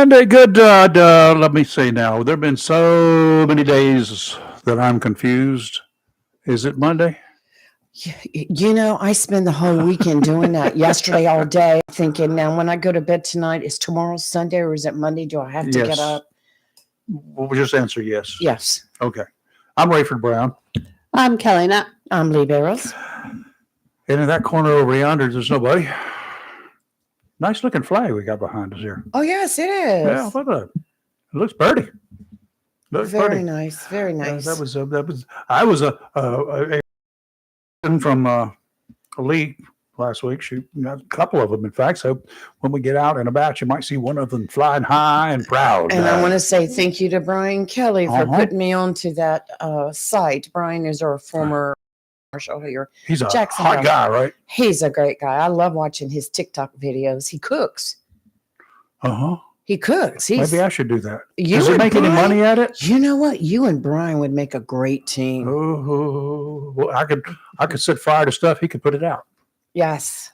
And a good, let me see now. There have been so many days that I'm confused. Is it Monday? I spend the whole weekend doing that. Yesterday all day, thinking, now when I go to bed tonight, is tomorrow Sunday or is it Monday? Do I have to get up? We'll just answer yes. Yes. Okay. I'm Rayford Brown. I'm Kelly Knapp. I'm Lee Barrows. And in that corner over yonder, there's nobody. Nice looking flag we got behind us here. Oh, yes, it is. Yeah, what a, it looks pretty. Looks Very pretty. nice. Very nice. I was from Lee last week. She got a couple of them, in fact. So when we get out and about, you might see one of them flying high and proud. And I want to say thank you to Brian Kelly for putting me onto that site. Brian is our former marshal here. He's a Jacksonville. hot guy, right? He's a great guy. I love watching his TikTok videos. He cooks. He cooks. Maybe I should do that. You Does he make any money at it? You know what? You and Brian would make a great team. Oh, well, I could set fire to stuff. He could put it out. Yes.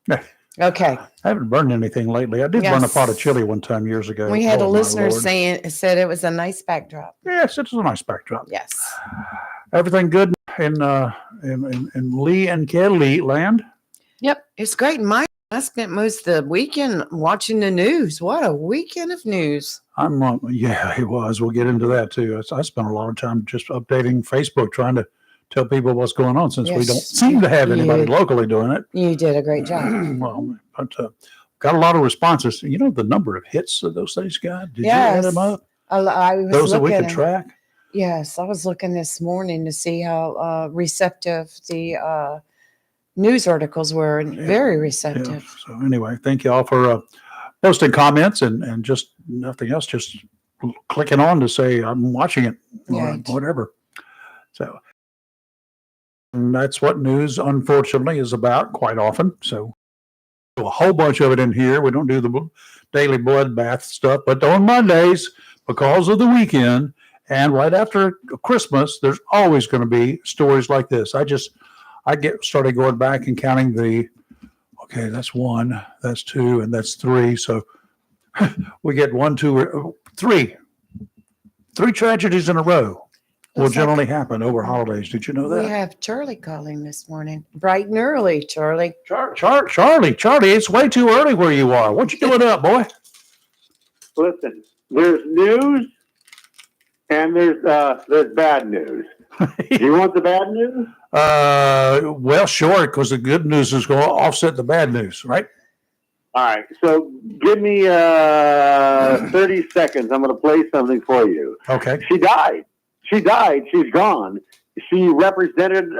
Yeah. Okay. I haven't burned anything lately. I did burn a pot of chili one time years ago. We had a listener said it was a nice backdrop. Yes, it's a nice backdrop. Yes. Everything good in Lee and Kelly land? Yep. It's great. I spent most of the weekend watching the news. What a weekend of news. Yeah, it was. We'll get into that too. I spent a lot of time just updating Facebook, trying to tell people what's going on since we don't seem to have anybody locally doing it. You did a great job. Well, but got a lot of responses. You know the number of hits that those things got? Did you add them up? Those that we could track? Yes, I was looking this morning to see how receptive the news articles were. Very receptive. Yeah. So anyway, thank you all for posting comments and just nothing else, just clicking on to say I'm watching it or whatever. So and that's what news, unfortunately, is about quite often. So a whole bunch of it in here. We don't do the daily bloodbath stuff, but on Mondays, because of the weekend and right after Christmas, there's always going to be stories like this. I started going back and counting okay, that's 1, that's 2, and that's 3. So we get 1, 2, 3 tragedies in a row. Will generally happen over holidays. Did you know that? We have Charlie calling this morning, bright and early. Charlie, it's way too early where you are. What you doing up, boy? Listen, there's news and there's bad news. Do you want the bad news? Well, sure, because the good news is going to offset the bad news, right? All right. So give me 30 seconds. I'm going to play something for you. Okay. She died. She's gone. She represented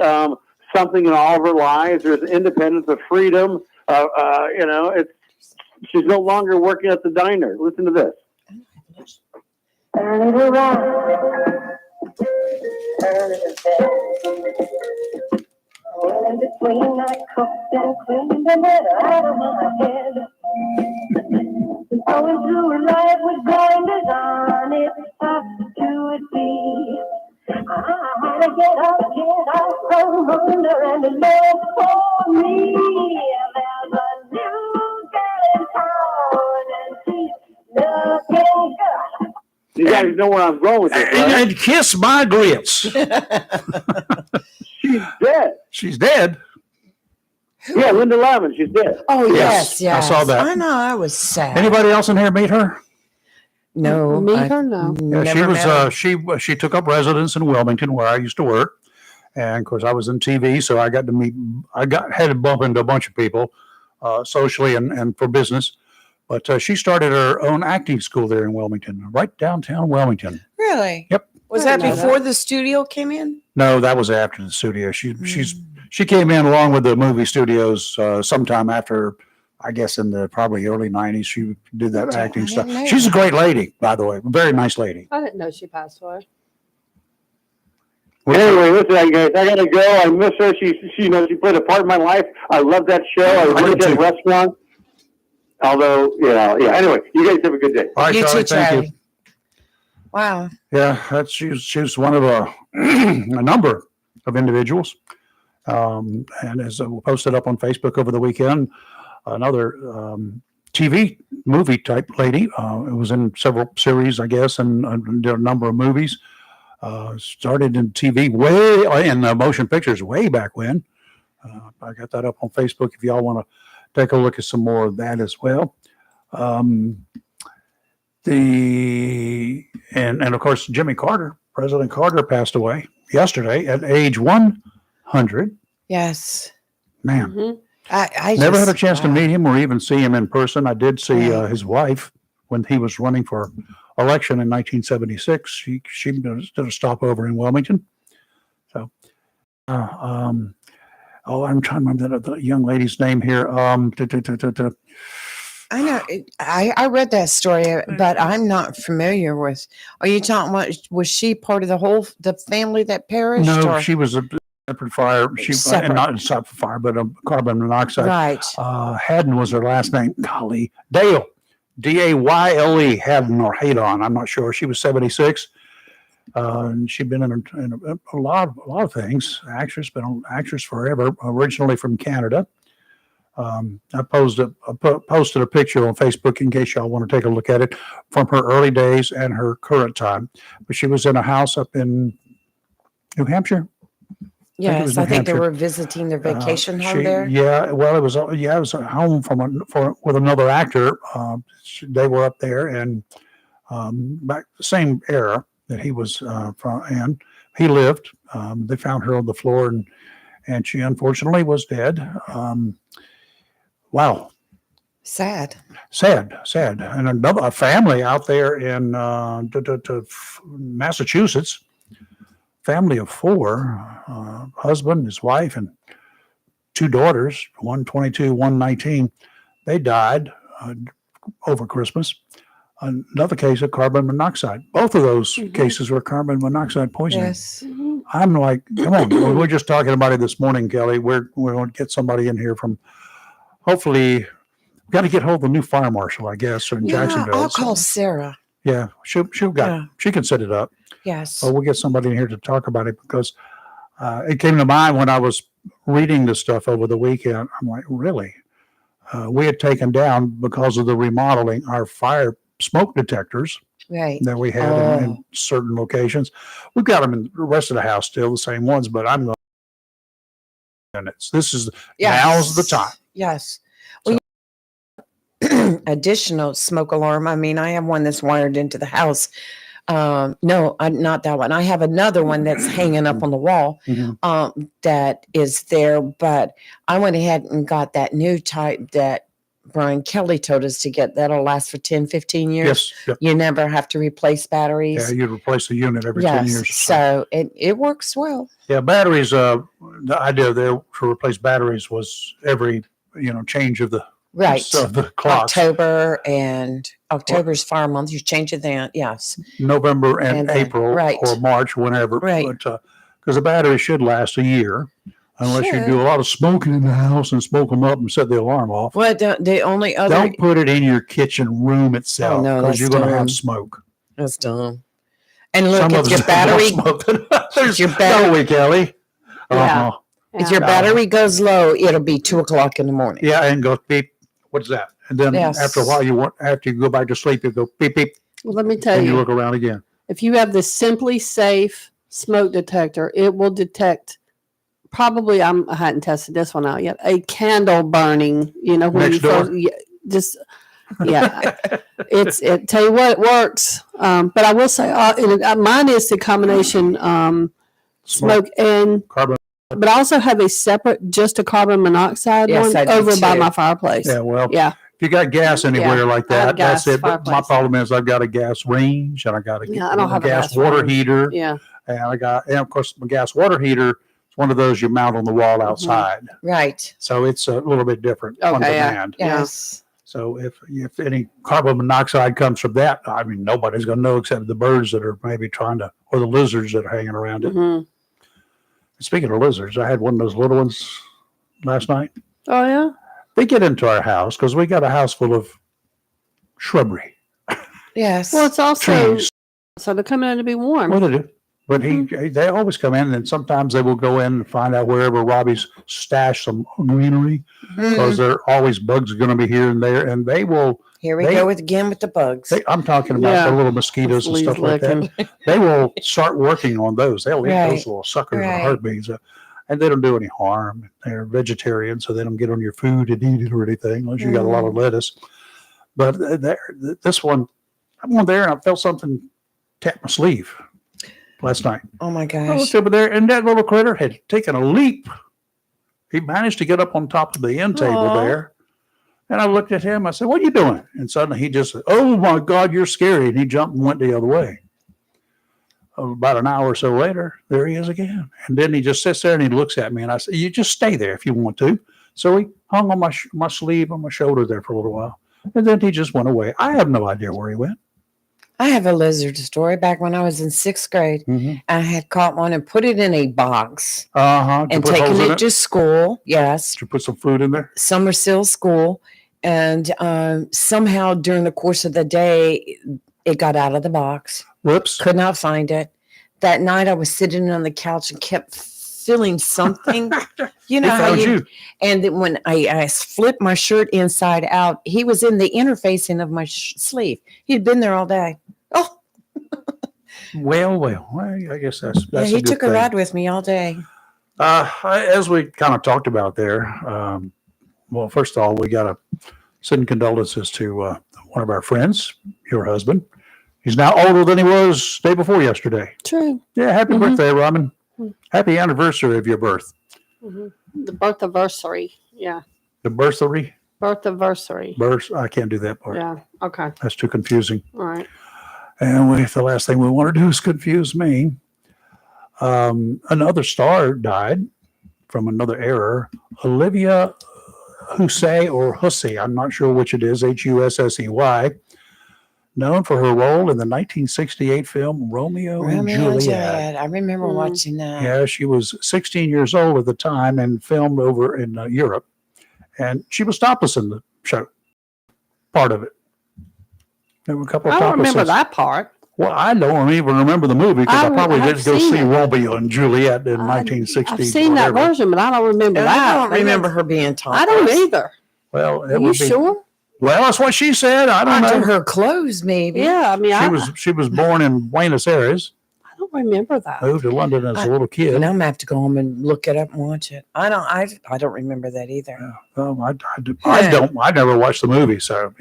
something in all of her lives. There's independence of freedom. She's no longer working at the diner. Listen to this. Turn it around. Turn it back. In between, I cooked and cleaned the matter out of my head. Going through life with blinders on, it's tough to be. I had to get out from under and look for me. There's a new girl in town and she's looking good. You guys know where I'm going with this, right? And kiss my grits. She's dead. She's dead? Yeah, Linda Lavin, she's dead. Oh, yes. I saw that. I know, I was sad. Anybody else in here meet her? No. Meet her? No. Yeah, she took up residence in Wilmington where I used to work. And of course I was in TV, so I had to bump into a bunch of people socially and for business. But she started her own acting school there in Wilmington, right downtown Wilmington. Really? Yep. Was that before the studio came in? No, that was after the studio. She came in along with the movie studios sometime after, I guess, in the probably early 90s. She did that acting stuff. She's a great lady, by the way. Very nice lady. I didn't know she passed away. Well, anyway, listen, guys, I gotta go. I miss her. She played a part in my life. I love that show. I worked at a restaurant. Although, anyway, you guys have a good day. All right, You Charlie, too, thank Charlie. you. Wow. Yeah, she's one of a number of individuals. And as posted up on Facebook over the weekend, another TV movie type lady. It was in several series, I guess, and did a number of movies. Started in TV in motion pictures way back when. I got that up on Facebook if y'all want to take a look at some more of that as well. And of course, Jimmy Carter, President Carter, passed away yesterday at age 100. Yes. Man, Mhm. I never just, had a chance to wow. meet him or even see him in person. I did see Right. his wife when he was running for election in 1976. She did a stopover in Wilmington. So, I'm trying to remember the young lady's name here. I know. I read that story, but I'm not familiar with. Are you talking about? Was she part of the family that perished? No, or? she was a separate fire. Separate. And not a separate fire, but a carbon monoxide. Right. Haddon was her last name. Golly, Dale, Dayle, Haddon or Haydon. I'm not sure. She was 76. And she'd been in a lot of things. Actress, been an actress forever. Originally from Canada. I posted a picture on Facebook in case y'all want to take a look at it from her early days and her current time. But she was in a house up in New Hampshire. Yes, New I think they Hampshire. were visiting their vacation home She- there. Yeah, well, it was a home with another actor. They were up there and back the same era that he was from, and he lived. They found her on the floor, and she unfortunately was dead. Wow, Sad. sad. And a family out there in Massachusetts. Family of 4, husband, his wife, and 2 daughters, one 22, one 19. They died over Christmas. Another case of carbon monoxide. Both of those cases were carbon monoxide poisoning. Yes. I'm like, come on. We were just talking about it this morning, Kelly. We're going to get somebody in here from, hopefully, we've got to get hold of the new fire marshal, I guess, in Yeah, Jacksonville. I'll call So, Sarah. yeah, she can set it up. Yes. So we'll get somebody in here to talk about it because it came to mind when I was reading this stuff over the weekend. I'm like, really? We had taken down, because of the remodeling, our fire smoke detectors Right. that we had in certain locations. We've got them in the rest of the house still, the same ones, but I'm going to. This is now's the time. Yes. Well, additional smoke alarm. I mean, I have one that's wired into the house. No, not that one. I have another one that's hanging up on the wall that is there, but I went ahead and got that new type that Brian Kelly told us to get. That'll last for 10, 15 years. Yes. Yep. You never have to replace batteries. Yeah, you replace the unit every 10 years. Or So it works well. Yeah, batteries. The idea there to replace batteries was every change of the of the clocks. October's fire month. You change it then. Yes. November and April or March, whenever. Right. But because the battery should last a year, unless you Should. do a lot of smoking in the house and smoke them up and set the alarm off. Well, the only other Don't put it in your kitchen room itself no, because that's you're going to dumb. have smoke. That's dumb. And look, Some of if your us have more battery smoke than others. your battery- Don't we, Kelly? Yeah. if your battery goes low, it'll be 2:00 in the morning. Yeah, and go beep. What's that? And then Yes. after a while, after you go back to sleep, you go beep beep, Well, let me tell and you you, look around again. if you have the Simply Safe smoke detector, it will detect. Probably, I hadn't tested this one out yet. A candle burning, when Next you door? it tell you what, it works. But I will say, mine is the combination smoke and, Carbon. but I also have a separate, just a carbon monoxide Yes, I one do over by too. my fireplace. Yeah, well, Yeah. if you got gas anywhere like I have that, that's gas it. But my fireplace. problem is I've got a gas range and I got a, Yeah, I don't have a gas gas water range. heater. Yeah. And of course, my gas water heater is one of those you mount on the wall outside. Right. So it's a little bit different on Okay, yeah. demand. Yeah. Yes. So if any carbon monoxide comes from that, I mean, nobody's going to know except the birds that are maybe or the lizards that are hanging around it. Mhm. Speaking of lizards, I had one of those little ones last night. Oh, yeah. They get into our house because we got a house full of shrubbery. Yes. Well, it's also, Trees. so they're coming in to be warm. What do they do? But they always come in, and sometimes they will go in and find out wherever Robbie's stashed some greenery, because there are always bugs going to be here and there, and they will. Here we go again with the bugs. I'm talking about the little mosquitoes and stuff like that. They will start working on those. They'll eat those little suckers in heartbeats, and they don't do any harm. They're vegetarian, so they don't get on your food and eat it or anything, unless you got a lot of lettuce. But this one, I went there and I felt something tap my sleeve last night. Oh my I gosh. looked over there, and that little critter had taken a leap. He managed to get up on top of the end table there. And I looked at him. I said, "What are you doing?" And suddenly he just said, "Oh my God, you're scary." And he jumped and went the other way. About an hour or so later, there he is again. And then he just sits there and he looks at me. And I said, "You just stay there if you want to." So he hung on my sleeve, on my shoulder there for a little while. And then he just went away. I have no idea where he went. I have a lizard story. Back when I was in 6th grade, I had caught one and put it in a box and taken it to school. Yes. Did you put some food in there? Summersill School. And somehow during the course of the day, it got out of the box. Whoops. Could not find it. That night I was sitting on the couch and kept feeling something. You know how and then when I flipped my shirt inside out, he was in the interfacing of my sleeve. He'd been there all day. Oh. Well, I guess that's he took a ride with me all day. As we kind of talked about there, well, first of all, we got to send condolences to one of our friends, your husband. He's now older than he was day before yesterday. True. Yeah, happy birthday, Robin. Happy anniversary of your birth. The birth anniversary. Yeah. The birthery? Birth anniversary. I can't do that part. Yeah. Okay. That's too confusing. All right. And the last thing we want to do is confuse me. Another star died from another error. Olivia Hussey or Hussey, I'm not sure which it is, Hussey, known for her role in the 1968 film Romeo and Juliet. I remember watching that. Yeah, she was 16 years old at the time and filmed over in Europe. And she was topless in the show, part of it. There were a couple of I don't topless remember scenes. that part. Well, I don't even remember the movie because I probably didn't go see Romeo and Juliet in 1960. I've seen that version, but I don't remember that. I don't remember her being topless. I don't either. Well, Are you sure? Well, that's what she said. I don't know. Her clothes, maybe. Yeah, I mean, she was born in Buenos Aires. I don't remember that. Moved to London as a little kid. And I'm gonna have to go home and look it up and watch it. I don't remember that either. I never watched the movie, so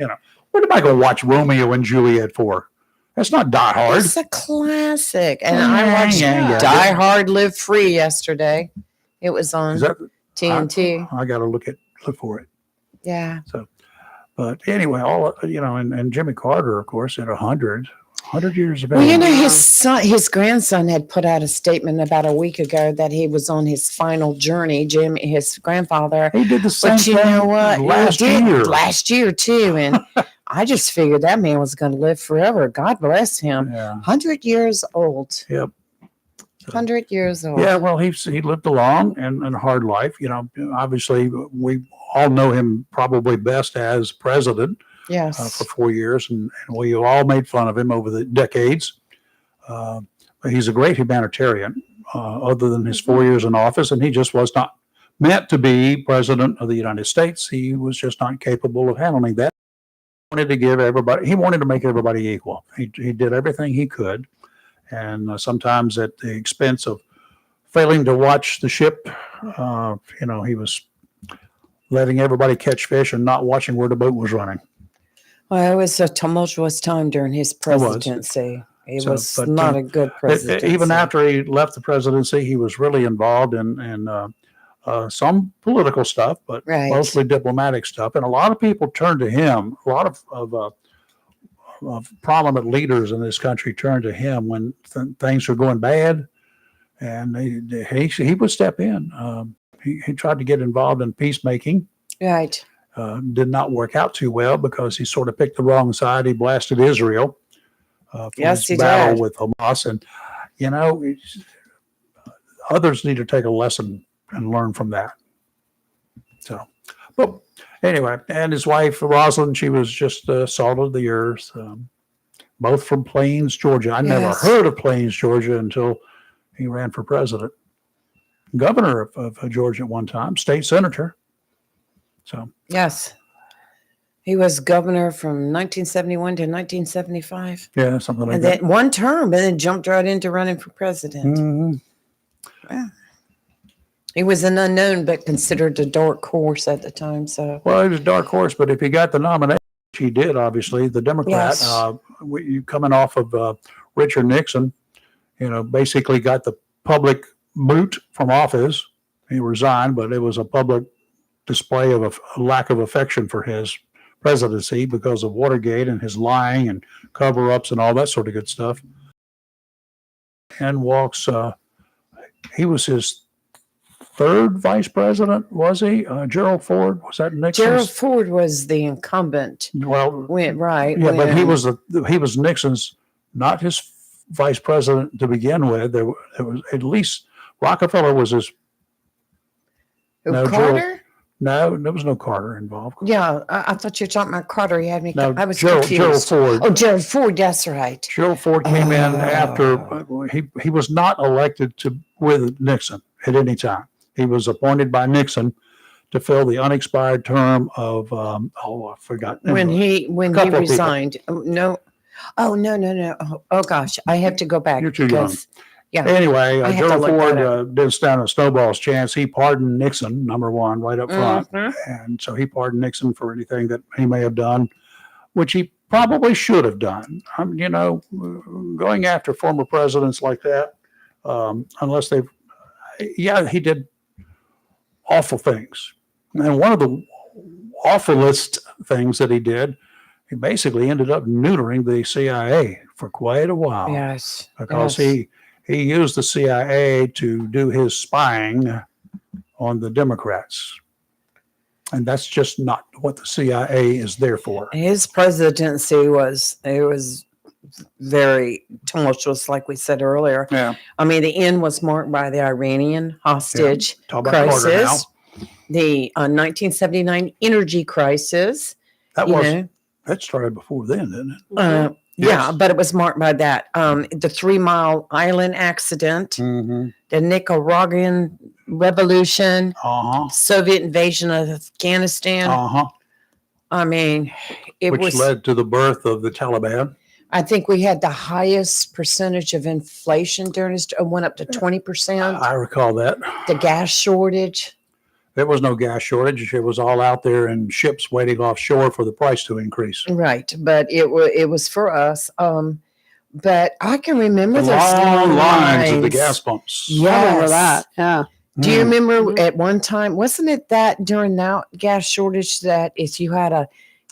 what am I going to watch Romeo and Juliet for? That's not Die Hard. It's a classic, and I watched Die Hard, Live Free yesterday. It was on TNT. I got to look for it. Yeah. So, but anyway, and Jimmy Carter, of course, at 100 years of age. Well, his grandson had put out a statement about a week ago that he was on his final journey. His grandfather. He did the same thing last year too, and I just figured that man was going to live forever. God bless him. Yeah. 100 years old. Yep. 100 years old. Yeah, well, he lived a long and a hard life. Obviously, we all know him probably best as president. Yes. For 4 years, and we all made fun of him over the decades. But he's a great humanitarian, other than his 4 years in office, and he just was not meant to be president of the United States. He was just not capable of handling that. He wanted to make everybody equal. He did everything he could, and sometimes at the expense of failing to watch the ship. He was letting everybody catch fish and not watching where the boat was running. Well, it was a tumultuous time during his presidency. It was not a good presidency. Even after he left the presidency, he was really involved in some political stuff, but mostly diplomatic stuff. And a lot of people turned to him. A lot of prominent leaders in this country turned to him when things were going bad, and he would step in. He tried to get involved in peacemaking. Right. Did not work out too well because he sort of picked the wrong side. He blasted Israel for his battle with Hamas. And, others need to take a lesson and learn from that. So, but anyway, and his wife, Rosalind, she was just salt of the earth, both from Plains, Georgia. I never heard of Plains, Georgia until He ran for president, governor of Georgia at one time, state senator. So Yes. He was governor from 1971 to 1975. yeah, something like And that. then one term, and then jumped right into running for president. Mhm. Yeah. He was an unknown, but considered a dark horse at the time. So, Well, he was a dark horse, but if he got the nomination, which he did, obviously, the Democrat, Yes. you coming off of Richard Nixon, basically got the public boot from office. He resigned, but it was a public display of a lack of affection for his presidency because of Watergate and his lying and cover-ups and all that sort of good stuff. And walks, he was his third vice president, was he? Gerald Ford, was that Nixon's? Gerald Ford was the incumbent. Well, Went right. yeah, but he when- was Nixon's, not his vice president to begin with. There was at least Rockefeller was his. no, Carter? No, there was no Carter involved. Yeah, I thought you were talking about Carter. You had me. No, I was Gerald confused. Ford. Oh, Gerald Ford. That's right. Gerald Ford came in after he was not elected with Nixon at any time. He was appointed by Nixon to fill the unexpired term of I forgot When he couple of people. resigned. Oh, no. No. Oh gosh, I have to go back. You're too young. because- Yeah. Anyway, I have to Gerald look that Ford didn't stand a snowball's chance. He pardoned Nixon, number one, right up front. Mhm. And so he pardoned Nixon for anything that he may have done, which he probably should have done. Going after former presidents like that, unless they've, he did awful things. And one of the awfulest things that he did, he basically ended up neutering the CIA for quite a while. Yes. Because yes. he used the CIA to do his spying on the Democrats. And that's just not what the CIA is there for. His presidency was very tumultuous, like we said earlier. Yeah. I mean, the end was marked by the Iranian hostage Talk about Carter now. crisis, the 1979 energy crisis. That started before then, didn't it? Yeah, Yes. but it was marked by that. The 3 Mile Island accident, Mm-hmm. the Nicaraguan revolution, Uh-huh. Soviet invasion of Afghanistan. Uh-huh. I mean, it Which was. led to the birth of the Taliban. I think we had the highest percentage of inflation during this. It went up to 20%. I recall that. The gas shortage. There was no gas shortage. It was all out there in ships waiting offshore for the price to increase. Right, but it was for us. But I can remember The those long lines at the lines. gas pumps. Yeah. I remember Yes. that. Yeah. Do you Mm. remember at one time, wasn't it that during that gas shortage that if you had a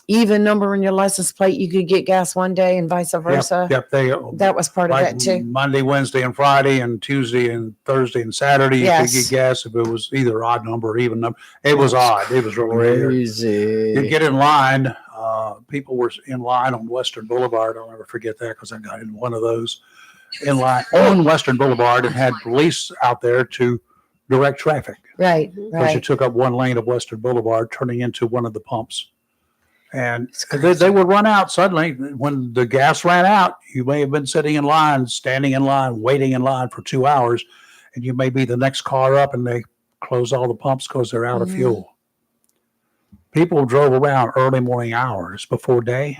even number in your license plate, you could get gas one day and vice versa? Yep. That was part of Like that too. Monday, Wednesday, and Friday, and Tuesday and Thursday and Saturday, you Yes. could get gas if it was either odd number or even number. It was odd. It was really weird. You'd get in line. People were in line on Western Boulevard. I'll never forget that because I got in one of those in line on Western Boulevard and had police out there to direct traffic Right, because you right. took up one lane of Western Boulevard, turning into one of the pumps. And It's crazy. they would run out suddenly. When the gas ran out, you may have been sitting in line, standing in line, waiting in line for 2 hours, and you may be the next car up and they close all the pumps because they're out of Mhm. fuel. People drove around early morning hours before day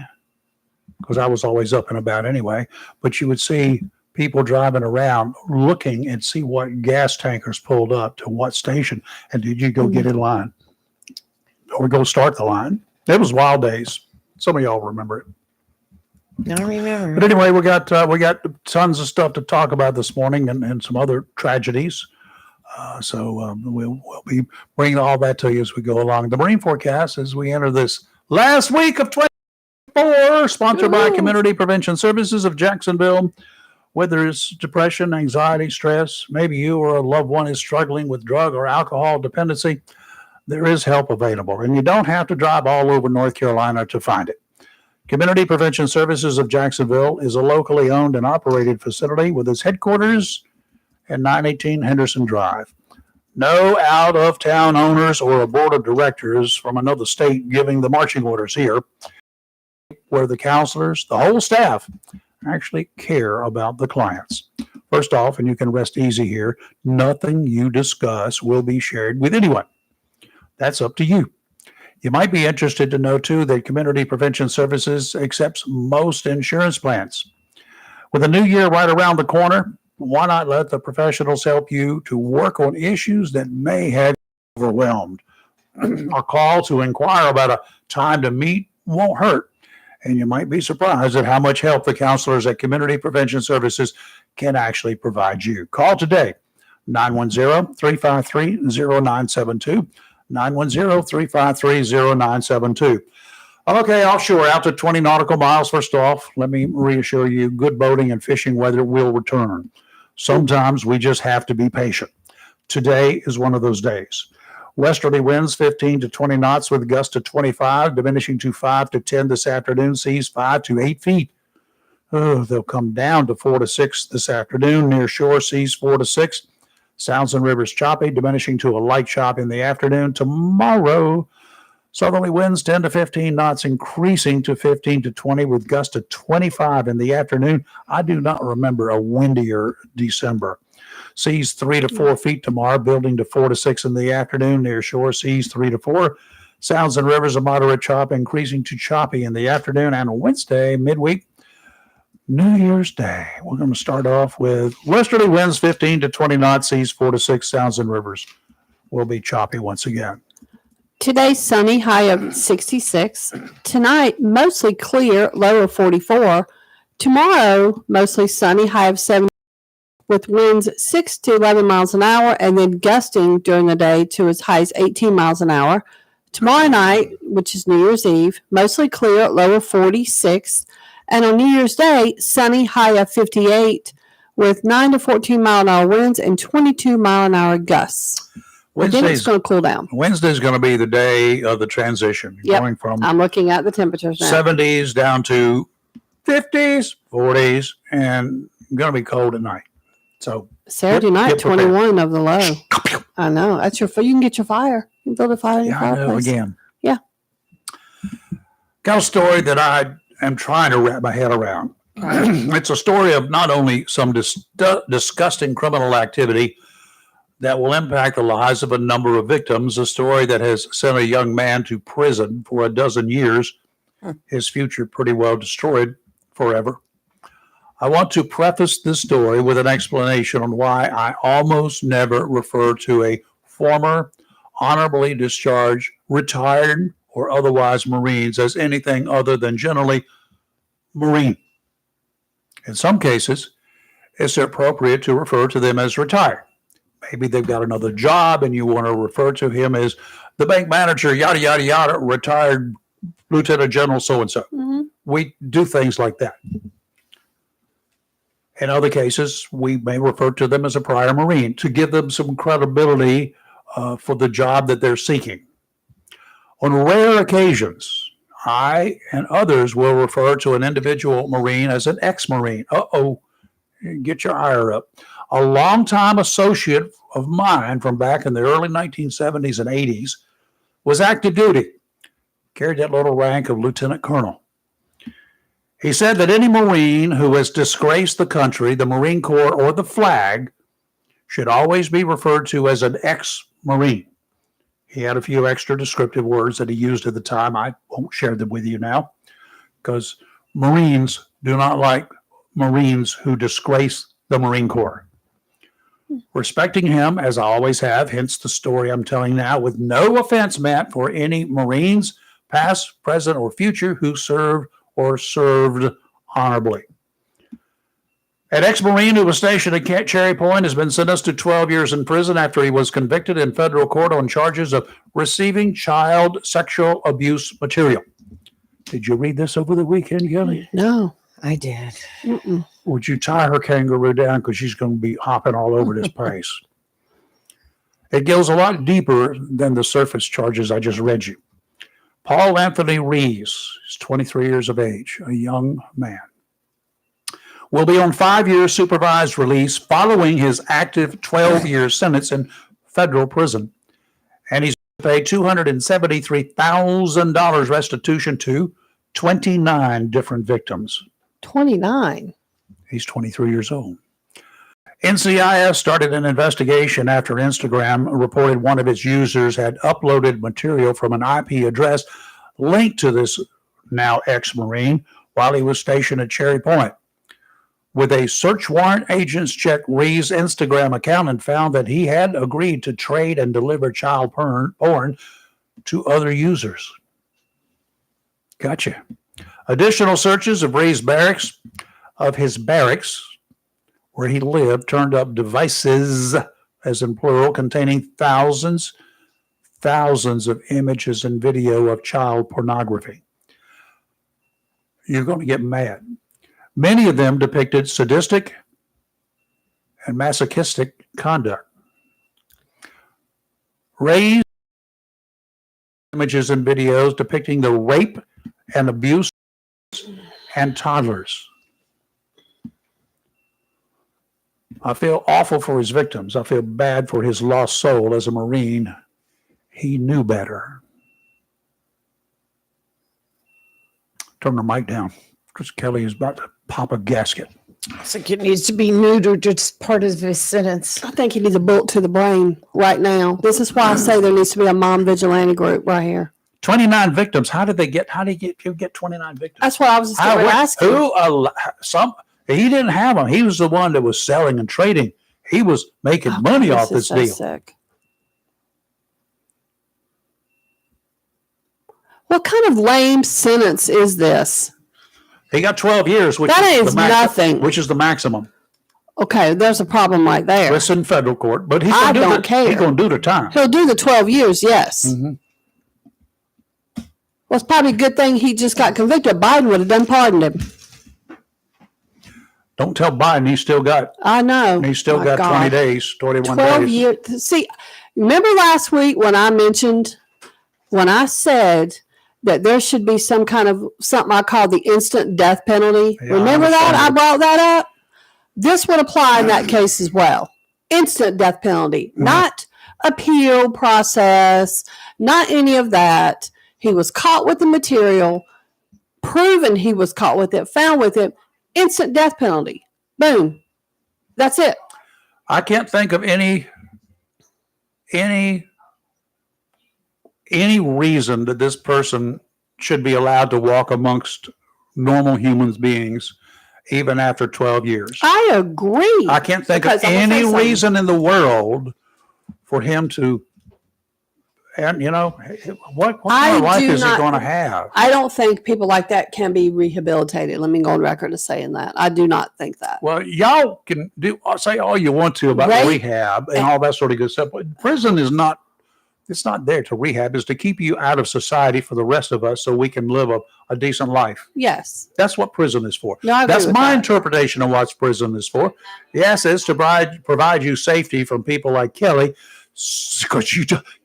because I was always up and about anyway. But you would see people driving around looking and see what gas tankers pulled up to what station. And did you go get in line or go start the line? It was wild days. Some of y'all remember it. I remember. But anyway, we got tons of stuff to talk about this morning and some other tragedies. So we'll be bringing all that to you as we go along. The marine forecast as we enter this last week of 24, sponsored by Community Prevention Services of Jacksonville. Whether it's depression, anxiety, stress, maybe you or a loved one is struggling with drug or alcohol dependency, there is help available. And you don't have to drive all over North Carolina to find it. Community Prevention Services of Jacksonville is a locally owned and operated facility with its headquarters at 918 Henderson Drive. No out-of-town owners or a board of directors from another state giving the marching orders here, where the counselors, the whole staff, actually care about the clients. First off, and you can rest easy here, nothing you discuss will be shared with anyone. That's up to you. You might be interested to know, too, that Community Prevention Services accepts most insurance plans. With a new year right around the corner, why not let the professionals help you to work on issues that may have you overwhelmed? A call to inquire about a time to meet won't hurt, and you might be surprised at how much help the counselors at Community Prevention Services can actually provide you. Call today, 910-353-0972. 910-353-0972. Okay, offshore out to 20 nautical miles. First off, let me reassure you, good boating and fishing weather will return. Sometimes we just have to be patient. Today is one of those days. Westerly winds 15 to 20 knots with gusts to 25, diminishing to 5 to 10 this afternoon, seas 5 to 8 feet. They'll come down to 4 to 6 this afternoon, near shore seas 4 to 6. Sounds and rivers choppy, diminishing to a light chop in the afternoon. Tomorrow, southerly winds 10 to 15 knots, increasing to 15 to 20 with gusts to 25 in the afternoon. I do not remember a windier December. Seas 3 to 4 feet tomorrow, building to 4 to 6 in the afternoon. Near shore seas 3 to 4. Sounds and rivers a moderate chop, increasing to choppy in the afternoon. And Wednesday, midweek, New Year's Day, we're going to start off with westerly winds 15 to 20 knots, seas 4 to 6, sounds and rivers will be choppy once again. Today, sunny, high of 66. Tonight, mostly clear, low of 44. Tomorrow, mostly sunny, high of 70, with winds 6 to 11 miles an hour, and then gusting during the day to as high as 18 miles an hour. Tomorrow night, which is New Year's Eve, mostly clear, low of 46. And on New Year's Day, sunny, high of 58, with 9 to 14 mile an hour winds and 22 mile an hour gusts. Then it's going to cool down. Wednesday's going to be the day of the transition. Yep. Going from I'm looking at the temperatures now. 70s down to 50s, 40s, and going to be cold at night. So Saturday night, 21 of the low. I know. That's your. You can get your fire. You can build a fire in your fireplace. I know, again. Yeah. Got a story that I am trying to wrap my head around. It's a story of not only some disgusting criminal activity that will impact the lives of a number of victims, a story that has sent a young man to prison for a dozen years, his future pretty well destroyed forever. I want to preface this story with an explanation on why I almost never refer to a former, honorably discharged, retired, or otherwise Marines as anything other than generally Marine. In some cases, it's appropriate to refer to them as retired. Maybe they've got another job and you want to refer to him as the bank manager, yada, yada, yada, retired Lieutenant General so-and-so. Mm-hmm. We do things like that. In other cases, we may refer to them as a prior Marine to give them some credibility for the job that they're seeking. On rare occasions, I and others will refer to an individual Marine as an ex-Marine. Get your ire up. A longtime associate of mine from back in the early 1970s and 80s was active duty, carried that little rank of lieutenant colonel. He said that any Marine who has disgraced the country, the Marine Corps, or the flag should always be referred to as an ex-Marine. He had a few extra descriptive words that he used at the time. I won't share them with you now because Marines do not like Marines who disgrace the Marine Corps. Respecting him, as I always have, hence the story I'm telling now, with no offense meant for any Marines, past, present, or future, who served or served honorably. An ex-Marine who was stationed at Cherry Point has been sentenced to 12 years in prison after he was convicted in federal court on charges of receiving child sexual abuse material. Did you read this over the weekend, Kelly? No. I did. Mm-mm. Would you tie her kangaroo down because she's going to be hopping all over this place? It goes a lot deeper than the surface charges I just read you. Paul Anthony Rees is 23 years of age, a young man. Will be on 5-year supervised release following his active 12-year sentence in federal prison. And he's paid $273,000 restitution to 29 different victims. 29. He's 23 years old. NCIS started an investigation after Instagram reported one of its users had uploaded material from an IP address linked to this now ex-Marine while he was stationed at Cherry Point. With a search warrant, agents checked Ree's Instagram account and found that he had agreed to trade and deliver child porn to other users. Gotcha. Additional searches of his barracks, where he lived, turned up devices, as in plural, containing thousands of images and video of child pornography. You're going to get mad. Many of them depicted sadistic and masochistic conduct. Ray's images and videos depicting the rape and abuse and toddlers. I feel awful for his victims. I feel bad for his lost soul as a Marine. He knew better. Turn the mic down because Kelly is about to pop a gasket. I think it needs to be neutered. It's part of his sentence. I think he needs a bullet to the brain right now. This is why I say there needs to be a mom vigilante group right here. 29 victims. How did you get 29 victims? That's what I was just going to ask you. He didn't have them. He was the one that was selling and trading. He was making money off this deal. Sick. What kind of lame sentence is this? He got 12 years, which that is is nothing. Which is the maximum. Okay, there's a problem right there. It's in federal court, but I don't care. He's going to do the time. He'll do the 12 years, yes. Mm-hmm. Well, it's probably a good thing he just got convicted. Biden would have done pardoned him. Don't tell Biden he's still got. I know. He's still got 20 days, 21 12 days. years. See, remember last week when I said that there should be some kind of something I call the instant death penalty? Yeah, remember that? I brought that up. This would apply in that case as well. Instant death penalty, not appeal process, not any of that. He was caught with the material, proven he was caught with it, found with it, instant death penalty. Boom. That's it. I can't think of any reason that this person should be allowed to walk amongst normal human beings even after 12 years. I agree. I can't think of any reason in the world for him to, and what kind of life is he going to have? I don't think people like that can be rehabilitated. Let me go on record as saying that. I do not think that. Well, y'all can say all you want to about rehab and all that sort of good stuff, but prison is not. It's not there to rehab. It's to keep you out of society for the rest of us so we can live a decent life. Yes. That's what prison is for. No, I agree That's with my that. interpretation of what prison is for. Yes, it's to provide you safety from people like Kelly, because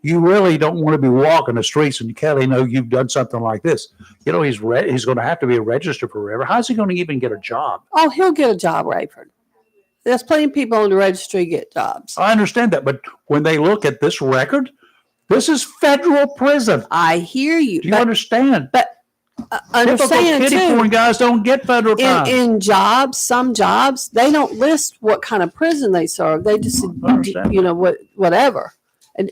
you really don't want to be walking the streets and Kelly know you've done something like this. He's going to have to be registered forever. How's he going to even get a job? Oh, he'll get a job, Rayford. There's plenty of people on the registry get jobs. I understand that, but when they look at this record, this is federal prison. I hear you. Do you understand? But understand kitty too, porn guys don't get federal time. in jobs, some jobs, they don't list what kind of prison they serve. They just, whatever. And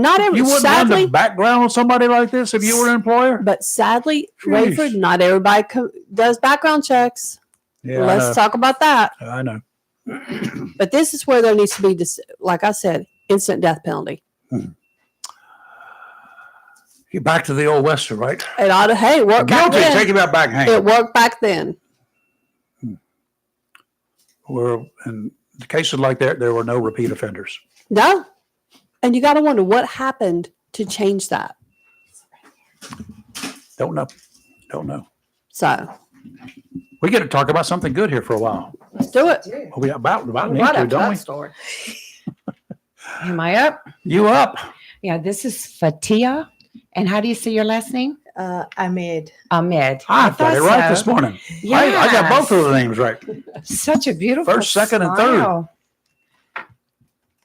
not every, you wouldn't have the background on somebody like this if you were an employer. But sadly, Jeez. Rayford, not everybody does background checks. Yeah, Let's talk about that. I know. But this is where there needs to be, like I said, instant death penalty. You're back to the old Western, right? It ought to, hey, work back Guilty, then. take him out back hang. It worked back then. Well, in cases like that, there were no repeat offenders. No. And you got to wonder what happened to change that. Don't know. So We get to talk about something good here for a while. let's do it. Well, we about need to, don't we? Story. Am I up? You up? Yeah, this is Fatia. And how do you say your last name? Ahmed. Ahmed. I got it right so. this morning. Yes. I got both of the names right. Such a beautiful First, second, and third. smile.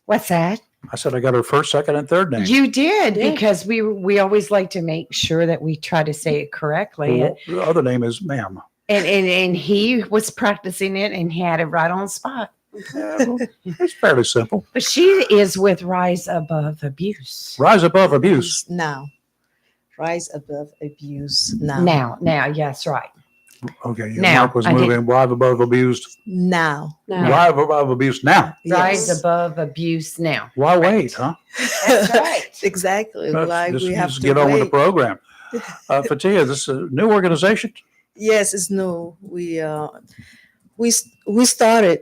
What's that? I said I got her first, second, and third name. You did, Yeah. because we always like to make sure that we try to say it correctly. Well, the other name is ma'am. And he was practicing it and he had it right on the spot. It's fairly simple. But she is with Rise Above Abuse. Rise above abuse. Now. Rise above abuse now. Now, yes, right. Okay, your Now, mark was I did- moving. Rise above abused. Now. Now. Rise above abuse now. Rise Yes. Above Abuse now. Why wait, huh? That's right. Exactly. Like Just, we have just to get on with the wait. program. Fatia, this is a new organization. Yes, it's new. We started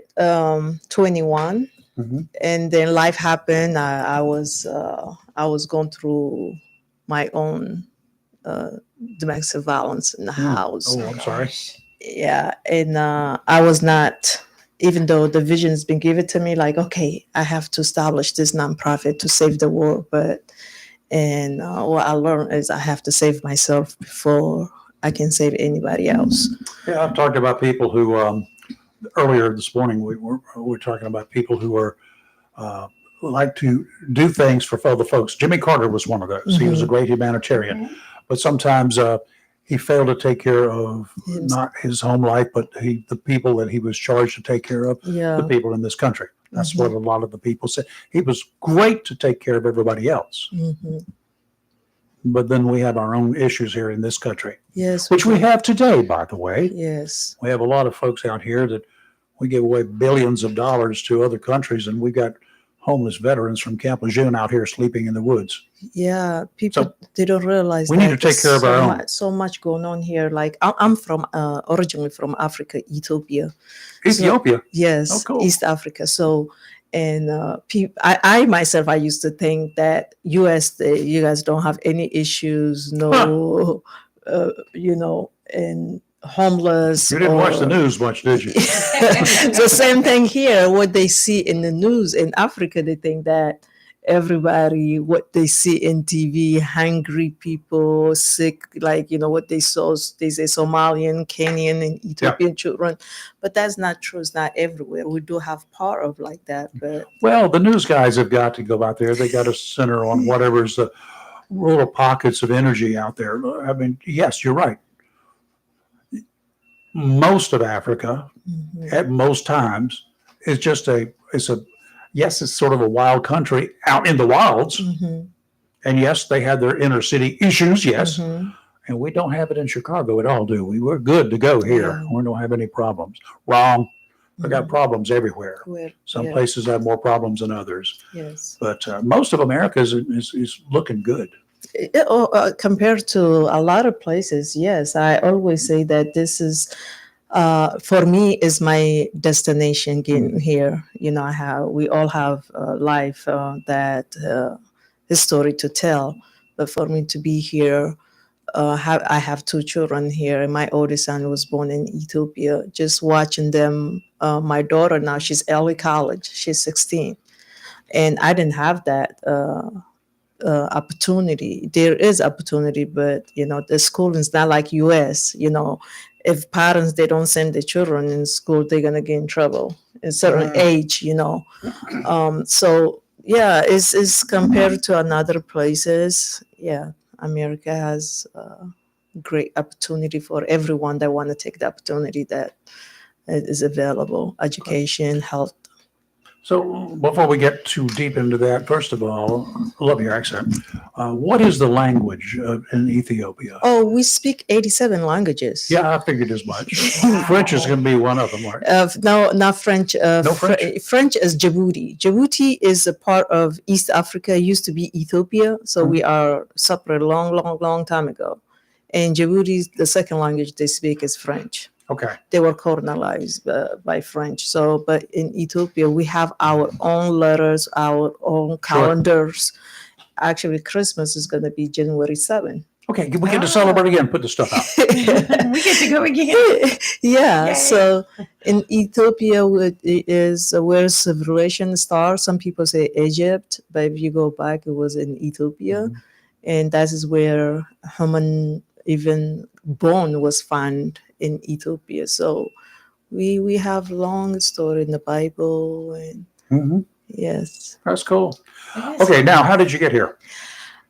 21, Mhm. and then life happened. I was going through my own domestic violence in the house. Oh, I'm sorry. Yeah, and I was not. Even though the vision has been given to me, like, okay, I have to establish this nonprofit to save the world, and what I learned is I have to save myself before I can save anybody else. Yeah, I've talked about people who earlier this morning we were talking about people who are like to do things for other folks. Jimmy Carter was one of those. He was a great humanitarian, but sometimes he failed to take care of not his home life, but the people that he was charged to take care of, Yeah. the people in this country. That's what a lot of the people said. He was great to take care of everybody else, but then we have our own issues here in this country, Yes. which we have today, by the way. Yes. We have a lot of folks out here that we give away billions of dollars to other countries, and we've got homeless veterans from Camp Lejeune out here sleeping in the woods. Yeah. People, So, they don't realize we need that to take there's care of our own. So much going on here. Like I'm from originally from Africa, Ethiopia. Ethiopia. Yes, Oh, cool. East Africa. So, and I myself, I used to think that U.S. You guys don't have any issues, no, and homeless. You didn't watch the or- news much, did you? So same thing here. What they see in the news in Africa, they think that everybody, what they see in TV, hungry people, sick, like what they saw. They say Somalian, Kenyan, and Ethiopian children, but that's not true. It's not everywhere. We do have part of like that, but Well, the news guys have got to go out there. They got to center on whatever's the rural pockets of energy out there. I mean, yes, you're right. Most of Africa, at most times, is just it's sort of a wild country out in the wilds. And yes, they have their inner city issues, yes. And we don't have it in Chicago at all, do we? We're good to go here. Yeah. We don't have any problems. Wrong. We got problems everywhere. Some yeah, places have more problems than others. yes. But most of America is looking good. Compared to a lot of places, yes, I always say that this is, for me, is my destination getting here. We all have a life that history to tell, but for me to be here, I have two children here, and my oldest son was born in Ethiopia. Just watching them, my daughter now, she's early college, she's 16, and I didn't have that. Opportunity. There is opportunity, but the school is not like US. If parents they don't send their children in school, they're gonna get in trouble at a certain age. So yeah, it's compared to another places. Yeah, America has great opportunity for everyone that want to take the opportunity that is available. Education, health. So before we get too deep into that, first of all, I love your accent. What is the language in Ethiopia? Oh, we speak 87 languages. Yeah, I figured as much. French is going to be one of them, right? No, not French. No French? French is Djibouti. Djibouti is a part of East Africa. It used to be Ethiopia, so we are separate long time ago. And Djibouti, the second language they speak is French. Okay. They were colonized by French. So, but in Ethiopia, we have our own letters, our own calendars. Actually, Christmas is going to be January 7th. Okay, we get to celebrate again. Put the stuff out. We get to go again. Yeah. Yay. So in Ethiopia, it is where civilization starts. Some people say Egypt, but if you go back, it was in Ethiopia, and that is where human even bone was found in Ethiopia. So we have long story in the Bible, and yes. That's cool. Okay, now how did you get here?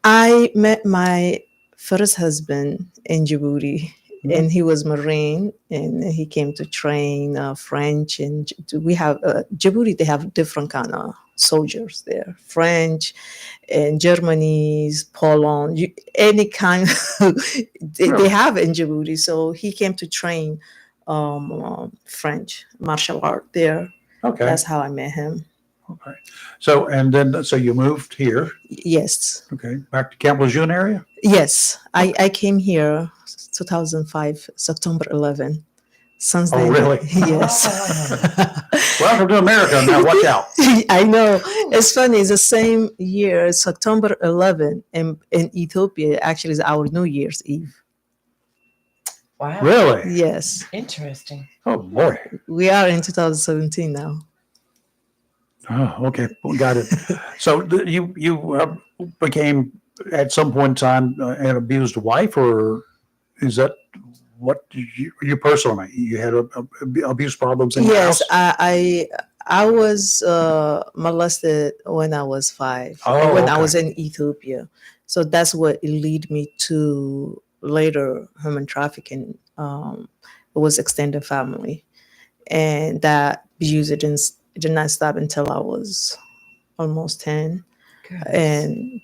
I met my first husband in Djibouti, and he was Marine, and he came to train French. And we have Djibouti. They have different kind of soldiers there, French and Germany's, Poland, any kind they have in Djibouti. So he came to train French martial art there. Okay. That's how I met him. Okay. So, and then, so you moved here. Yes. Okay. Back to Camp Lejeune area? Yes. I came here 2005, September 11. Since Oh, then, really? yes. Welcome to America. Now watch out. I know. It's funny. It's the same year, September 11, in Ethiopia. Actually, is our New Year's Eve. Wow. Really? Yes. Interesting. Oh, boy. We are in 2017 now. Oh, okay. Well, got it. So you became at some point in time an abused wife, or is that what you personally, you had abuse problems in your Yes, house? I was molested when I was 5, Oh, when I okay. was in Ethiopia. So that's what led me to later human trafficking. It was extended family, and that abuse did not stop until I was almost 10.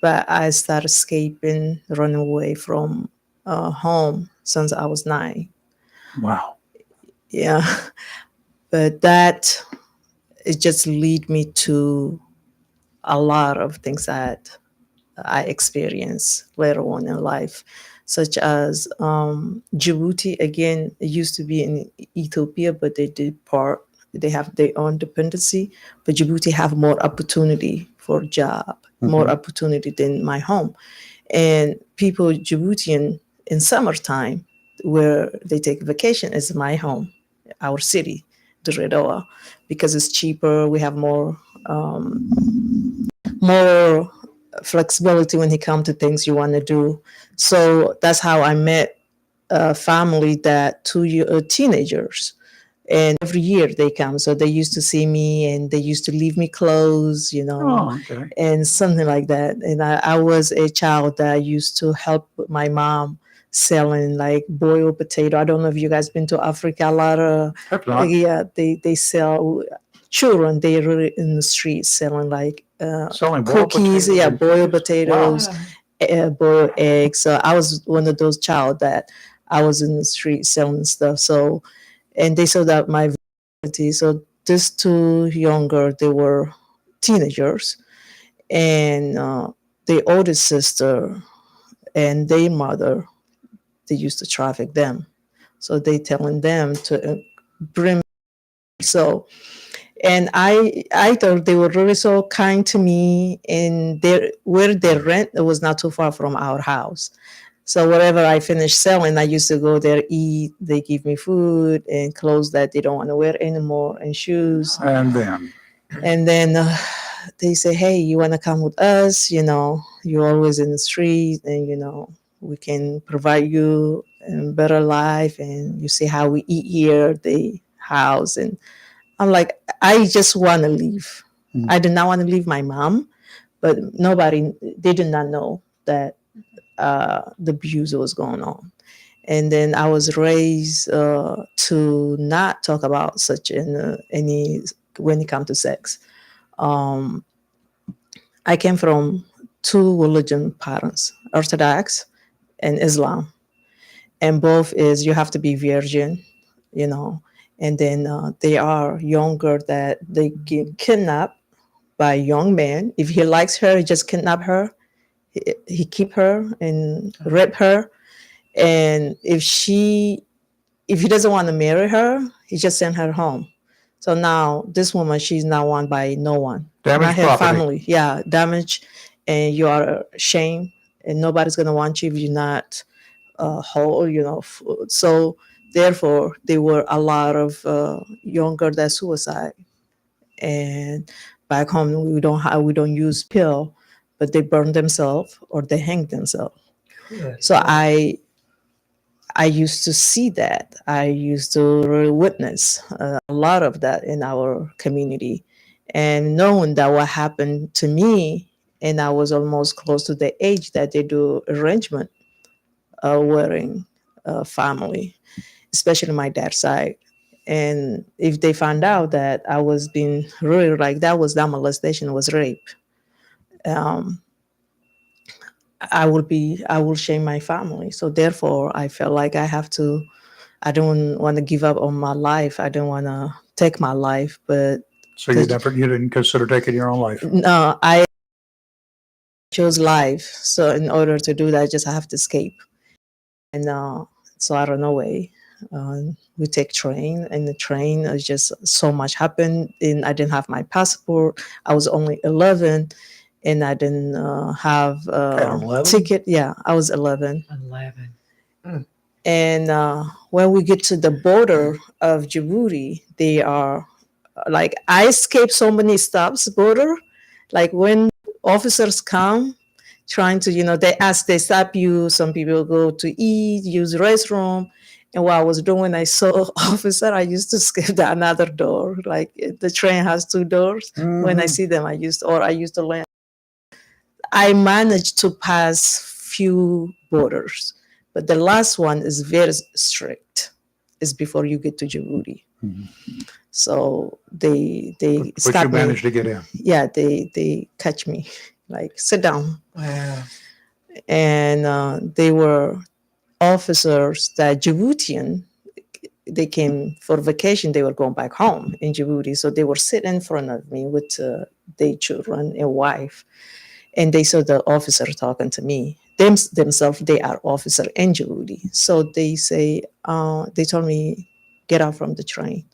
But I started escaping, running away from home since I was 9. Wow. Yeah, but that it just lead me to a lot of things that I experienced later on in life, such as Djibouti. Again, it used to be in Ethiopia, but they did part. They have their own dependency, but Djibouti have more opportunity for job, more opportunity than my home. And people Djiboutian in summertime, where they take vacation, is my home, our city, Doredoa, because it's cheaper. We have more flexibility when it comes to things you want to do. So that's how I met a family that 2 teenagers, and every year they come. So they used to see me, and they used to leave me clothes, Oh, okay. and something like that. And I was a child that used to help my mom selling like boiled potato. I don't know if you guys been to Africa. A lot of Have not. yeah, they sell children. They really in the streets selling like Selling boiled cookies, potatoes yeah, and boiled cookies? potatoes, boiled eggs. So I was one of those child that I was in the street selling stuff. So, and they saw that my variety. So these two younger, they were teenagers, and the oldest sister and their mother, they used to traffic them. So they telling them to bring. So, and I thought they were really so kind to me, and where they rent, it was not too far from our house. So wherever I finished selling, I used to go there, eat. They give me food and clothes that they don't want to wear anymore, and shoes. And then, And then they say, "Hey, you want to come with us? You're always in the street, and we can provide you a better life, and you see how we eat here, the house." And I'm like, I just want to leave. I did not want to leave my mom, but they did not know that the abuse was going on. And then I was raised to not talk about such any when it comes to sex. Um, I came from two religion parents, Orthodox and Islam, and both is you have to be virgin, and then they are younger that they get kidnapped by a young man. If he likes her, he just kidnap her. He keep her and rape her, and if he doesn't want to marry her, he just send her home. So now this woman, she's not wanted by no one, damaged not her property. family. Yeah, damaged, and you are ashamed, and nobody's gonna want you if you're not whole. So therefore, there were a lot of younger that suicide, and back home we don't use pill, but they burn themselves or they hang themselves. So I used to see that. I used to really witness a lot of that in our community, and knowing that what happened to me, and I was almost close to the age that they do arrangement wedding family, especially my dad's side. And if they found out that I was being really like that molestation, was rape, um, I will shame my family. So therefore, I felt like I don't want to give up on my life. I don't want to take my life, but So you didn't consider taking your own life? no, I chose life. So in order to do that, I just have to escape. And so I ran away. We take train, and the train is just so much happened. And I didn't have my passport. I was only 11, and I didn't have At 11? ticket. Yeah, I was 11. 11. And when we get to the border of Djibouti, they are like, I escaped so many stops border. Like when officers come trying to, they stop you. Some people go to eat, use the restroom. And what I was doing, I saw officer, I used to skip the another door. Like the train has 2 doors. When I see them, I used to land. I managed to pass few borders, but the last one is very strict. It's before you get to Djibouti. So they But you stop me. managed to get in. Yeah, they catch me, like, sit down. Wow. And they were officers that Djiboutian. They came for vacation. They were going back home in Djibouti, so they were sitting in front of me with their children and wife, and they saw the officer talking to me. Themselves, they are officer in Djibouti. So they say, they told me, get out from the train.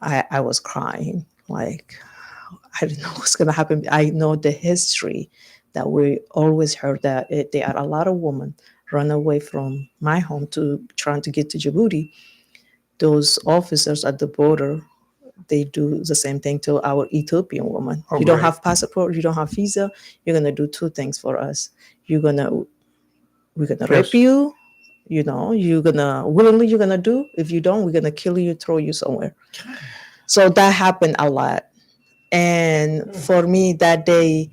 I was crying, like, I didn't know what's going to happen. I know the history that we always heard that there are a lot of women run away from my home to trying to get to Djibouti. Those officers at the border, they do the same thing to our Ethiopian woman. Oh, you don't great. have passport, you don't have visa, you're going to do 2 things for us. We're going to rape you, you're going to willingly, you're going to do. If you don't, we're going to kill you, throw you somewhere. So that happened a lot. And for me that day,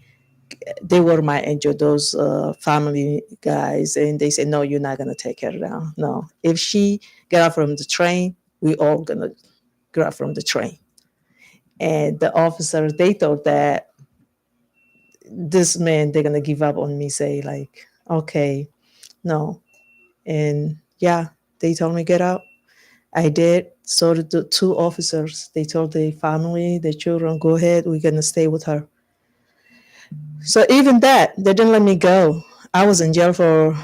they were my angel, those family guys. And they said, no, you're not going to take her down. No, if she get out from the train, we all going to get out from the train. And the officers, they thought that this man, they're going to give up on me, say like, okay, no. And yeah, they told me get out. I did. So did the 2 officers. They told the family, the children, go ahead, we're going to stay with her. So even that, they didn't let me go. I was in jail for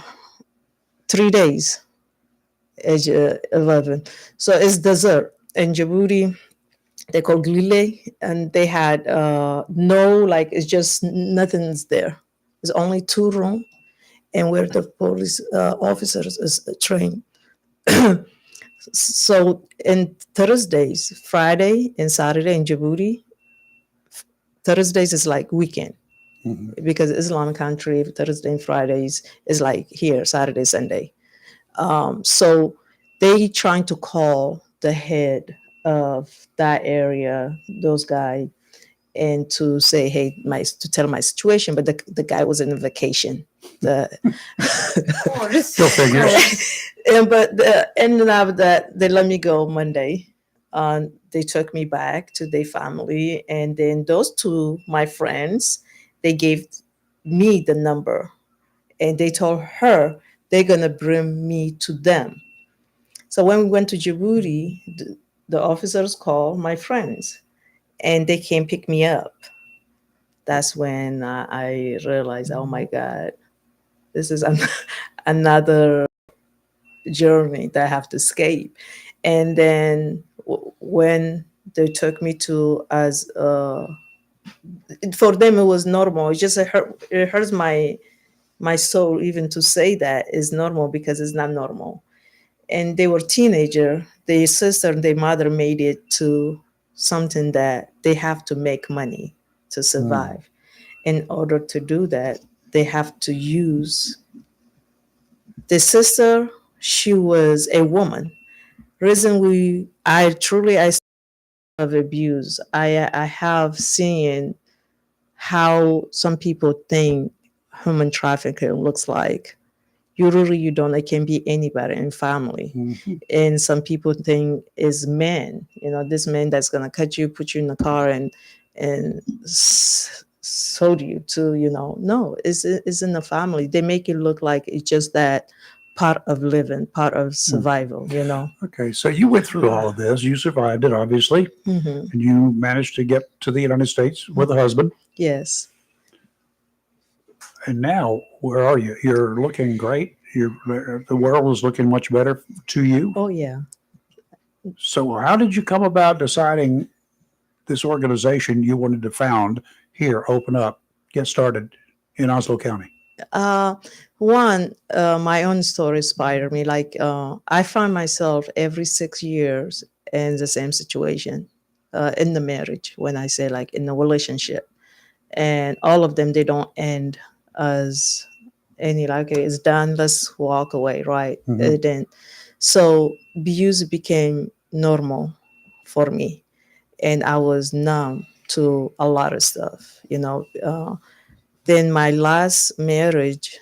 3 days, age 11. So it's desert. In Djibouti, they call Glile, and they had it's just nothing's there. There's only 2 rooms, and where the police officers is trained. So in Thursdays, Friday and Saturday in Djibouti, Thursdays is like weekend. Because Islamic country, Thursday and Fridays is like here, Saturday, Sunday. So they trying to call the head of that area, those guys, and to say, hey, to tell my situation, but the guy was in a vacation. Still figure. But ended up that they let me go Monday. They took me back to their family, and then those 2, my friends, they gave me the number, and they told her they're gonna bring me to them. So when we went to Djibouti, the officers called my friends, and they came pick me up. That's when I realized, oh my God, this is another journey that I have to escape. And then when they took me to for them it was normal. It just it hurts my soul even to say that is normal, because it's not normal. And they were teenager. Their sister and their mother made it to something that they have to make money to survive. In order to do that, they have to use the sister. She was a woman. Reason I of abuse. I have seen how some people think human trafficking looks like. you don't. It can be anybody in family. And some people think is men, this man that's gonna cut you, put you in the car, and sold you to, no, it's in the family. They make it look like it's just that part of living, part of survival. Okay, so you went through all of this. You survived it, obviously, Mm-hmm. and you managed to get to the United States with a husband. Yes. And now, where are you? You're looking great. The world is looking much better to you. Oh yeah. So, how did you come about deciding this organization you wanted to found here, open up, get started in Oslo County? My own story inspired me. Like, I find myself every 6 years in the same situation, in the marriage, when I say like in the relationship. And all of them, they don't end as any like, okay, it's done, let's walk away, right? Mhm. Then, so abuse became normal for me. And I was numb to a lot of stuff. Then my last marriage,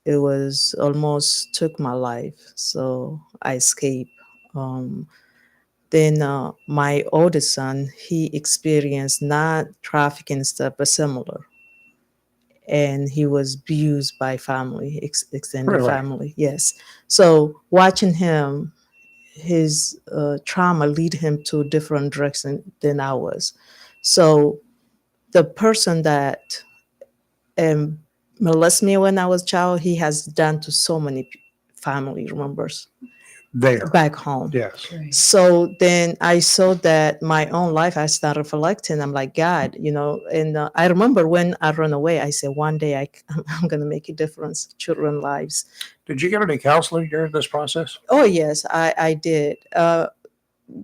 it was almost took my life, so I escaped. Then my oldest son, he experienced not trafficking stuff, but similar, and he was abused by family, extended Really? family. Yes. So watching him, his trauma lead him to a different direction than I was. So the person that molested me when I was a child, he has done to so many family members There. back home. Yes. So then I saw that my own life, I started reflecting. I'm like, God, and I remember when I run away, I said, one day I'm going to make a difference, children's lives. Did you get any counseling during this process? Oh, yes, I did.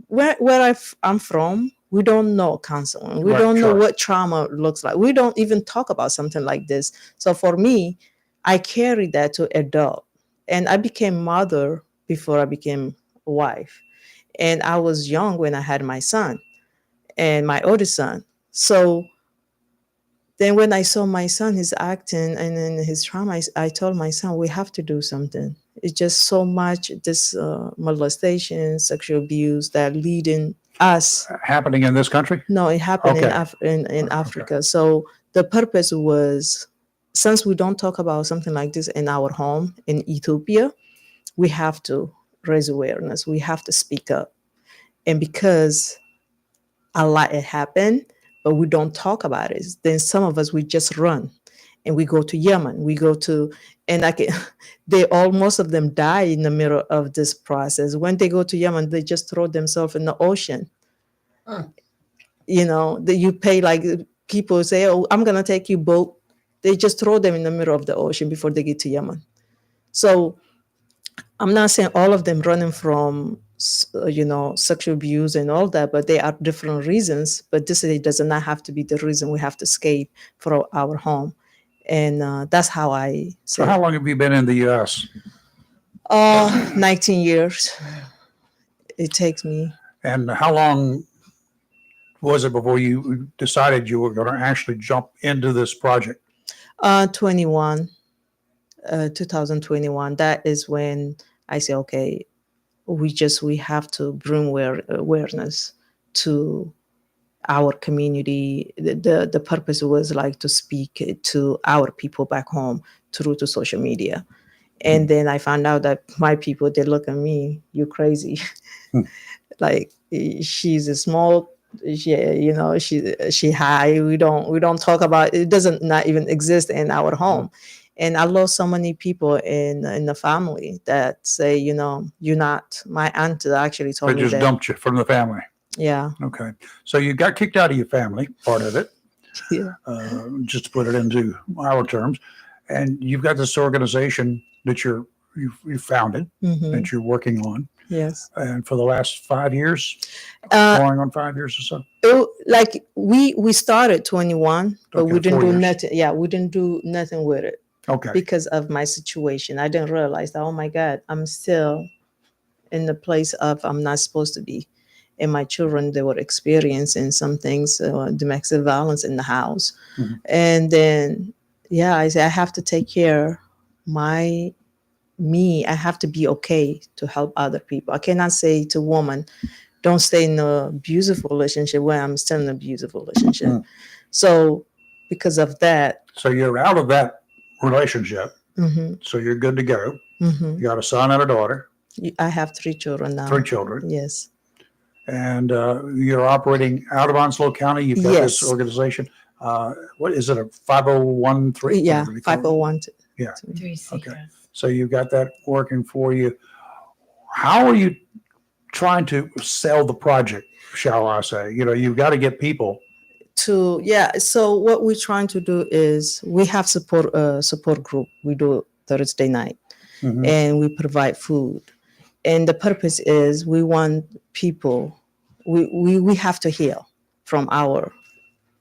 Where I'm from, we don't know counseling. We Right, don't know sure. what trauma looks like. We don't even talk about something like this. So for me, I carried that to adult. And I became mother before I became a wife. And I was young when I had my son and my oldest son. So then when I saw my son, his acting and then his trauma, I told my son, we have to do something. It's just so much this molestation, sexual abuse that leading us. Happening in this country? No, it happened Okay. in Africa. So the purpose was, since we don't talk about something like this in our home in Ethiopia, we have to raise awareness. We have to speak up. And because a lot had happened, but we don't talk about it, then some of us, we just run and we go to Yemen. We go to, and most of them die in the middle of this process. When they go to Yemen, they just throw themselves in the ocean. That you pay, like people say, oh, I'm going to take you boat. They just throw them in the middle of the ocean before they get to Yemen. So I'm not saying all of them running from, sexual abuse and all that, but they are different reasons. But this does not have to be the reason we have to escape from our home. And that's how I So, say. how long have you been in the U.S.? 19 years. It takes me. And how long was it before you decided you were going to actually jump into this project? 2021. That is when I say, okay, we have to bring awareness to our community. The purpose was like to speak to our people back home through to social media. And then I found out that my people, they look at me, you crazy. Like, she's a small, she high. We don't talk about it. Doesn't not even exist in our home. And I lost so many people in the family that say, you're not. My aunt actually told They me just that. dumped you from the family. Yeah. Okay. So you got kicked out of your family, part of it, Yeah. just to put it into our terms. And you've got this organization that you founded, Mhm. that you're working on. Yes. And for the last 5 years, going on 5 years or so. Like we started 21, but Okay, we didn't 4 do years. nothing. Yeah, we didn't do nothing with it Okay. because of my situation. I didn't realize that, oh my God, I'm still in the place of I'm not supposed to be. And my children, they were experiencing some things, domestic violence in the house. Mhm. And then, yeah, I said, I have to take care of my me, I have to be okay to help other people. I cannot say to a woman, don't stay in an abusive relationship when I'm still in an abusive relationship. Mm. So because of that, So you're out of that relationship. hmm So you're good to go. hmm You got a son and a daughter, I have 3 children now. 3 children, Yes. and you're operating out of Onslow County. You've got this Yes. organization. What is it? A 501(c)(3)? Yeah, Whatever they call it. 501. Yeah. Three Okay. So you've got that working for you. How are you trying to sell the project, shall I say? You've got to get people. So what we're trying to do is we have support group. We do Thursday night, Mhm. and we provide food. And the purpose is we want people, we have to heal from our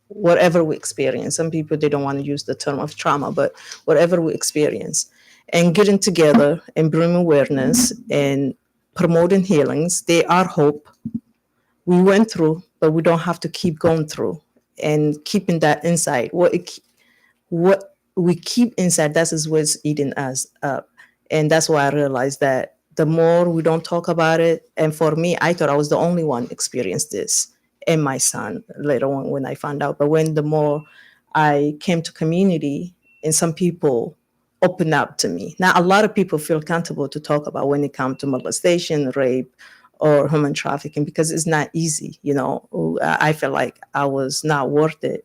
whatever we experience. Some people, they don't want to use the term of trauma, but whatever we experience, and getting together and bringing awareness and promoting healings. They are hope. We went through, but we don't have to keep going through and keeping that inside. What we keep inside, that is what's eating us up. And that's why I realized that the more we don't talk about it, and for me, I thought I was the only one experienced this, and my son later on when I found out. But when the more I came to community, and some people open up to me. Now, a lot of people feel comfortable to talk about when it comes to molestation, rape, or human trafficking, because it's not easy. I feel like I was not worth it.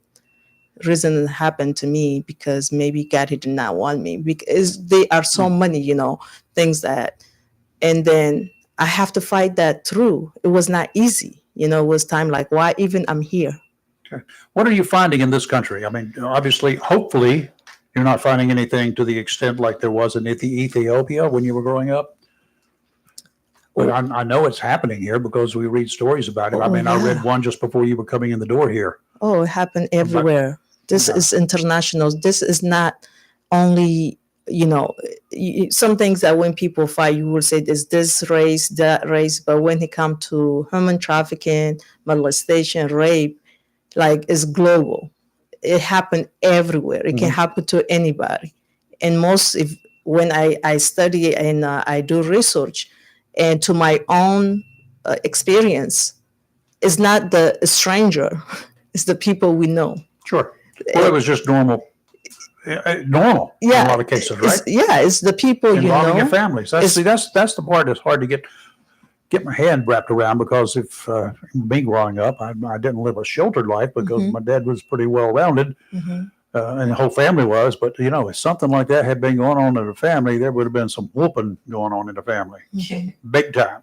Reason it happened to me because maybe God he did not want me, because there are so many things that, and then I have to fight that through. It was not easy. It was time like, why even I'm here. Okay. What are you finding in this country? I mean, obviously, hopefully, you're not finding anything to the extent like there was in Ethiopia when you were growing up. But I know it's happening here because we read stories about it. I mean, I read Yeah. one just before you were coming in the door here. Oh, it happened everywhere. This Yeah. is international. This is not only, some things that when people fight, you will say there's this race, that race. But when it comes to human trafficking, molestation, rape, like it's global. It happened everywhere. It can Mhm. happen to anybody. And when I study and I do research, and to my own experience, it's not the stranger, it's the people we know. Sure. Well, it was just normal normal in a lot of cases, right? It's the people Involving your families. That's It's- that's the part that's hard to get my head wrapped around, because if me growing up, I didn't live a sheltered life because Mhm. my dad was pretty well rounded, Mhm. and the whole family was. But if something like that had been going on in the family, there would have been some whooping going on in the family, Mhm. big time,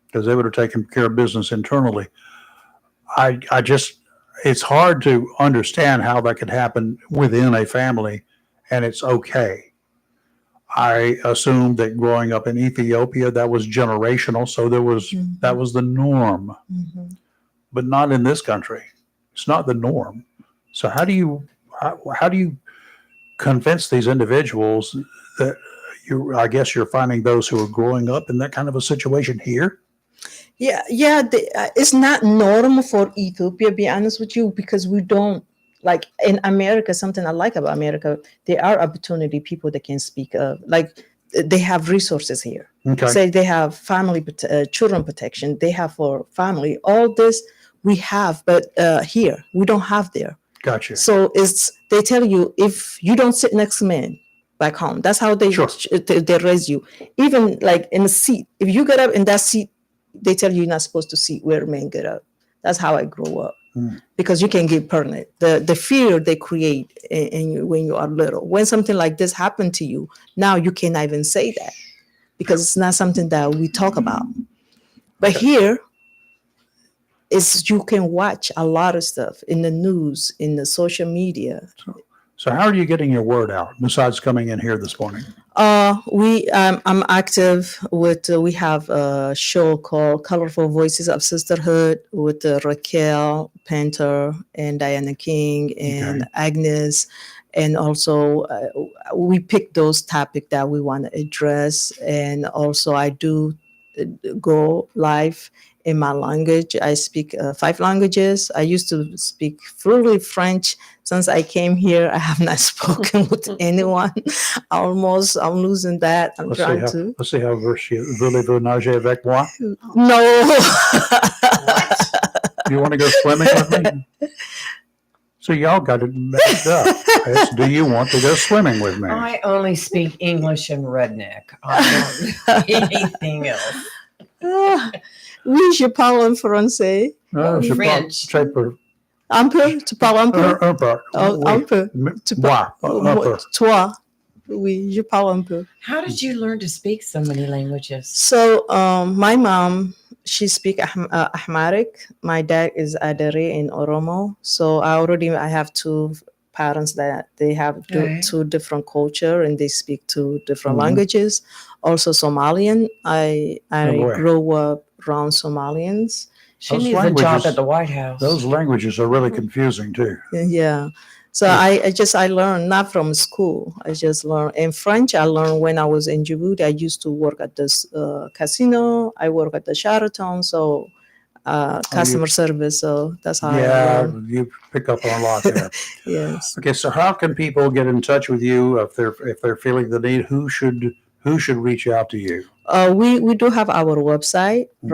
because they would have taken care of business internally. I just, it's hard to understand how that could happen within a family, and it's okay. I assumed that growing up in Ethiopia, that was generational, so that was the norm, Mhm. but not in this country. It's not the norm. So how do you convince these individuals that I guess you're finding those who are growing up in that kind of a situation here? Yeah. It's not normal for Ethiopia, be honest with you, because we don't like in America. Something I like about America, there are opportunity people that can speak of. Like they have resources here. Okay. Say they have children protection. They have for family. All this we have, but here we don't have there. Gotcha. So they tell you if you don't sit next to men back home, that's how they Sure. they raise you. Even like in a seat, if you get up in that seat, they tell you you're not supposed to sit where men get up. That's how I grew up. Because you can get pregnant. The fear they create in you when you are little. When something like this happened to you, now you can't even say that because it's not something that we talk about. But here, you can watch a lot of stuff in the news, in the social media. So how are you getting your word out besides coming in here this morning? I'm active with. We have a show called "Colorful Voices of Sisterhood" with Raquel Painter and Diana King and Agnes, and also we pick those topics that we want to address. And also, I do go live in my language. I speak 5 languages. I used to speak fluently French. Since I came here, I have not spoken with anyone. Almost, I'm losing that. I'm trying to. Let's see how voulez-vous nager avec moi? No. You want to go swimming with me? So y'all got it backed up. It's, do you want to go swimming with me? I only speak English and redneck. I don't know anything else. Oui, je parle en français. Je French. parle Un peu. Tu parles un peu? un peu. Oh, Oui. un peu. Tu Moi, un peu. Toi. Oui, je parle un peu. How did you learn to speak so many languages? So, my mom, she speak Ahmaric. My dad is Adere in Oromo. So I have 2 parents that they have Okay. 2 different culture and they speak 2 different Mhm. languages. Also Somalian. I Oh, boy. grew up around Somalians. She Those needs a job languages- at the White House. Those languages are really confusing too. Yeah. So I learned not from school. I just learned in French. I learned when I was in Djibouti. I used to work at this casino. I work at the Sheraton. So customer service. So that's how I Yeah, learned. you pick up on a lot there. Yes. Okay, so how can people get in touch with you if they're feeling the need? Who should reach out to you? We do have our website, Mhm.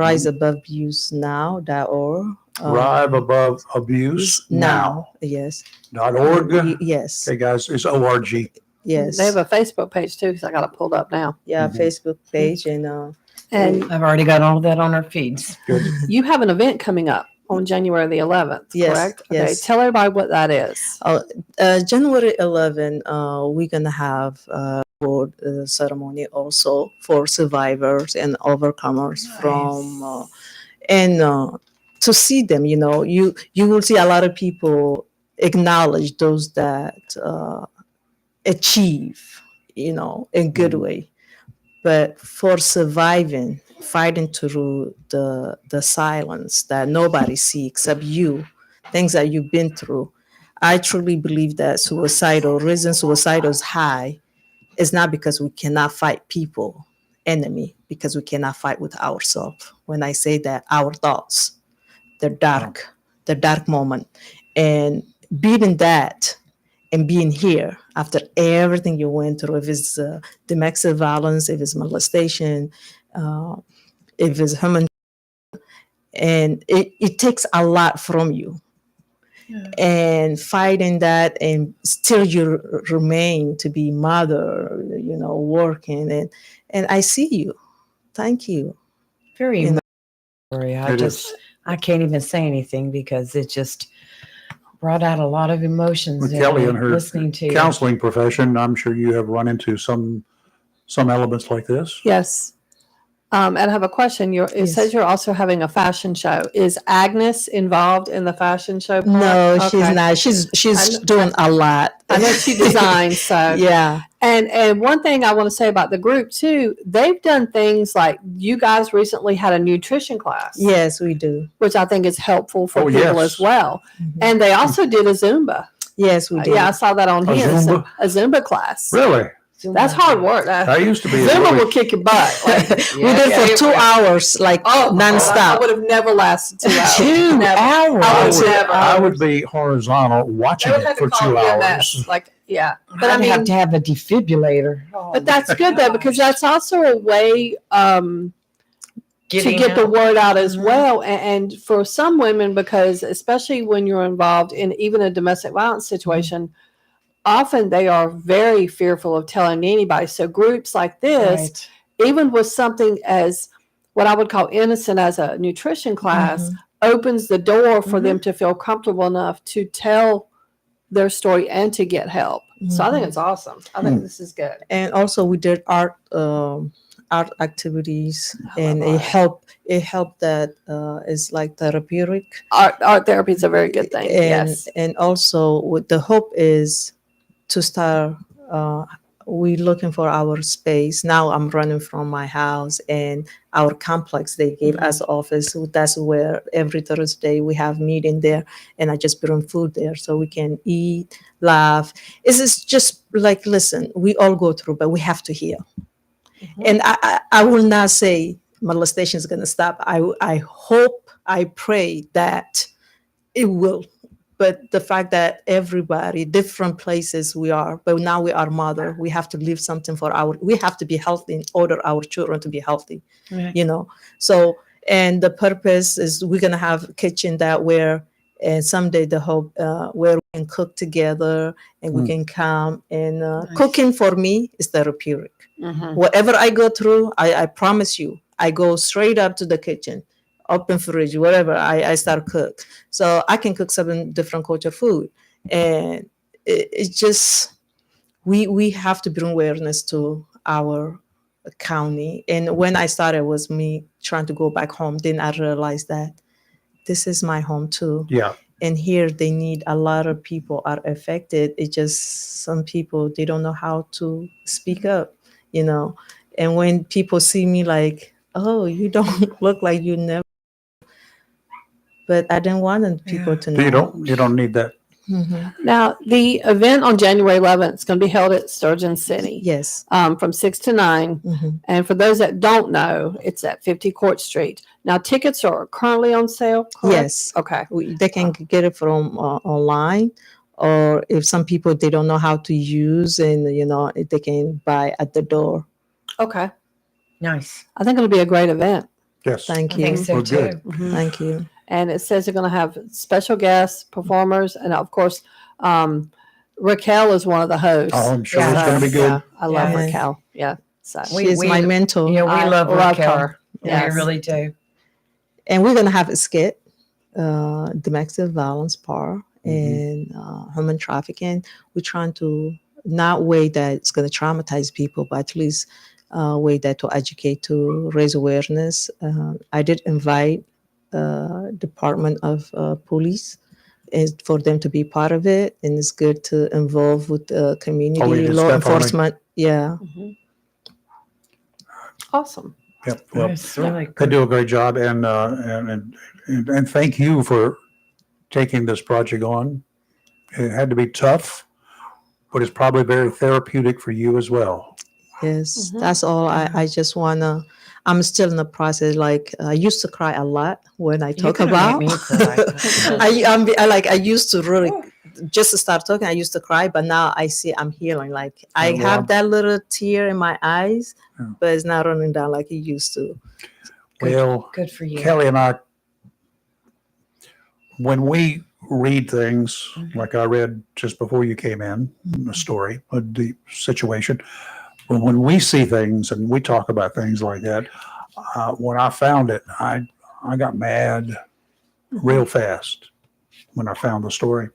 riseabovebusnow.org. Thrive Above Abuse Yes. Now.org. Yes. Okay, guys, it's ORG. Yes. They have a Facebook page too, because I got it pulled up now. Yeah, Mhm. Facebook page and And I've already got all that on our feeds. Good. you have an event coming up on January the 11th, Yes, correct? Okay, yes. tell everybody what that is. January 11, we're gonna have award ceremony also for survivors and overcomers from and to see them. You know, you will see a lot of people acknowledge those that achieve, you know, in good way. But for surviving, fighting through the silence that nobody sees except you, things that you've been through, I truly believe that reason suicidal is high is not because we cannot fight people, enemy, because we cannot fight with ourselves. When I say that, our thoughts, the dark moment, and beating that and being here after everything you went through, if it's domestic violence, if it's molestation, if it's human, and it takes a lot from you. Yeah. And fighting that, and still you remain to be mother, you know, working, and I see you. Thank you. Very You know. emotional. I can't even say anything because it just brought out a lot of emotions. With in Kelly me and her listening to you. counseling profession, I'm sure you have run into some elements like this. Yes. And I have a question. It Yes. says you're also having a fashion show. Is Agnes involved in the fashion show part? No, she's Okay. not. She's I know- doing a lot. I know she designs, so Yeah. And one thing I want to say about the group too, they've done things like you guys recently had a nutrition class, Yes, we do. which I think is helpful for Oh, people yes. as well. Mhm. And they also did a Zumba. Yes, we do. Yeah, I saw that on A here. Zumba? A Zumba class. Really? That's hard work. I used to be. Zumba will kick your butt. Like, We did for 2 hours, like I nonstop. would have never lasted 2 hours. 2 Never. hours. I would would- never. I would be horizontal They watching would it have for to call 2 me a hours. mess. Like, yeah. But I I'd have mean, to have a defibrillator. but that's good though, because that's also a way to get the out. word out as Mhm. well. And for some women, because especially when you're involved in even a domestic violence situation, often they are very fearful of telling anybody. So groups like this, Right. even with something as what I would call innocent as a nutrition class, Mhm. opens the door for them to feel comfortable enough to tell their story and to get help. So I think it's awesome. I think this is good. And also we did art activities, I and love art. it helped that it's like therapeutic. Art therapy is a very good thing. And Yes. and also with the hope is to start we looking for our space. Now I'm running from my house and our complex, they gave us office. So that's where every Thursday we have meeting there, and I just bring food there so we can eat, laugh. It's just like, listen, we all go through, but we have to heal. And I will not say molestation is going to stop. I hope, I pray that it will. But the fact that everybody, different places we are, but now we are mother, we have to leave something for we have to be healthy in order our children to be healthy, Right. you know. So, and the purpose is we're going to have a kitchen that where, and someday the whole, where we can cook together and we can come and Nice. cooking for me is therapeutic. Mhm. Whatever I go through, I promise you, I go straight up to the kitchen, open fridge, whatever, I start cook. So I can cook 7 different culture food. And it's just, we have to bring awareness to our county. And when I started, was me trying to go back home. Then I realized that this is my home too. Yeah. And here they need, a lot of people are affected. It just, some people, they don't know how to speak up, you know. And when people see me like, oh, you don't look like you never, but I didn't want people to know. You don't need that. Mhm. Now, the event on January 11th is going to be held at Sturgeon City Yes. from 6 to 9. Mhm. And for those that don't know, it's at 50 Court Street. Now, tickets are currently on sale, correct? Yes. Okay. They can get it from online, or if some people, they don't know how to use, and you know, they can buy at the door. Okay. Nice. I think it'll be a great event. Yes. Thank I you. think so Well, too. good. Mhm. Thank you. And it says they're going to have special guests, performers, and of course, Raquel is one of the hosts. Oh, I'm sure Yeah. it's going to be good. Yeah, I love Yeah. Raquel. Yeah. So We- She's my mentor. Yeah, we I love Raquel. her. Yeah, Yes. we really do. And we're gonna have a skit, domestic violence part and human trafficking. We're trying to not way that it's gonna traumatize people, but at least way that to educate, to raise awareness. I did invite Department of Police is for them to be part of it, and it's good to involve with community it's law definitely- enforcement. Yeah. Mhm. Awesome. Yep. Well, It's really they good. do a great job, and thank you for taking this project on. It had to be tough, but it's probably very therapeutic for you as well. Yes, Mhm. that's all. I just wanna. I'm still in the process. Like I used to cry a lot when I talk gonna about. make me cry. I used to really just to start talking. I used to cry, but now I see I'm healing. Like I Oh, wow. have that little tear in my eyes, Yeah. but it's not running down like it used to. Good. Well, Good for you. Kelly and I, when we read things like I read just before you came in, a story, a deep situation, but when we see things and we talk about things like that, when I found it, I got mad real fast when I found the story.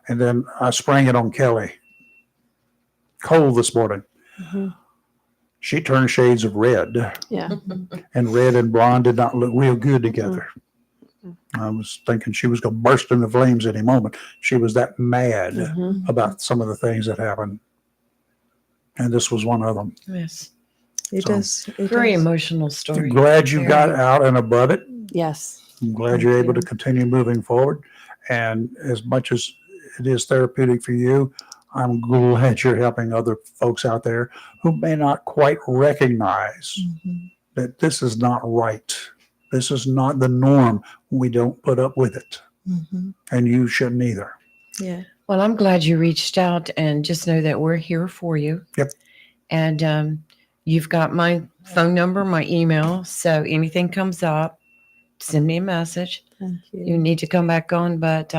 And then I sprang it on Kelly cold this morning. Mhm. She turned shades of red, Yeah. and red and blonde did not look real good together. I was thinking she was going to burst into flames any moment. She was that mad Mhm. about some of the things that happened. And this was one of them. Yes. It So, does. It Very does. emotional story. Glad you Very. got out and above it. Yes. I'm glad Thank you're able you. to continue moving forward. And as much as it is therapeutic for you, I'm glad you're helping other folks out there who may not quite recognize Mhm. that this is not right. This is not the norm. We don't put up with it. Mhm. And you shouldn't either. Yeah. Well, I'm glad you reached out, and just know that we're here for you. Yep. And you've got my phone number, my email. So anything comes up, send me a message. Thank you. You need to come back on. But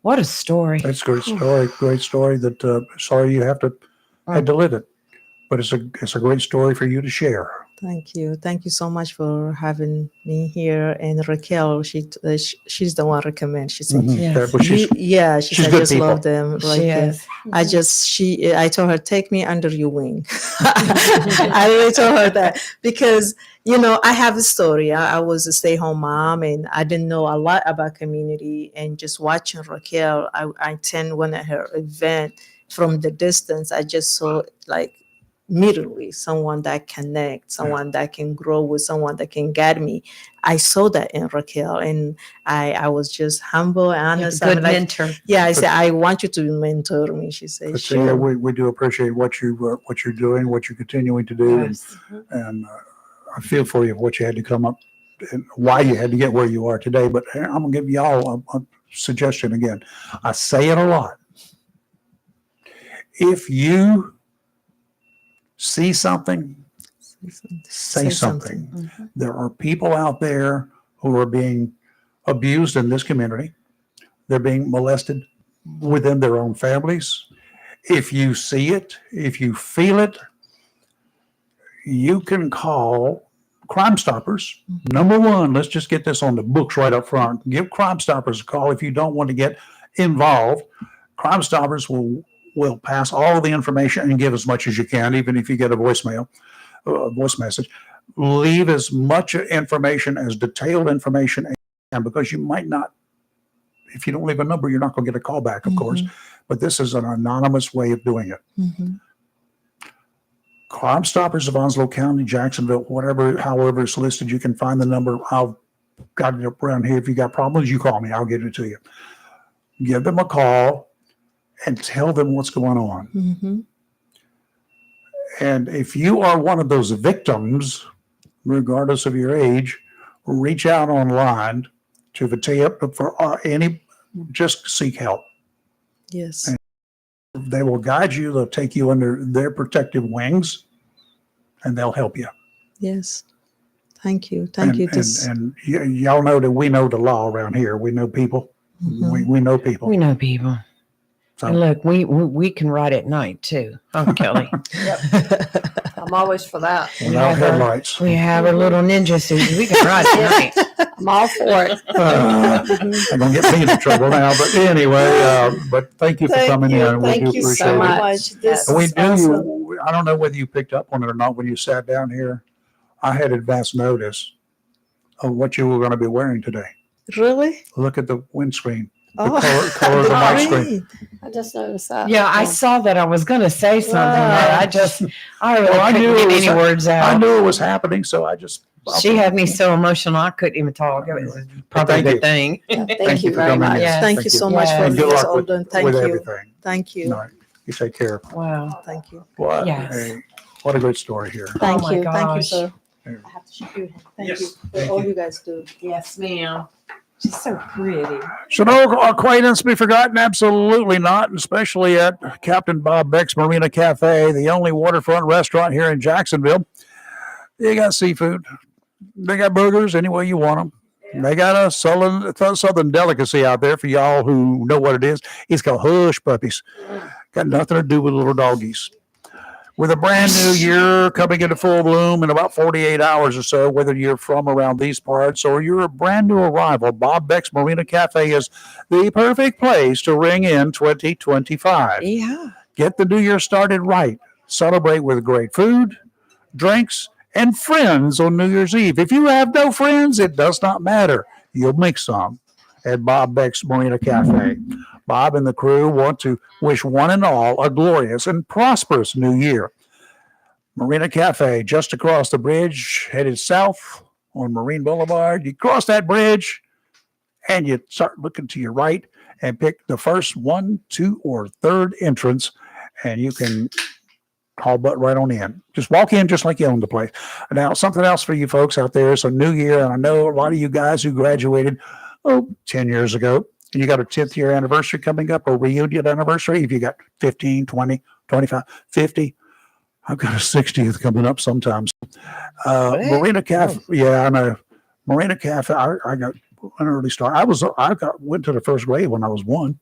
what a story. That's a great story. Great story that sorry you had to live it. But it's a great story for you to share. Thank you. Thank you so much for having me here. And Raquel, she's the one recommend. She said, Yes. That was she she's said, good just people. love them. Like, She is. I told her, take me under your wing. I really told her that because, I have a story. I was a stay-home mom and I didn't know a lot about community, and just watching Raquel, I attend one of her event from the distance. I just saw like immediately someone that connect, someone that can grow with, someone that can guide me. I saw that in Raquel, and I was just humble and honest. Good I'm like, mentor. yeah, I said, I want you to mentor me. She said, But sure. we do appreciate what you're doing, what you're continuing to do, Yes. and I feel for you what you had to come up and why you had to get where you are today. But I'm gonna give y'all a suggestion again. I say it a lot. If you see something, say something. Mhm. There are people out there who are being abused in this community. They're being molested within their own families. If you see it, if you feel it, you can call Crime Stoppers. Number one, let's just get this on the books right up front. Give Crime Stoppers a call if you don't want to get involved. Crime Stoppers will pass all the information and give as much as you can, even if you get a voice message. Leave as much information, as detailed information as you can, because you might not, if you don't leave a number, you're not going to get a call back, of course. But this is an anonymous way of doing it. Crime Stoppers of Onslow County, Jacksonville, whatever, however it's listed, you can find the number. I've got it around here. If you got problems, you call me. I'll get it to you. Give them a call and tell them what's going on. And if you are one of those victims, regardless of your age, reach out online to the tip for just seek help. Yes. And they will guide you. They'll take you under their protective wings, and they'll help you. Yes. Thank you. Thank you. And y'all know that we know the law around here. We know people. We know people. We know people. So, And look, we can ride at night too. Oh, Kelly. I'm always for that. without headlights. We have our little ninja suits. We can ride at night. I'm all for it. I'm gonna get me into trouble now, but anyway. But thank you for coming in. We do appreciate so it. much. This And we is do. awesome. I don't know whether you picked up on it or not when you sat down here. I had advance notice of what you were going to be wearing today. Really? Look at the windscreen. The Oh, color of the mic screen. great. I just noticed that. Yeah, I saw that. I was going to say something, but I really Well, I knew couldn't it get was any words out. I knew it was happening, so I just. She had me so emotional, I couldn't even talk. It was probably a Thank you. good thing. Thank you for very coming much. in. Yes. Thank you so much Yeah. for And good this, luck with, Alden. Thank with you. everything. Thank you. All right. You take care. Wow. Thank you. What Yes. what a great story here. Thank my you. Thank you, gosh. sir. Here. I have to shake your hand. Thank Yes. you for Thank all you. you guys do. Yes, ma'am. She's so pretty. So no acquaintance be forgotten? Absolutely not, especially at Captain Bob Beck's Marina Cafe, the only waterfront restaurant here in Jacksonville. They got seafood. They got burgers any way you want them. They got a southern delicacy out there for y'all who know what it is. It's called hush puppies. Got nothing to do with little doggies. With a brand new year coming into full bloom in about 48 hours or so, whether you're from around these parts or you're a brand new arrival, Bob Beck's Marina Cafe is the perfect place to ring in 2025. Yeah. Get the new year started right. Celebrate with great food, drinks, and friends on New Year's Eve. If you have no friends, it does not matter. You'll make some at Bob Beck's Marina Cafe. Bob and the crew want to wish one and all a glorious and prosperous new year. Marina Cafe, just across the bridge, headed south on Marine Boulevard. You cross that bridge and you start looking to your right and pick the first one, two, or third entrance, and you can haul butt right on in. Just walk in just like you own the place. Now, something else for you folks out there. It's a new year, and I know a lot of you guys who graduated 10 years ago, and you got a 10th year anniversary coming up, or reunion anniversary. If you got 15, 20, 25, 50, I've got a 60th coming up sometimes. Marina Cafe, yeah, I know. Marina Cafe, I got an early start. Went to the first grade when I was 1.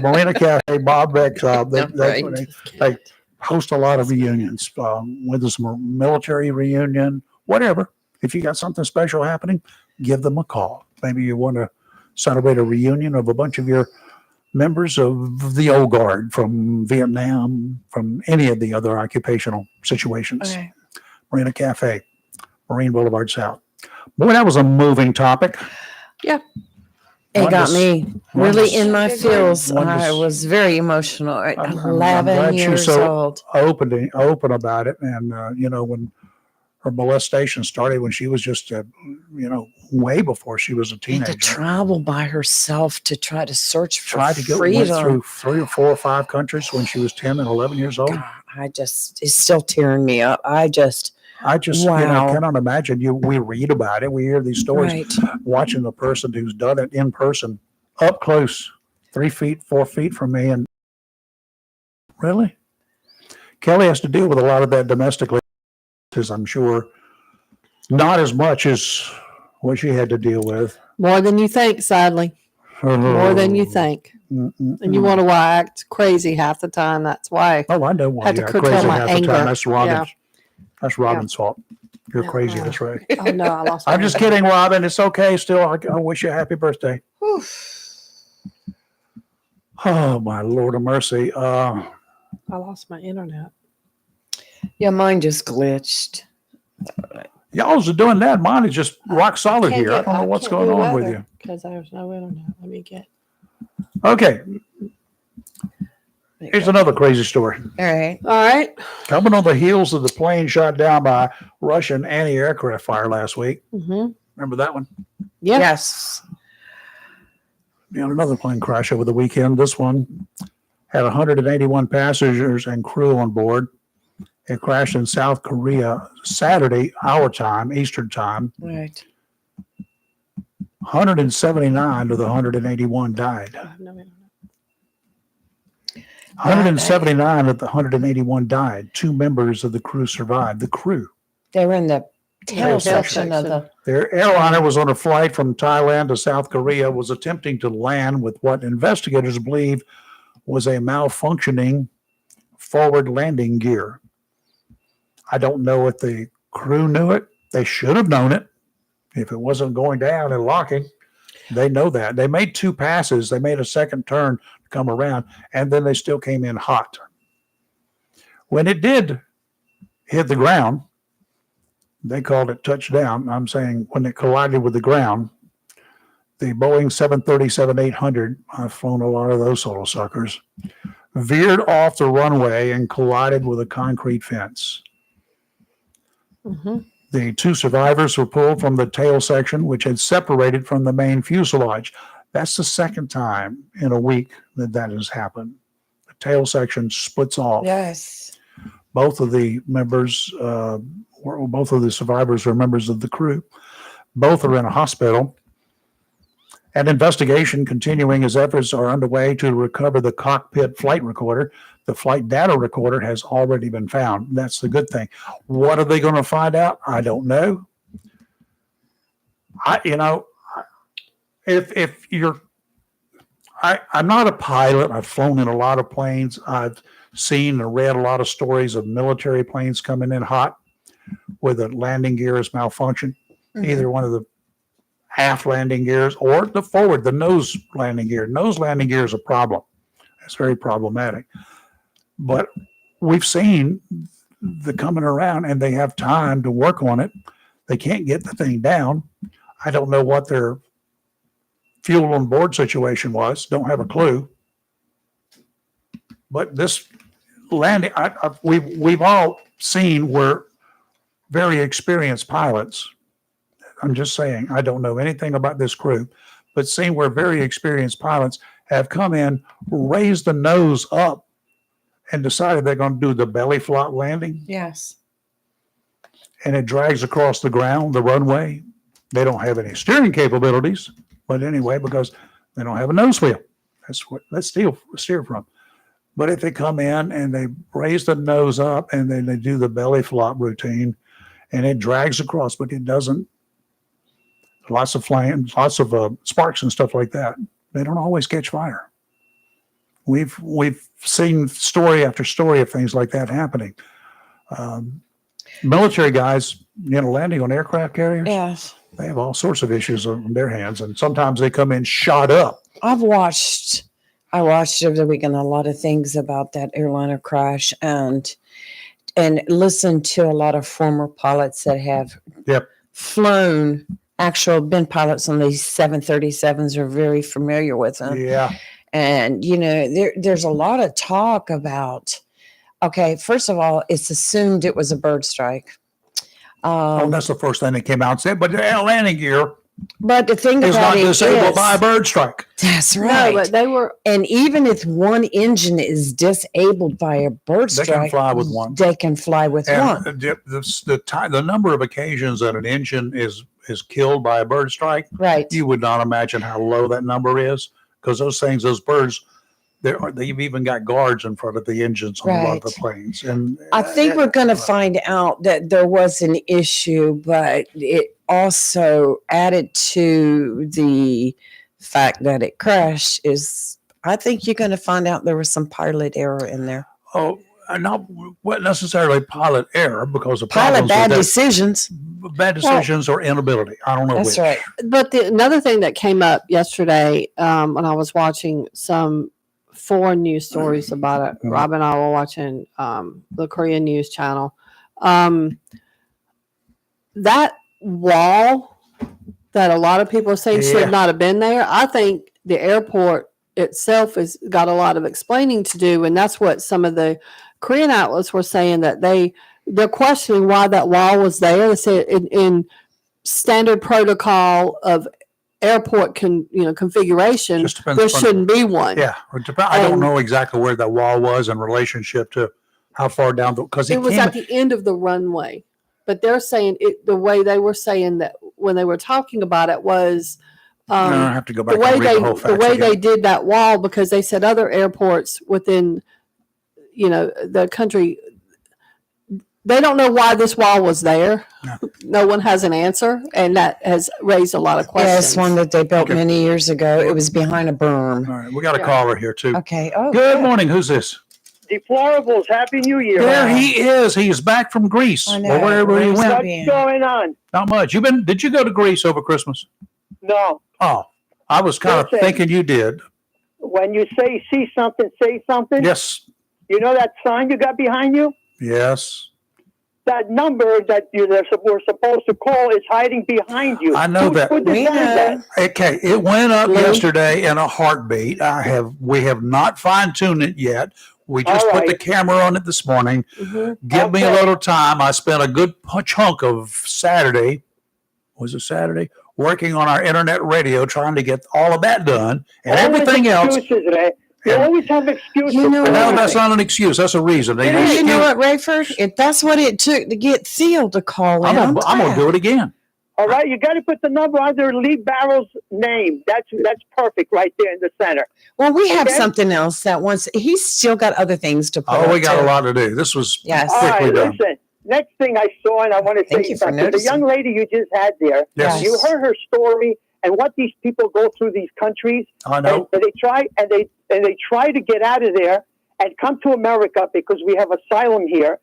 Marina Cafe, Bob Beck's, they host a lot of reunions, whether it's a military reunion, whatever. If you got something special happening, give them a call. Maybe you want to celebrate a reunion of a bunch of your members of the old guard from Vietnam, from any of the other occupational situations. Okay. Marina Cafe, Marine Boulevard South. Boy, that was a moving topic. It got me really in my feels. one I just- was very emotional at I'm 11 glad she was years so old. open about it. And, when her molestation started, when she was just, way before she was a And teenager. to travel by herself to try to search for Tried to go went freedom. through 3 or 4 or 5 countries when she was 10 and 11 years old. God, it's still tearing me up. I just I just, Wow. cannot imagine we read about it. We hear these stories, Right. watching the person who's done it in person up close, 3 feet, 4 feet from me. And really, Kelly has to deal with a lot of that domestically, as I'm sure, not as much as what she had to deal with. More than you think, sadly. More than you think. And you want to act crazy half the time. That's why. Oh, I know why Had you to act curtail crazy my half the anger. time. That's Robin's. Yeah. That's Robin's fault. You're Yeah, crazy. no. That's right. Oh no, I lost. I'm just kidding, Robin. It's okay. Still, I wish you a happy birthday. Oh, my Lord of mercy. I lost my internet. Yeah, mine just glitched. Y'all's are doing that. Mine is just rock solid here. I don't know what's going on with you. Because there's no internet. Let me get. Okay. Here's another crazy story. All right. All right. Coming on the heels of the plane shot down by Russian anti-aircraft fire last week. Mm-hmm. Remember that one? Yeah. Yes. We had another plane crash over the weekend. This one had 181 passengers and crew on board. It crashed in South Korea Saturday, our time, Eastern time. Right. 179 of the 181 died. I have no internet. 179 of the 181 died. 2 members of the crew survived. The crew. They were in the tail Tail section of the. Their airliner was on a flight from Thailand to South Korea, was attempting to land with what investigators believe was a malfunctioning forward landing gear. I don't know if the crew knew it. They should have known it. If it wasn't going down and locking, they know that. They made 2 passes. They made a second turn to come around, and then they still came in hot. When it did hit the ground, they called it touchdown. I'm saying when it collided with the ground, the Boeing 737-800, I've flown a lot of those solo suckers, veered off the runway and collided with a concrete fence. Mm-hmm. The 2 survivors were pulled from the tail section, which had separated from the main fuselage. That's the second time in a week that has happened. The tail section splits off. Yes. Both of the members, both of the survivors are members of the crew. Both are in a hospital. An investigation continuing as efforts are underway to recover the cockpit flight recorder. The flight data recorder has already been found. That's the good thing. What are they going to find out? I don't know. I'm not a pilot. I've flown in a lot of planes. I've seen and read a lot of stories of military planes coming in hot where the landing gear is malfunctioned. Mhm. Either one of the aft landing gears or the forward, the nose landing gear. Nose landing gear is a problem. It's very problematic. But we've seen the coming around and they have time to work on it. They can't get the thing down. I don't know what their fuel on board situation was. Don't have a clue. But this landing, we've all seen where very experienced pilots, I'm just saying, I don't know anything about this crew, but seen where very experienced pilots have come in, raised the nose up, and decided they're going to do the belly flop landing, Yes. and it drags across the ground, the runway. They don't have any steering capabilities, but anyway, because they don't have a nose wheel. That's what let's steer from. But if they come in and they raise the nose up and then they do the belly flop routine, and it drags across, but it doesn't. Lots of flames, lots of sparks and stuff like that. They don't always catch fire. We've seen story after story of things like that happening. Military guys, landing on aircraft carriers, Yes. they have all sorts of issues on their hands, and sometimes they come in shot up. I watched over the weekend a lot of things about that airliner crash and listened to a lot of former pilots that have flown, been pilots on these 737s, are very familiar with them. Yeah. And, there's a lot of talk about, okay, first of all, it's assumed it was a bird strike. That's the first thing that came out and said, but the landing gear, But the thing is about not it disabled is, by a bird strike. that's No, right. but they were. And even if one engine is disabled by a bird They strike, can fly with one. They can fly with And one. the number of occasions that an engine is killed by a bird strike, Right. you would not imagine how low that number is, because those birds, they've even got guards in front of the engines on a lot of the Right. planes. And I think we're going to find out that there was an issue, but it also added to the fact that it crashed is I think you're going to find out there was some pilot error in there. not necessarily pilot error, because the Pilot problems bad with decisions. bad decisions or inability. I don't know That's which. right. But another thing that came up yesterday when I was watching some foreign news stories about it, Mhm. Rob and I were watching the Korean news channel. That wall that a lot of people are saying Yeah. should not have been there, I think the airport itself has got a lot of explaining to do. And that's what some of the Korean outlets were saying, that they're questioning why that wall was there. They said in standard protocol of airport configuration, Just depends there upon- shouldn't be one. Yeah, I don't know exactly where that wall was in relationship to how far down because It was at the end of the runway, but they're saying the way they were saying that when they were talking about it was I have to go back the way and read the whole facts they again. did that wall, because they said other airports within the country, they don't know why this wall was there. No one has an answer, and that has raised a lot of Yeah, questions. it's one that they built Okay. many years ago. It was behind a berm. All right, we got a Yeah. caller here too. Okay. Oh, Good morning. Who's this? Deplorables, Happy New Year. There he is. He is back from Greece, I or know. wherever he Where's went. that? What's going on? Not much. Did you go to Greece over Christmas? No. Oh, I was kind of Listen. thinking you did. When you see something, say something. Yes. You know that sign you got behind you? Yes. That number that we're supposed to call is hiding behind you. I know that. Who we designed know. Okay. It went up Lou? yesterday in a heartbeat. We have not fine-tuned it yet. We just All put the right. camera on it this morning. Mhm. Give me a Okay. little time. I spent a good chunk of Saturday. Was it Saturday? Working on our internet radio, trying to get all of that done, and Always everything else. excuses, Ray. You And- always have excuses. You know for what? No, everything. that's not an excuse. That's a reason. They Hey, you know excuse- what, Rayford? That's what it took to get Theo to call in. I'm gonna do it again. All right, you got to put the number under Lee Barrow's name. That's perfect right there in the center. Well, we have Okay. something else that once he's still got other things to put Oh, we up, got a too. lot to do. This was Yes. All quickly right, done. listen. Next thing I saw, and I want to Thank say you for something. The noticing. young lady you just had there, Yes. you heard her story and what these people go through these countries. I know. And they try to get out of there and come to America because we have asylum here.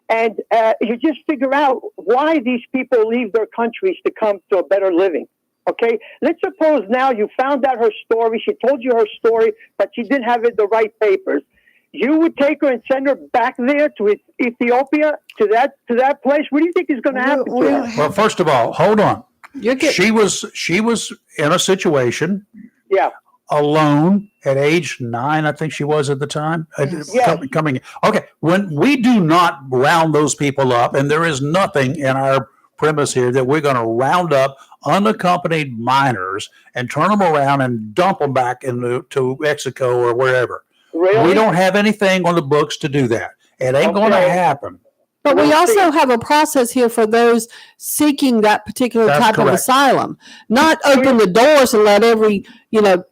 And you just figure out why these people leave their countries to come to a better living. Okay, let's suppose now you found out her story. She told you her story, but she didn't have the right papers. You would take her and send her back there to Ethiopia, to that place. What do you think is going to happen to her? Well, first of all, hold on. You're getting, She was in a situation Yeah. alone at age 9, I think she was at the time. Yes. Coming. Okay, when we do not round those people up, and there is nothing in our premise here that we're going to round up unaccompanied minors and turn them around and dump them back to Mexico or wherever. Really? We don't have anything on the books to do that. It ain't going to Okay. happen. but we We'll also see. have a process here for those seeking that particular That's type of correct. asylum. Not open the doors and let every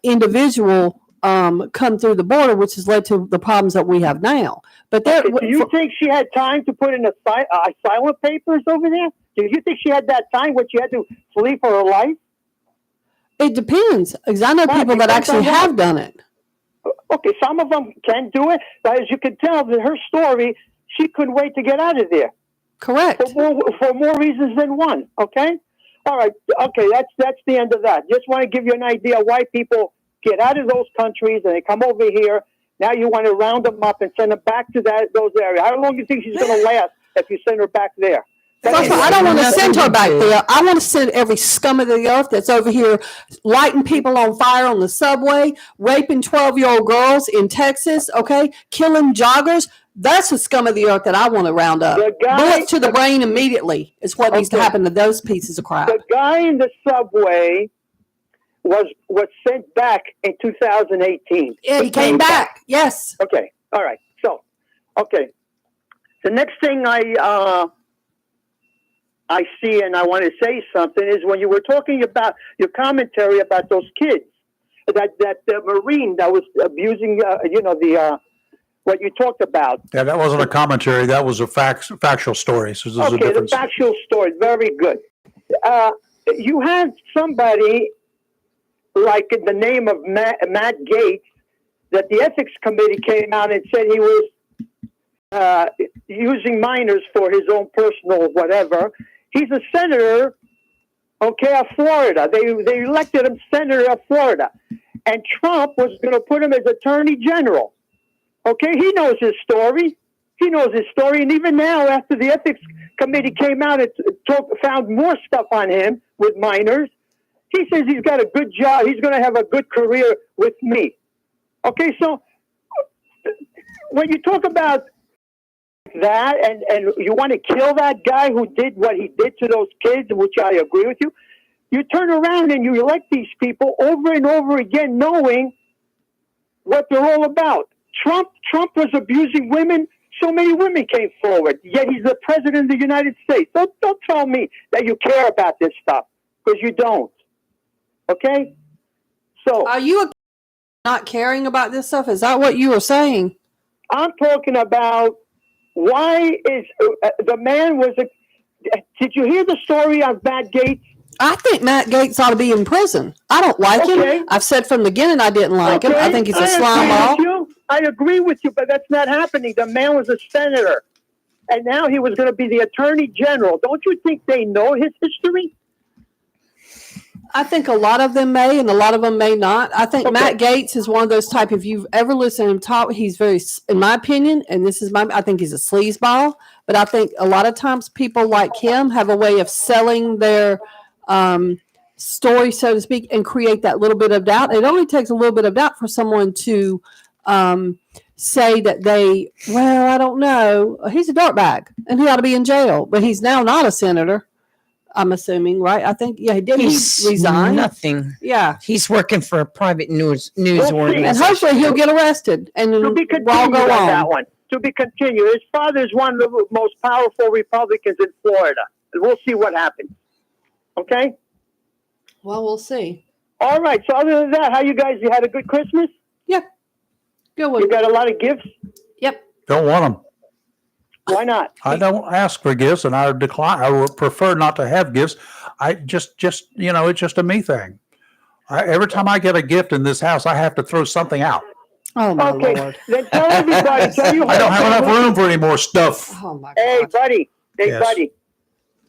individual come through the border, which has led to the problems that we have now. But there, Do you think she had time to put in asylum papers over there? Do you think she had that time when she had to flee for her life? it depends, because I know Right, people that depends on actually what. have done it. Okay, some of them can do it, but as you can tell, in her story, she couldn't wait to get out of there Correct. for more reasons than one. Okay, all right, okay, that's the end of that. Just want to give you an idea why people get out of those countries and they come over here. Now you want to round them up and send them back to those areas. How long do you think she's going to last if you send her back there? First of all, I don't want to send her back there. I want to send every scum of the earth that's over here lighting people on fire on the subway, raping 12-year-old girls in Texas, okay, killing joggers. That's the scum of the earth that I want to round up. Bullets to the brain immediately is what needs to happen to those pieces of crap. The guy in the subway was sent back in 2018. Yeah, he came back. Yes. Okay. All right. So, okay. The next thing I see, and I want to say something, is when you were talking about your commentary about those kids, that Marine that was abusing, what you talked about. Yeah, that wasn't a commentary. That was a factual story. So there's a Okay, the difference. factual story. Very good. You had somebody like in the name of Matt Gaetz that the ethics committee came out and said he was using minors for his own personal whatever. He's a senator, okay, of Florida. They elected him senator of Florida. And Trump was going to put him as attorney general. Okay, he knows his story. He knows his story. And even now, after the ethics committee came out and found more stuff on him with minors, he says he's got a good job. He's going to have a good career with me. Okay, so when you talk about that and you want to kill that guy who did what he did to those kids, which I agree with you, you turn around and you elect these people over and over again knowing what they're all about. Trump was abusing women. So many women came forward, yet he's the president of the United States. Don't tell me that you care about this stuff, because you don't. Okay? So Are you not caring about this stuff? Is that what you were saying? I'm talking about why is the man was a. Did you hear the story of Matt Gaetz? I think Matt Gaetz ought to be in prison. I don't like him. I've said from the beginning I didn't like him. I think he's a slime ball. I agree with you, but that's not happening. The man was a senator, and now he was going to be the attorney general. Don't you think they know his history? I think a lot of them may, and a lot of them may not. I think Matt Gaetz is one of those type. If you've ever listened to him talk, he's very, in my opinion, and this is I think he's a sleazeball. But I think a lot of times people like him have a way of selling their story, so to speak, and create that little bit of doubt. It only takes a little bit of doubt for someone to say that I don't know, he's a dirtbag and he ought to be in jail, but he's now not a senator, I'm assuming, right? I think, he did. He resigned. Nothing. Yeah. He's working for a private news organization. And hopefully he'll get arrested and To be continued we'll all go on on. that one. To be continued. His father is one of the most powerful Republicans in Florida. And we'll see what happens. Okay? Well, we'll see. All right. So other than that, how you guys, you had a good Christmas? Yep. Good one. You got a lot of gifts? Yep. Don't want them. Why not? I don't ask for gifts, and I decline. I would prefer not to have gifts. I just it's just a me thing. Every time I get a gift in this house, I have to throw something out. Oh, my Okay. Lord. Then tell everybody. Tell your I don't have enough family- room for any more stuff. Oh, my Hey, God. buddy. Hey, Yes. buddy.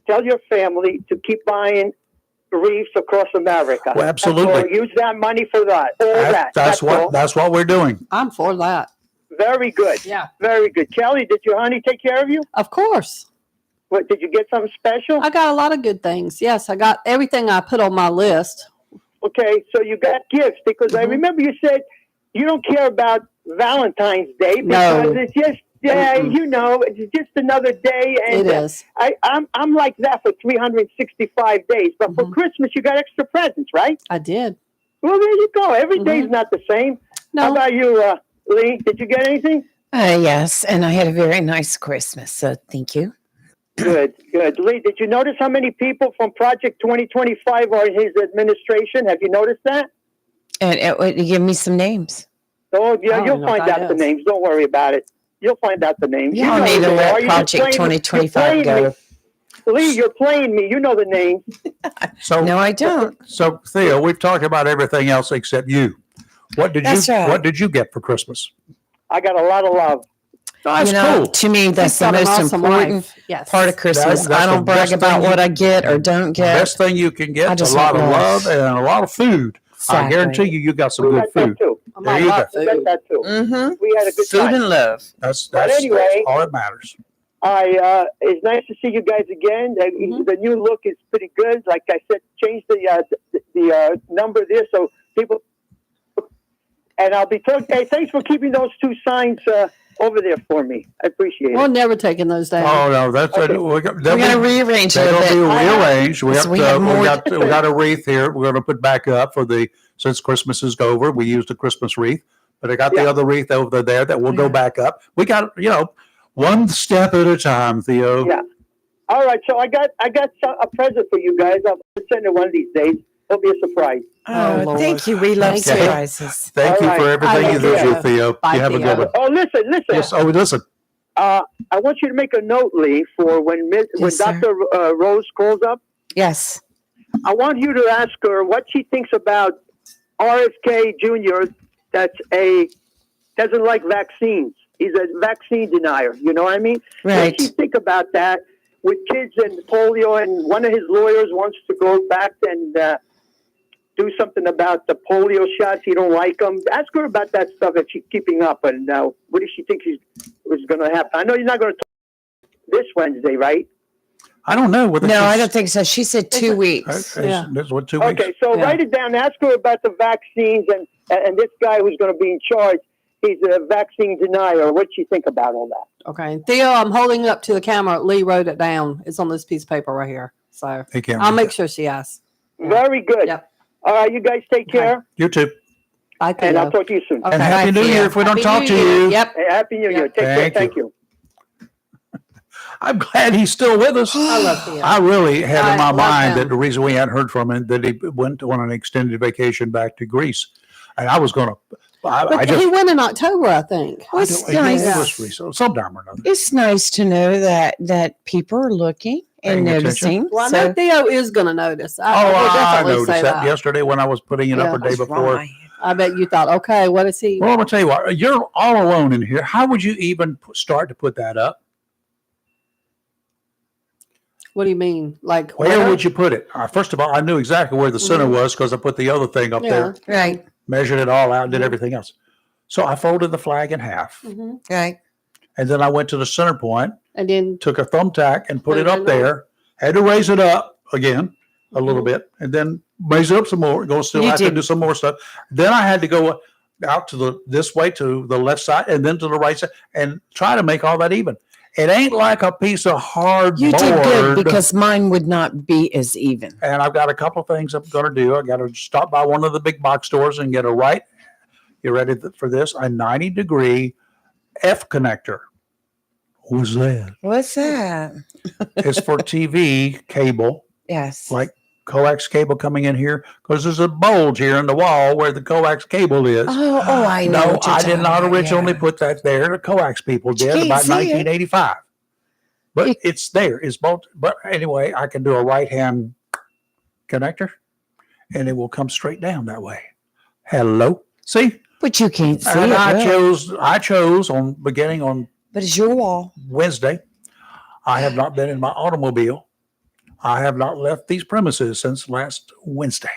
Tell your family to keep buying reefs across America. Well, absolutely. That's all. Use that money for that. All that. That's all. what we're doing. I'm for that. Very good. Yeah. Very good. Kelly, did your honey take care of you? Of course. What, did you get something special? I got a lot of good things. Yes, I got everything I put on my list. Okay, so you got gifts because I remember you said you don't care about Valentine's Day because No. it's just it's just another day, and It is. I'm like that for 365 days. But for Christmas, you got extra presents, right? I did. Well, there you go. Every day's not the same. How No. about you, Lee? Did you get anything? Yes, and I had a very nice Christmas, so thank you. Good, good. Lee, did you notice how many people from Project 2025 are in his administration? Have you noticed that? And give me some names. Oh, yeah, I don't you'll know find what that out the is. names. Don't worry about it. You'll find out the names. Y'all You know need who to they let are. You're just Project playing- 2025 you're playing go. me. Lee, you're playing me. You know the names. So No, I don't. So Theo, we've talked about everything else except you. What did That's you right. What did you get for Christmas? I got a lot of love. Oh, that's cool. To me, that's the Got an most awesome important life. Yes. part of Christmas. That's I the don't brag best about thing what I get or don't The get. best thing you can I get is just a lot of want love love. and a lot of food. I Exactly. guarantee you got some We good got that food. too. I'm There all you about We got food. that too. Mm-hmm. We had a good Food time. and love. That's But anyway- all that matters. It's nice to see you guys again. The new look is pretty good. Like I said, change the number there so people. And I'll be talking. Hey, thanks for keeping those two signs over there for me. I appreciate We're it. never taking those down. Oh, no, that's Okay. we're We're gonna rearrange it a They'll be bit. rearranged. We So have we we have got a wreath here. We're going to put back up since Christmas is over. We used a Christmas wreath, but I got the Yeah. other wreath over there that will go back up. We got, one step at a time, Theo. Yeah. All right. So I got a present for you guys. I'll send it one of these days. It'll be a surprise. Oh, Lord. Thank you. We love Thank you. surprises. Thank you All for right. everything I you love do, you. Theo. Bye, You have a good Theo. one. Oh, listen. Yes. Oh, listen. I want you to make a note, Lee, for when Yes, sir. Dr. Rose calls up. Yes. I want you to ask her what she thinks about RFK Jr. Doesn't like vaccines. He's a vaccine denier. You know what I mean? Right. What do you think about that with kids and polio? And one of his lawyers wants to go back and do something about the polio shots. He don't like them. Ask her about that stuff if she's keeping up. And what does she think is going to happen? I know you're not going to talk this Wednesday, right? I don't know whether No, I she's- don't think so. She said 2 weeks. Yeah. This is what 2 weeks. Okay, so Yeah. write it down. Ask her about the vaccines and this guy who's going to be in charge. He's a vaccine denier. What do you think about all that? Okay. Theo, I'm holding it up to the camera. Lee wrote it down. It's on this piece of paper right here. So He can't I'll read make that. sure she asks. Very good. Yep. All right, you guys take care, You too. Bye, Theo. and I'll talk to you soon. Okay. And Happy Bye, New Year Theo. if we don't Happy talk New to Year. you. Yep. Hey, Happy New Year. Yep. Take care. Thank Thank you. I'm glad he's still with us. I love Theo. I really had I in my love mind him. that the reason we hadn't heard from him that he went on an extended vacation back to Greece, and I was going to. I But just he went in October, I think. Well, it's I don't- nice. it was recent, sometime or another. It's nice to know that people are looking and Paying attention. noticing. Well, I So know Theo is going to notice. Oh, I will I definitely noticed say that yesterday when I was putting it Yeah. up a day what's before. wrong? I bet you thought, okay, what is he? Well, I'm gonna tell you what. You're all alone in here. How would you even start to put that up? What do you mean? Like, Where would you put it? First of all, I knew exactly where the center was because I put the other thing up Yeah. there, Right. measured it all out, did everything else. So I folded the flag in half, Mhm. Right. and then I went to the center point, And then, took a thumbtack and put it Put it up in there. there. Had to raise it up again a little bit, and then raise it up some more. Go still You have to did. do some more stuff. Then I had to go out to this way to the left side, and then to the right side, and try to make all that even. It ain't like a piece of hard You did good board. because mine would not be as even. And I've got a couple of things I'm going to do. I got to stop by one of the big box stores and get a you ready for this? A 90-degree F connector. What's that? What's that? It's for TV cable, Yes. like coax cable coming in here, because there's a bulge here in the wall where the coax cable is. Oh, I know. No, what you're I did talking not about, originally yeah. put that there. The coax people But you did can't about see it. 1985. But You- it's there. It's both. But anyway, I can do a right hand connector, and it will come straight down that way. Hello, see? But you can't see And it. I really. chose on beginning on But it's your wall. Wednesday. I have not been in my automobile. I have not left these premises since last Wednesday.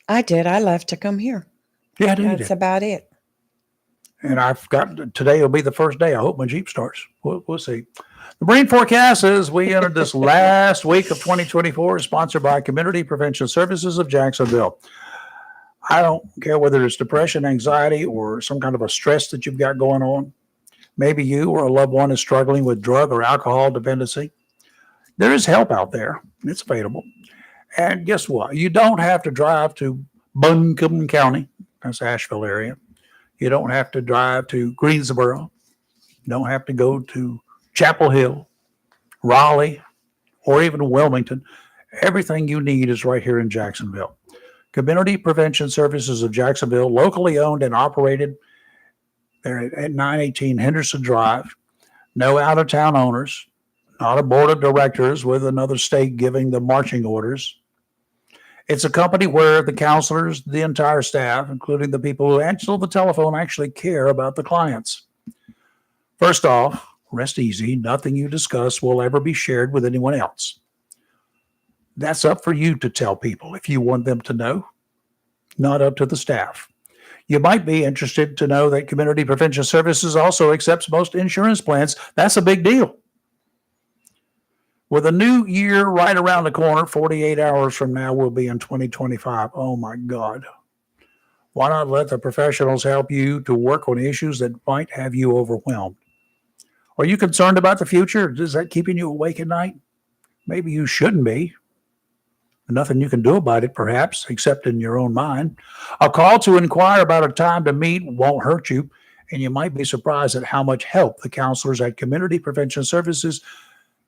I did. I left to come here. Yeah, I do. That's about it. And I've got today will be the first day. I hope my Jeep starts. We'll see. The Marine forecast as we entered this last week of 2024 is sponsored by Community Prevention Services of Jacksonville. I don't care whether it's depression, anxiety, or some kind of a stress that you've got going on. Maybe you or a loved one is struggling with drug or alcohol dependency. There is help out there. It's available. And guess what? You don't have to drive to Buncombe County. That's Asheville area. You don't have to drive to Greensboro. You don't have to go to Chapel Hill, Raleigh, or even Wilmington. Everything you need is right here in Jacksonville. Community Prevention Services of Jacksonville, locally owned and operated. They're at 918 Henderson Drive. No out-of-town owners, not a board of directors with another state giving the marching orders. It's a company where the counselors, the entire staff, including the people who answer the telephone, actually care about the clients. First off, rest easy. Nothing you discuss will ever be shared with anyone else. That's up for you to tell people if you want them to know, not up to the staff. You might be interested to know that Community Prevention Services also accepts most insurance plans. That's a big deal. With a new year right around the corner, 48 hours from now, we'll be in 2025. Oh my God. Why not let the professionals help you to work on issues that might have you overwhelmed? Are you concerned about the future? Is that keeping you awake at night? Maybe you shouldn't be. Nothing you can do about it, perhaps, except in your own mind. A call to inquire about a time to meet won't hurt you, and you might be surprised at how much help the counselors at Community Prevention Services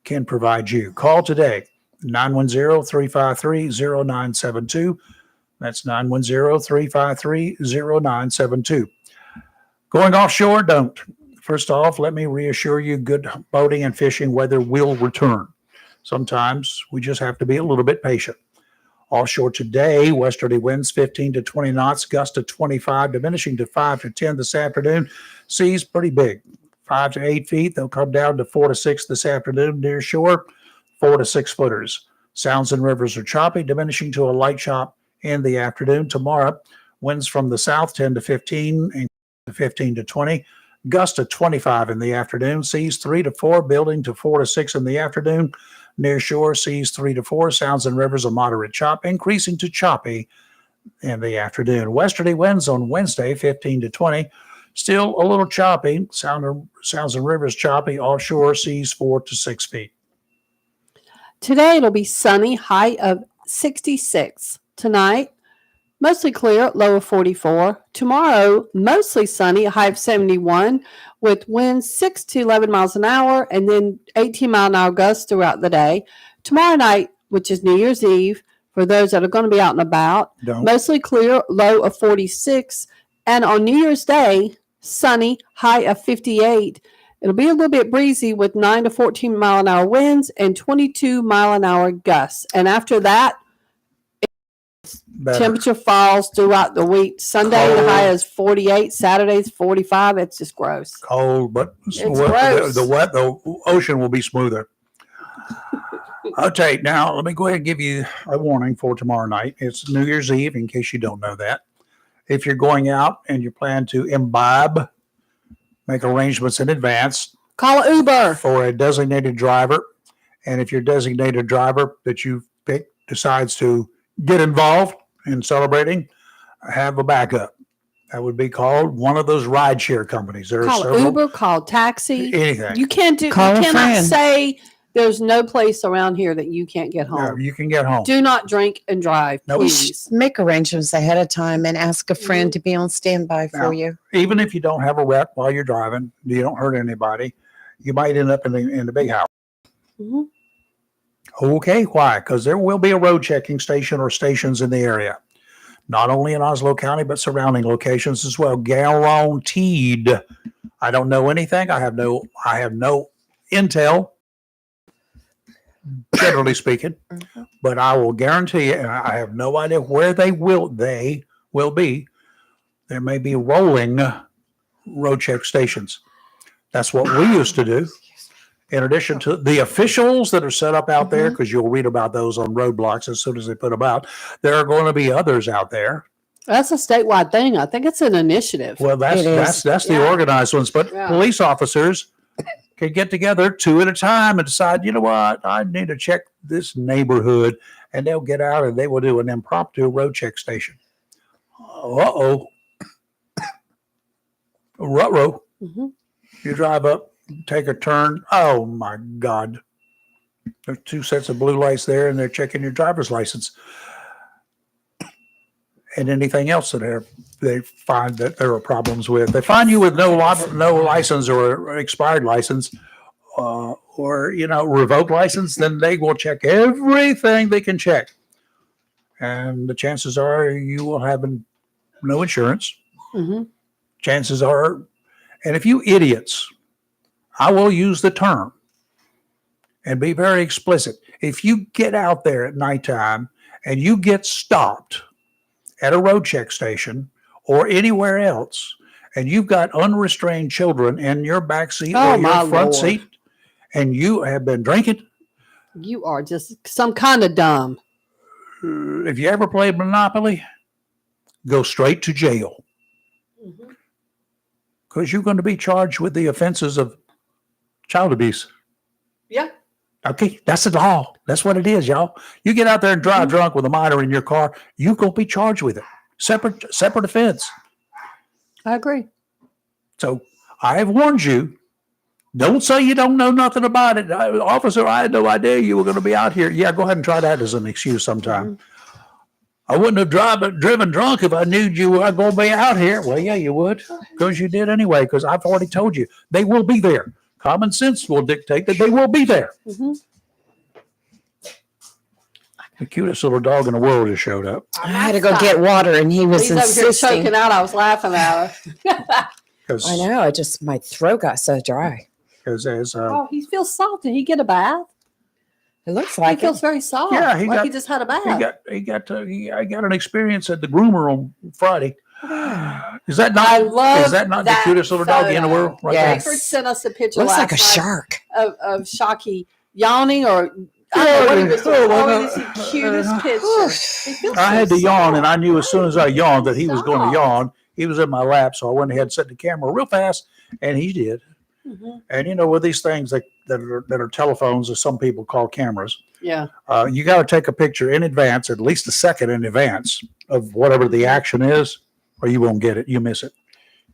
can provide you. Call today, 910-353-0972. That's 910-353-0972. Going offshore, don't. First off, let me reassure you, good boating and fishing weather will return. Sometimes we just have to be a little bit patient. Offshore today, westerly winds 15 to 20 knots, gust to 25, diminishing to 5 to 10 this afternoon. Seas pretty big, 5 to 8 feet. They'll come down to 4 to 6 this afternoon near shore, 4 to 6 footers. Sounds and rivers are choppy, diminishing to a light chop in the afternoon. Tomorrow, winds from the south 10 to 15 and 15 to 20. Gust to 25 in the afternoon. Seas 3 to 4, building to 4 to 6 in the afternoon. Near shore, seas 3 to 4, sounds and rivers a moderate chop, increasing to choppy in the afternoon. Westerly winds on Wednesday, 15 to 20, still a little choppy. Sounds and rivers choppy. Offshore, seas 4 to 6 feet. Today it'll be sunny, high of 66. Tonight, mostly clear, low of 44. Tomorrow, mostly sunny, a high of 71, with winds 6 to 11 miles an hour and then 18-mile-an-hour gusts throughout the day. Tomorrow night, which is New Year's Eve, for those that are going to be out and about, mostly clear, low of 46. And on New Year's Day, sunny, high of 58. It'll be a little bit breezy with 9 to 14-mile-an-hour winds and 22-mile-an-hour gusts. And after that, temperature falls throughout the week. Sunday, Cold. The high is 48. Saturday's 45. It's just gross. Cold, but It's gross. the ocean will be smoother. Okay, now let me go ahead and give you a warning for tomorrow night. It's New Year's Eve, in case you don't know that. If you're going out and you plan to imbibe, make arrangements in advance. Call an Uber. For a designated driver. And if your designated driver that you pick decides to get involved in celebrating, have a backup. That would be called one of those rideshare companies. There are Call several. Uber, call taxi. Anything. You can't do. Call you a cannot friend. say there's no place around here that you can't get No, home. you can get home. Do not drink and drive, Nope. please. Make arrangements ahead of time and ask a friend to be on standby Now, for you. Even if you don't have a rep while you're driving, you don't hurt anybody, you might end up in the big house. Mhm. Okay, why? Because there will be a road checking station or stations in the area, not only in Oslo County, but surrounding locations as well. Guaranteed. I don't know anything. I have no intel, generally speaking, but I will guarantee you, and I have no idea where they will be. There may be rolling road check stations. That's what we used to do. In addition to the officials that are set up out there, because you'll read about those on roadblocks as soon as they put them out, there are going to be others out there. That's a statewide thing. I think it's an initiative. Well, that's the Yeah. organized ones, but Yeah. police officers can get together 2 at a time and decide, you know what, I need to check this neighborhood, and they'll get out and they will do an impromptu road check station. Uh-oh. Ruh-roh. Mhm. You drive up, take a turn. Oh my God. There's 2 sets of blue lights there, and they're checking your driver's license. And anything else that they find that there are problems with. They find you with no license or expired license, or revoked license, then they will check everything they can check. And the chances are you will have no insurance. Mhm. Chances are, and if you idiots, I will use the term and be very explicit. If you get out there at nighttime and you get stopped at a road check station or anywhere else, and you've got unrestrained children in your back seat Oh, or my your front Lord. seat, and you have been drinking, You are just some kind of dumb. if you ever played Monopoly, go straight to jail. because you're going to be charged with the offenses of child abuse. Yeah. Okay, that's the law. That's what it is, y'all. You get out there and drive drunk with a minor in your car, you're going to be charged with it. Separate offense. I agree. So I have warned you. Don't say you don't know nothing about it. Officer, I had no idea you were going to be out here. Yeah, go ahead and try that as an excuse sometime. I wouldn't have driven drunk if I knew you were going to be out here. Well, yeah, you would, because you did anyway, because I've already told you. They will be there. Common sense will dictate that they will be there. Mm-hmm. The cutest little dog in the world just showed up. I had to go get water, and he was He's over here insisting. choking out. I was laughing at her. I know. My throat got so dry. Oh, he feels salty. He get a bath. It looks He like feels it. very soft. Yeah, he just had a bath. I got an experience at the groomer on Friday. Is that not? I love Is that not the that cutest little doggy in the photo. world? Right Yeah. there? Rayford sent us a picture Looks last like a night shark. of Shocky yawning, or I don't know what he was doing. Oh, it is the cutest picture. He feels I had so to yawn, soft. and I knew as soon as I yawned that he was going to Soft. yawn. He was in my lap, so I went ahead and set the camera real fast, and he did. Mhm. And you know, with these things that are telephones, as some people call cameras, Yeah. you got to take a picture in advance, at least a second in advance of whatever the action is, or you won't get it. You miss it.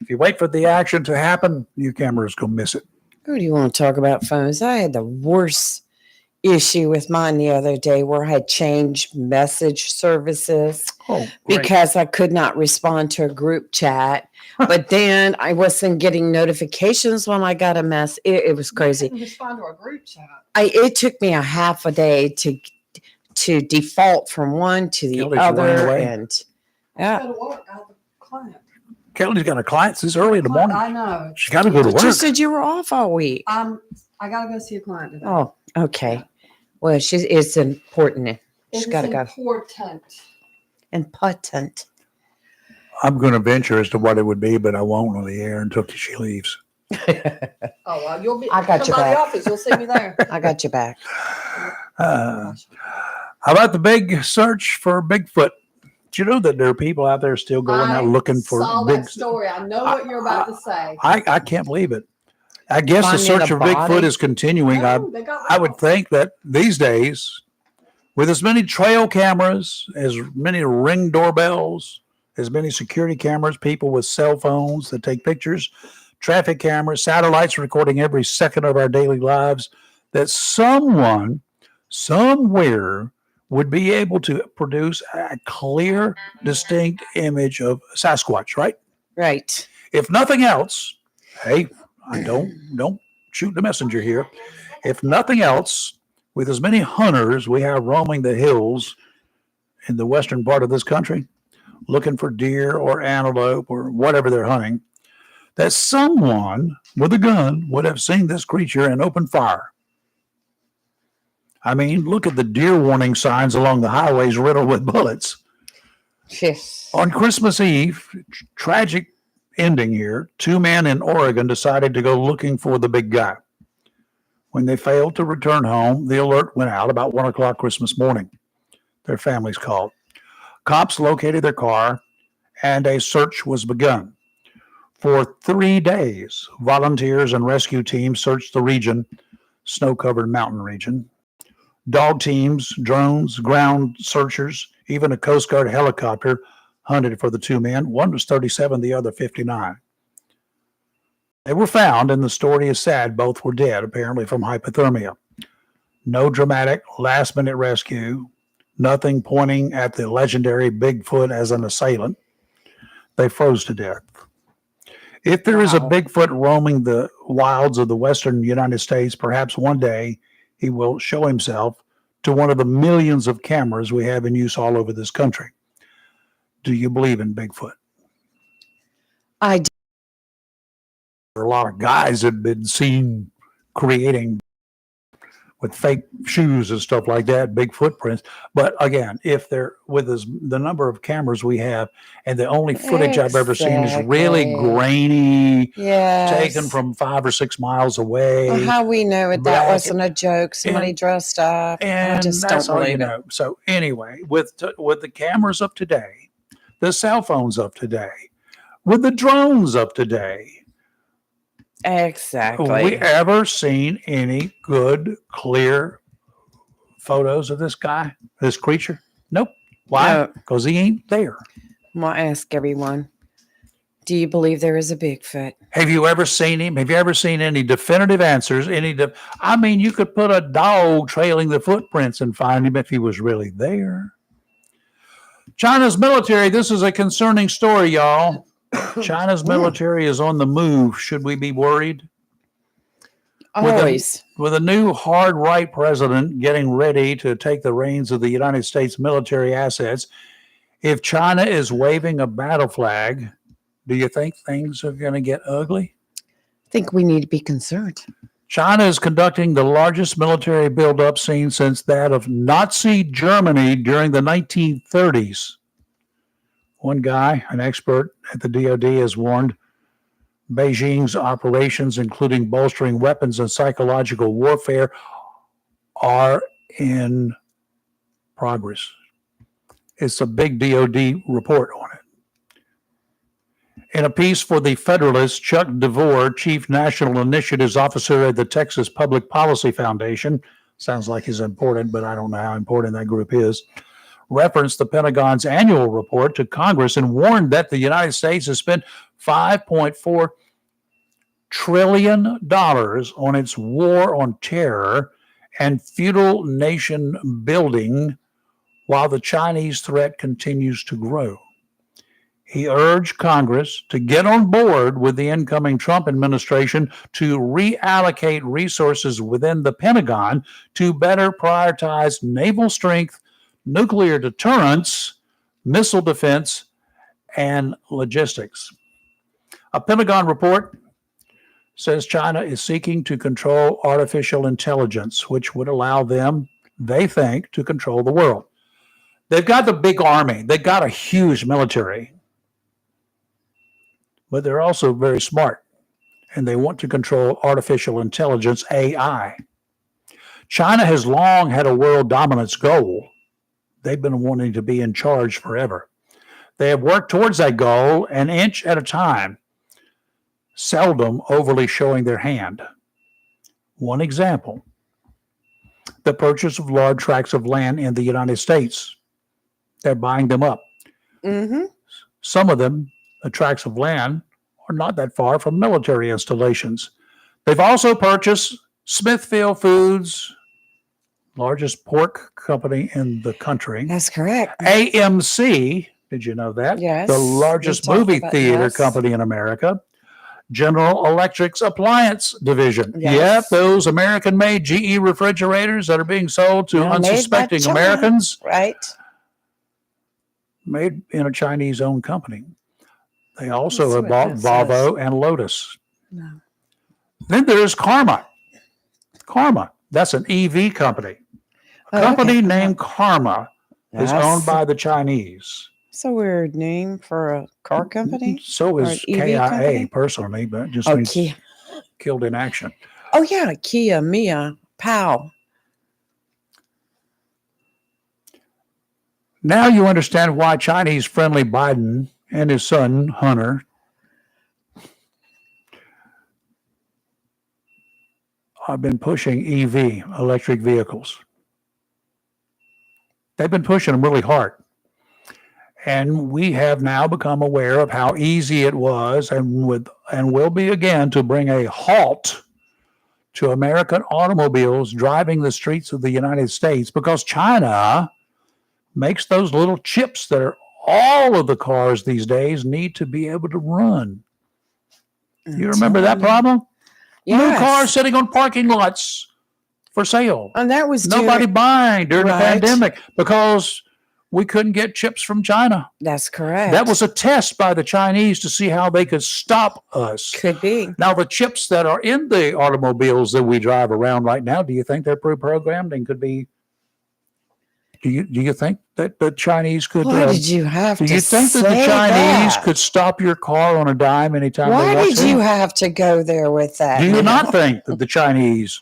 If you wait for the action to happen, your camera's going to miss it. Who do you want to talk about phones? I had the worst issue with mine the other day where I had changed message services Oh, because I could not respond to a group chat. But then I wasn't getting notifications when I got a mess. It was crazy. Respond to a group chat. It took me a half a day to default from one to the Kelly's running other. away. And yeah. Go to work. I have a client. Kelly's got a client this early in the morning. I know. She got to go to But you work. said you were off all week. I gotta go see a client today. Oh, okay. Well, it's important. She's It's got to go. important. Important. I'm going to venture as to what it would be, but I won't on the air until she leaves. Oh, well, you'll be. I got you come by back. the office. You'll see me there. I got you back. How about the big search for Bigfoot? Do you know that there are people out there still going out looking for saw big? that story. I know what you're about to say. I can't believe it. I guess the Finding search a of Bigfoot body? is continuing. No, they got I would think that these days, with as many trail cameras, as many ring doorbells, as many security cameras, people with cell phones that take pictures, traffic cameras, satellites recording every second of our daily lives, that someone somewhere would be able to produce a clear, distinct image of Sasquatch, right? Right. If nothing else, hey, I don't shoot the messenger here. If nothing else, with as many hunters we have roaming the hills in the western part of this country, looking for deer or antelope or whatever they're hunting, that someone with a gun would have seen this creature and opened fire. I mean, look at the deer warning signs along the highways riddled with bullets. Yes. On Christmas Eve, tragic ending here, 2 men in Oregon decided to go looking for the big guy. When they failed to return home, the alert went out about 1 o'clock Christmas morning. Their families called. Cops located their car, and a search was begun. For 3 days, volunteers and rescue teams searched the region, snow-covered mountain region. Dog teams, drones, ground searchers, even a Coast Guard helicopter hunted for the 2 men. One was 37, the other 59. They were found, and the story is sad. Both were dead, apparently from hypothermia. No dramatic last-minute rescue. Nothing pointing at the legendary Bigfoot as an assailant. They froze to death. If there is a Wow. Bigfoot roaming the wilds of the western United States, perhaps one day he will show himself to one of the millions of cameras we have in use all over this country. Do you believe in Bigfoot? I do. There are a lot of guys that have been seen creating with fake shoes and stuff like that, big footprints. But again, if they're with the number of cameras we have, and the only footage I've ever seen is really Exactly. grainy, Yes. taken from 5 or 6 miles away. Well, how we know it? black, That wasn't a joke. Somebody and- dressed up. I and just that's don't all you believe it. know. So anyway, with the cameras of today, the cell phones of today, with the drones of today, Exactly. Have we ever seen any good, clear photos of this guy, this creature? Nope. Why? No. Because he ain't there. I'm going to ask everyone, do you believe there is a Bigfoot? Have you ever seen him? Have you ever seen any definitive answers? I mean, you could put a dog trailing the footprints and find him if he was really there. China's military, this is a concerning story, y'all. China's military is on the move. Should we be worried? Always. With a new hard right president getting ready to take the reins of the United States military assets, if China is waving a battle flag, do you think things are going to get ugly? I think we need to be concerned. China is conducting the largest military buildup seen since that of Nazi Germany during the 1930s. One guy, an expert at the DoD, has warned Beijing's operations, including bolstering weapons and psychological warfare, are in progress. It's a big DoD report on it. In a piece for The Federalist, Chuck DeVore, Chief National Initiatives Officer at the Texas Public Policy Foundation, sounds like he's important, but I don't know how important that group is, referenced the Pentagon's annual report to Congress and warned that the United States has spent $5.4 trillion on its war on terror and feudal nation building while the Chinese threat continues to grow. He urged Congress to get on board with the incoming Trump administration to reallocate resources within the Pentagon to better prioritize naval strength, nuclear deterrence, missile defense, and logistics. A Pentagon report says China is seeking to control artificial intelligence, which would allow them, they think, to control the world. They've got the big army. They've got a huge military. But they're also very smart, and they want to control artificial intelligence, AI. China has long had a world dominance goal. They've been wanting to be in charge forever. They have worked towards that goal an inch at a time, seldom overly showing their hand. One example, the purchase of large tracts of land in the United States. They're buying them up. Mm-hmm. Some of them, the tracts of land, are not that far from military installations. They've also purchased Smithfield Foods, largest pork company in the country. That's correct. AMC, did you know that? Yes. The largest We talked movie about- theater yes. company in America. General Electric's appliance division. Yes. Yep, those American-made GE refrigerators that are being sold to Now made by unsuspecting China. Americans, Right. made in a Chinese-owned company. They also Let's have see bought what that Volvo and Lotus. No. Then there's Karma. Karma, that's an EV company. A Oh, company okay. named Karma is That's- owned by the Chinese. It's a weird name for a car company. So Or is an EV KIA company? personally, but it just Oh, means Kia. killed in action. Oh, yeah. Kia, Mia, Pow. Now you understand why Chinese-friendly Biden and his son, Hunter, have been pushing EV, electric vehicles. They've been pushing them really hard. And we have now become aware of how easy it was and will be again to bring a halt to American automobiles driving the streets of the United States because China makes those little chips that are all of the cars these days need to be able to run. You remember that problem? New Yes. cars sitting on parking lots for sale. And that was Nobody buying during the Right. pandemic because we couldn't get chips from China. That's correct. That was a test by the Chinese to see how they could stop us. Could be. Now, the chips that are in the automobiles that we drive around right now, do you think they're pre-programmed and could be? Do you think that the Chinese could? Why did you have Do to you think that the say Chinese that? could stop your car on a dime anytime Why they want did to? you have to go there with that? Do you now? not think that the Chinese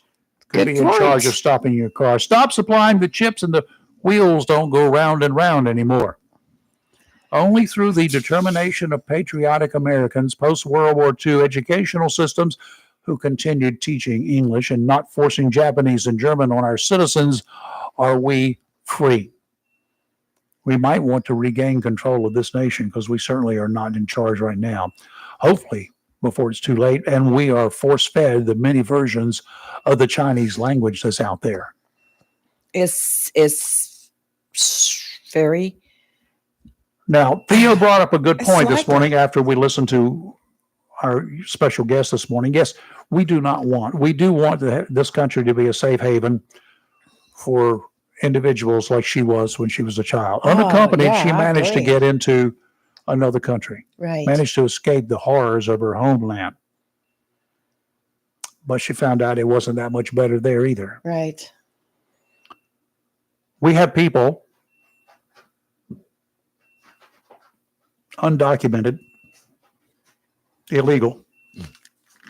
could Good be in point. charge of stopping your car? Stop supplying the chips and the wheels don't go round and round anymore. Only through the determination of patriotic Americans, post-World War II educational systems who continued teaching English and not forcing Japanese and German on our citizens, are we free? We might want to regain control of this nation because we certainly are not in charge right now. Hopefully, before it's too late, and we are force-fed the many versions of the Chinese language that's out there. It's very. Now, Theo brought up a good It's point this like morning after we listened to our special guest this morning. Yes, we do want this country to be a safe haven for individuals like she was when she was a child. Unaccompanied, yeah, she I managed to agree. get into another country, Right. managed to escape the horrors of her homeland. But she found out it wasn't that much better there either. Right. We have people, undocumented, illegal,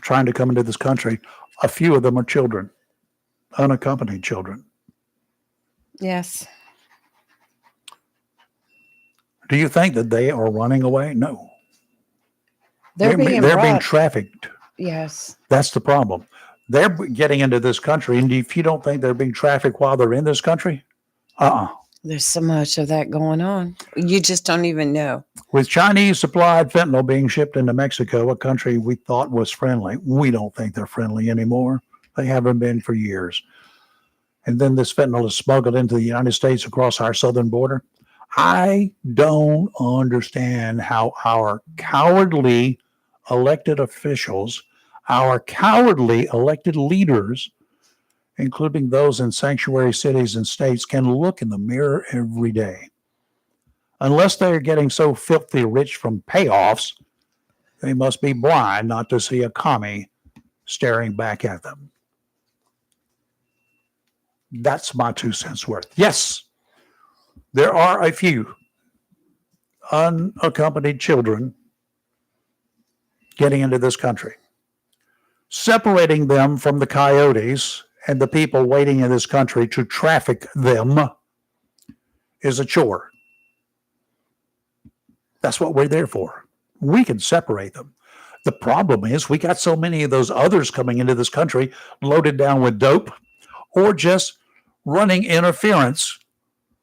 trying to come into this country. A few of them are children, unaccompanied children. Yes. Do you think that they are running away? No. They're being being brought. trafficked. Yes. That's the problem. They're getting into this country, and if you don't think they're being trafficked while they're in this country, There's so much of that going on. You just don't even know. With Chinese supplied fentanyl being shipped into Mexico, a country we thought was friendly, we don't think they're friendly anymore. They haven't been for years. And then this fentanyl is smuggled into the United States across our southern border. I don't understand how our cowardly elected officials, our cowardly elected leaders, including those in sanctuary cities and states, can look in the mirror every day. Unless they're getting so filthy rich from payoffs, they must be blind not to see a commie staring back at them. That's my 2 cents worth. Yes, there are a few unaccompanied children getting into this country. Separating them from the coyotes and the people waiting in this country to traffic them is a chore. That's what we're there for. We can separate them. The problem is we got so many of those others coming into this country loaded down with dope or just running interference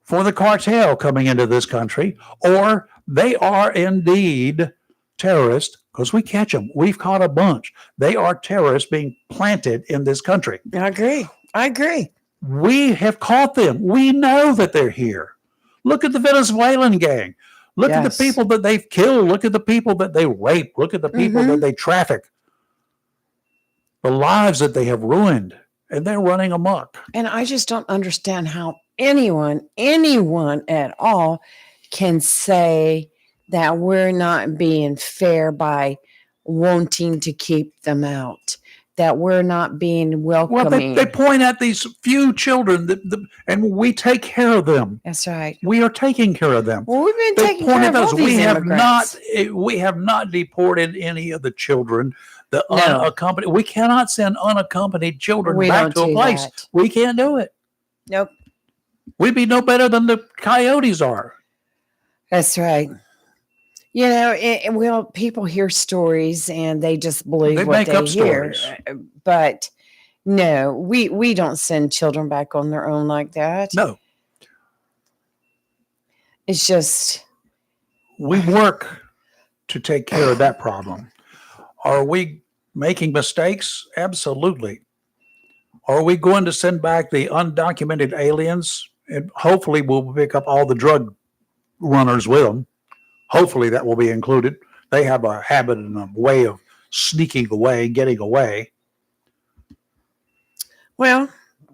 for the cartel coming into this country, or they are indeed terrorists because we catch them. We've caught a bunch. They are terrorists being planted in this country. I agree. We have caught them. We know that they're here. Look at the Venezuelan gang. Look at the people that they've killed. Look at the people that they rape. Look at the people that they traffic. The lives that they have ruined, and they're running amok. And I just don't understand how anyone at all can say that we're not being fair by wanting to keep them out, that we're not being welcoming. Well, they point at these few children, and we take care of them. That's right. We are taking care of them. Well, we've been They taking care pointed of us. all these immigrants. We have not deported any of the children. The unaccompanied. We cannot send unaccompanied children We back don't to a do place. that. We can't do it. Nope. We'd be no better than the coyotes are. That's right. You know, people hear stories and they just believe They what make they up hear. stories. But no, we don't send children back on their own like that. No, It's just we work to take care of that problem. Are we making mistakes? Absolutely. Are we going to send back the undocumented aliens? And hopefully we'll pick up all the drug runners with them. Hopefully that will be included. They have a habit and a way of sneaking away, getting away. well,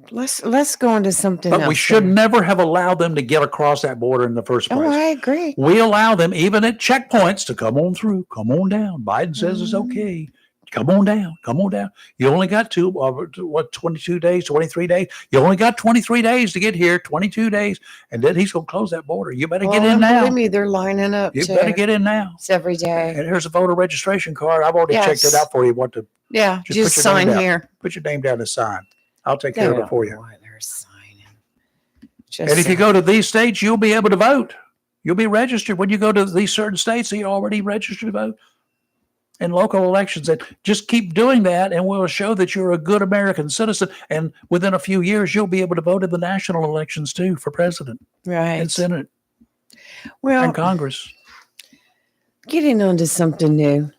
let's go into something But else. we should here. never have allowed them to get across that border in the first place. Oh, I agree. We allow them, even at checkpoints, to come on through, come on down. Biden says it's okay. Come on down, come on down. You only got 22 days, 23 days. You only got 23 days to get here, 22 days, and then he's going to close that border. You better get in now. Believe me, they're lining up. You too. better get in now. It's every day. And here's a voter registration card. I've already checked it Yes. out for you. Yeah, Just just put your name sign down. here. Put your name down and sign. I'll take care of They it for don't you. know what they're signing. Just And if you sign. go to these states, you'll be able to vote. You'll be registered. When you go to these certain states, you're already registered to vote. in local elections, and just keep doing that, and we'll show that you're a good American citizen. And within a few years, you'll be able to vote in the national elections too for president Right. and Senate Well, and Congress. getting on to something new.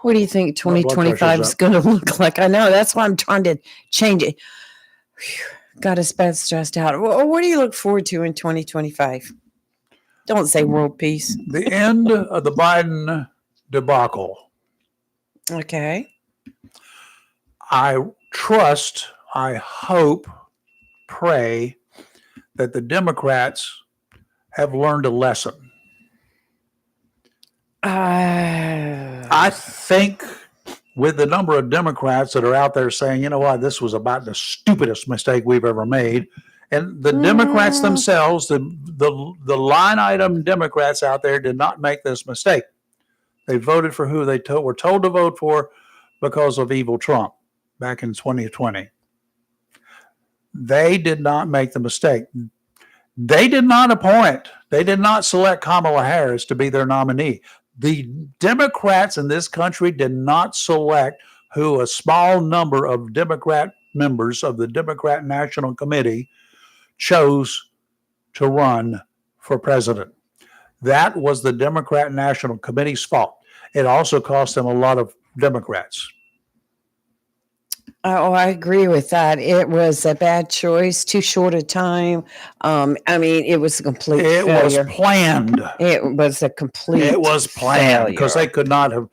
What do you think My blood 2025 is pressure's going to look like? I know that's why I'm trying to change it. Got us bad stressed out. What do you look forward to in 2025? Don't say world peace. The end of the Biden debacle. Okay. I trust, I hope, pray that the Democrats have learned a lesson. I think with the number of Democrats that are out there saying, you know what, this was about the stupidest mistake we've ever made. And the Democrats themselves, the line item Democrats out there did not make this mistake. They voted for who they were told to vote for because of evil Trump back in 2020. They did not make the mistake. They did not select Kamala Harris to be their nominee. The Democrats in this country did not select who a small number of Democrat members of the Democrat National Committee chose to run for president. That was the Democrat National Committee's fault. It also cost them a lot of Democrats. Oh, I agree with that. It was a bad choice, too short a time. I mean, it was a complete It failure. was planned. It was a complete It was planned because failure. they could not have.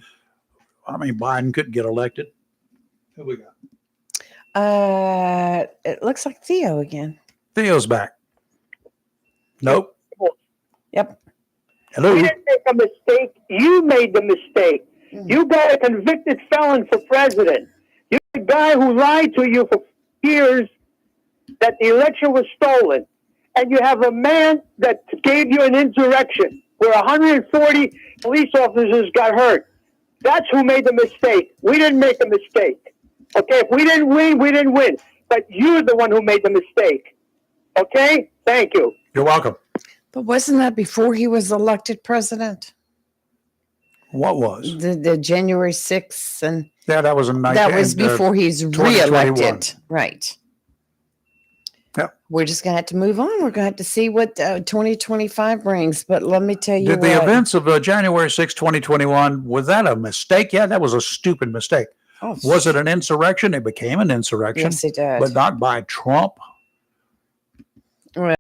I mean, Biden couldn't get elected. Who we got? It looks like Theo again. Theo's back. Nope. Yep. Hello. We didn't make a mistake. You made the mistake. You got a convicted felon for president. You're the guy who lied to you for years that the election was stolen. And you have a man that gave you an insurrection where 140 police officers got hurt. That's who made the mistake. We didn't make a mistake. Okay? If we didn't win, we didn't win. But you're the one who made the mistake. Okay? Thank you. You're welcome. But wasn't that before he was elected president? What was? The January 6th, and Yeah, that was in that was before he's 2021. reelected. Right. Yep. We're just going to have to move on. We're going to have to see what 2025 brings. But let me tell you Did the events of January 6, 2021, was that a mistake? Yeah, that was a stupid mistake. Oh, Was it an insurrection? It became an insurrection, yes, it did. but not by Trump. We're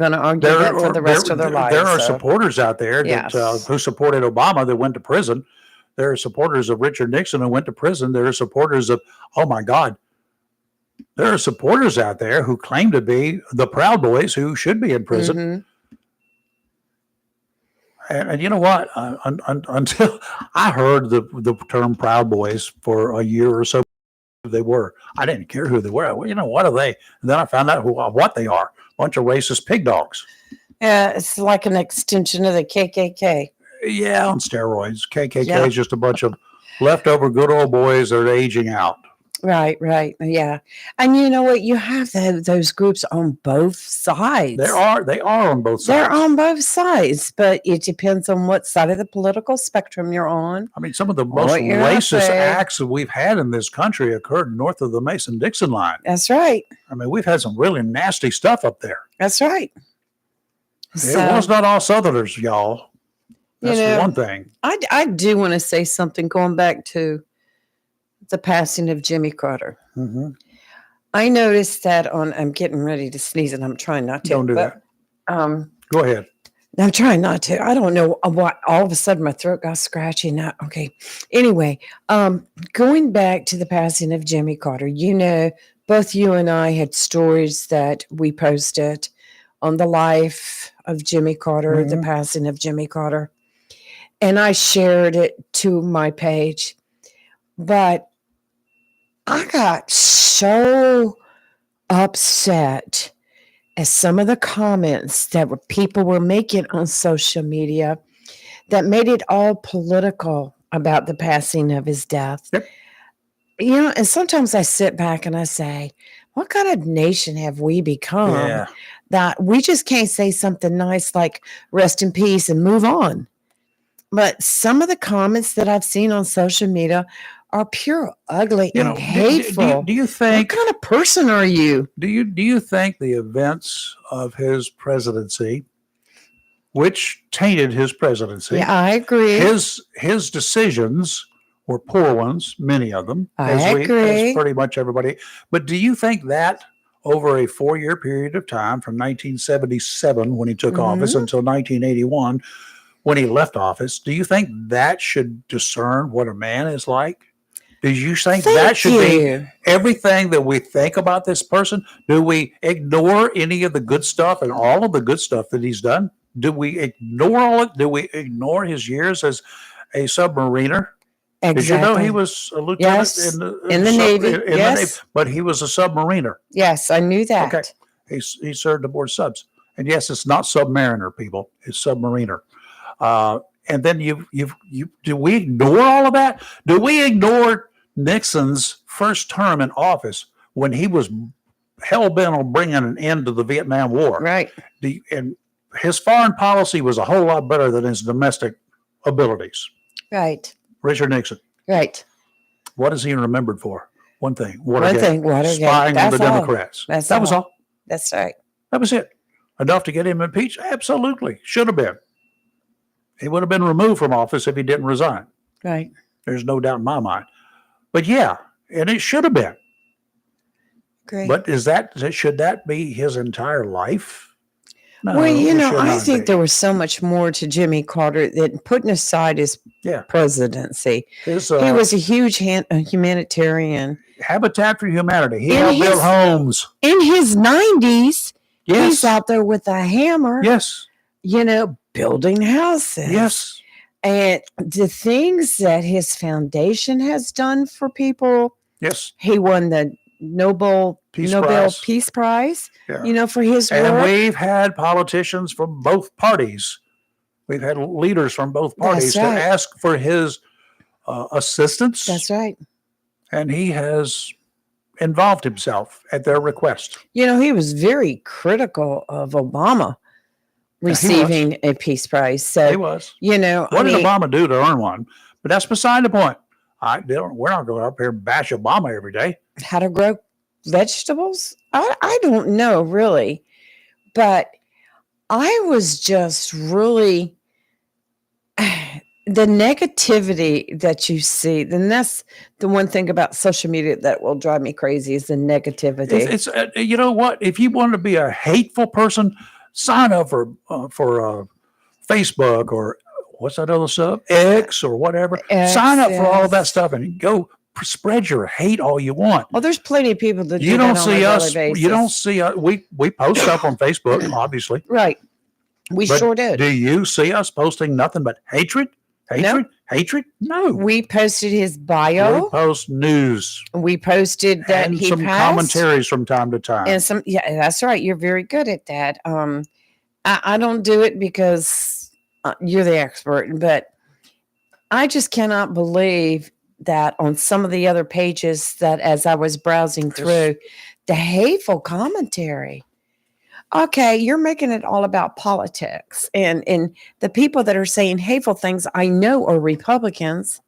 going to argue that for the rest of their lives. There are so. supporters out there that Yes. who supported Obama that went to prison. There are supporters of Richard Nixon who went to prison. There are supporters of, oh my God, there are supporters out there who claim to be the Proud Boys who should be in prison. Mhm. And you know what? Until I heard the term Proud Boys for a year or so, they were. I didn't care who they were. Well, you know, what are they? And then I found out what they are. A bunch of racist pig dogs. Yeah, it's like an extension of the KKK. Yeah, on steroids. KKK Yeah. is just a bunch of leftover good old boys that are aging out. Right, right. Yeah. And you know what? You have those groups on both sides. They are on both sides. They're on both sides, but it depends on what side of the political spectrum you're on. I mean, some of the most What you're gonna racist say. acts that we've had in this country occurred north of the Mason-Dixon line. That's right. I mean, we've had some really nasty stuff up there. That's right. It was not all Southerners, y'all. You That's know, one thing. I do want to say something going back to the passing of Jimmy Carter. Mm-hmm. I noticed that I'm getting ready to sneeze and I'm trying not to. Don't do but, that. Go ahead. I'm trying not to. I don't know why all of a sudden my throat got scratchy. Now, okay. Anyway, going back to the passing of Jimmy Carter, you know, both you and I had stories that we posted on the life of Jimmy Carter, the passing of Jimmy Carter. And I shared it to my page. But I got so upset at some of the comments that people were making on social media that made it all political about the passing of his death. Yep. You know, and sometimes I sit back and I say, what kind of nation have we become Yeah. that we just can't say something nice like rest in peace and move on? But some of the comments that I've seen on social media are pure ugly and hateful. Do you What think? kind of person are you? Do you think the events of his presidency, which tainted his presidency, Yeah, I agree. his decisions were poor ones, many of them, I as agree. pretty much everybody. But do you think that over a 4-year period of time, from 1977 when he took office until 1981 when he left office, do you think that should discern what a man is like? Do you think that should be everything that we think about this person? Do we ignore any of the good stuff and all of the good stuff that he's done? Do we ignore all it? Do we ignore his years as a submariner? Exactly. Did you know he was a lieutenant Yes, in the Navy? in the Yes. Navy, but he was a submariner. Yes, I knew that. Okay. He served aboard subs. And yes, it's not submariner, people. It's submariner. And then you do we ignore all of that? Do we ignore Nixon's first term in office when he was hell bent on bringing an end to the Vietnam War? Right. And his foreign policy was a whole lot better than his domestic abilities. Right. Richard Nixon. Right. What is he remembered for? One thing. One thing. Watergate. Spying on the That's all. Democrats. That's That was all. all. That's right. That was it. Enough to get him impeached? Absolutely. Should have been. He would have been removed from office if he didn't resign. Right. There's no doubt in my mind. But yeah, and it should have been. Great. But should that be his entire life? No, Well, it should I not think be. there was so much more to Jimmy Carter than putting aside his presidency. He was a huge humanitarian. Habitat for Humanity. He In helped build his- homes. In his 90s, Yes. he's out there with a hammer, Yes. building houses. Yes. And the things that his foundation has done for people, Yes. he won the Nobel Prize. Peace Prize, Yeah. for his And work. we've had politicians from both parties. We've had leaders from both parties right. to ask for his assistance. That's right. And he has involved himself at their request. He was very critical of Obama receiving a Peace Prize. So, He was. what What did Obama do to earn one? But that's beside the point. We're not going up here and bash Obama every day. how to grow vegetables? I don't know really, but I was just really the negativity that you see. Then that's the one thing about social media that will drive me crazy is the negativity. It's you know what? If you want to be a hateful person, sign up for Facebook or what's that other stuff? X or whatever. Sign up for all of that stuff and go spread your hate all you want. Well, there's plenty of people that You do don't that on a see daily us. basis. You don't see us. We post stuff on Facebook, obviously. Right. We But sure did. Do you see us posting nothing but hatred? Hatred? No. We posted his We bio. post news We posted that and he some passed. commentaries from time to time. And that's right. You're very good at that. I don't do it because you're the expert, but I just cannot believe that on some of the other pages that as I was browsing through the hateful commentary. Okay, you're making it all about politics. And the people that are saying hateful things I know are Republicans.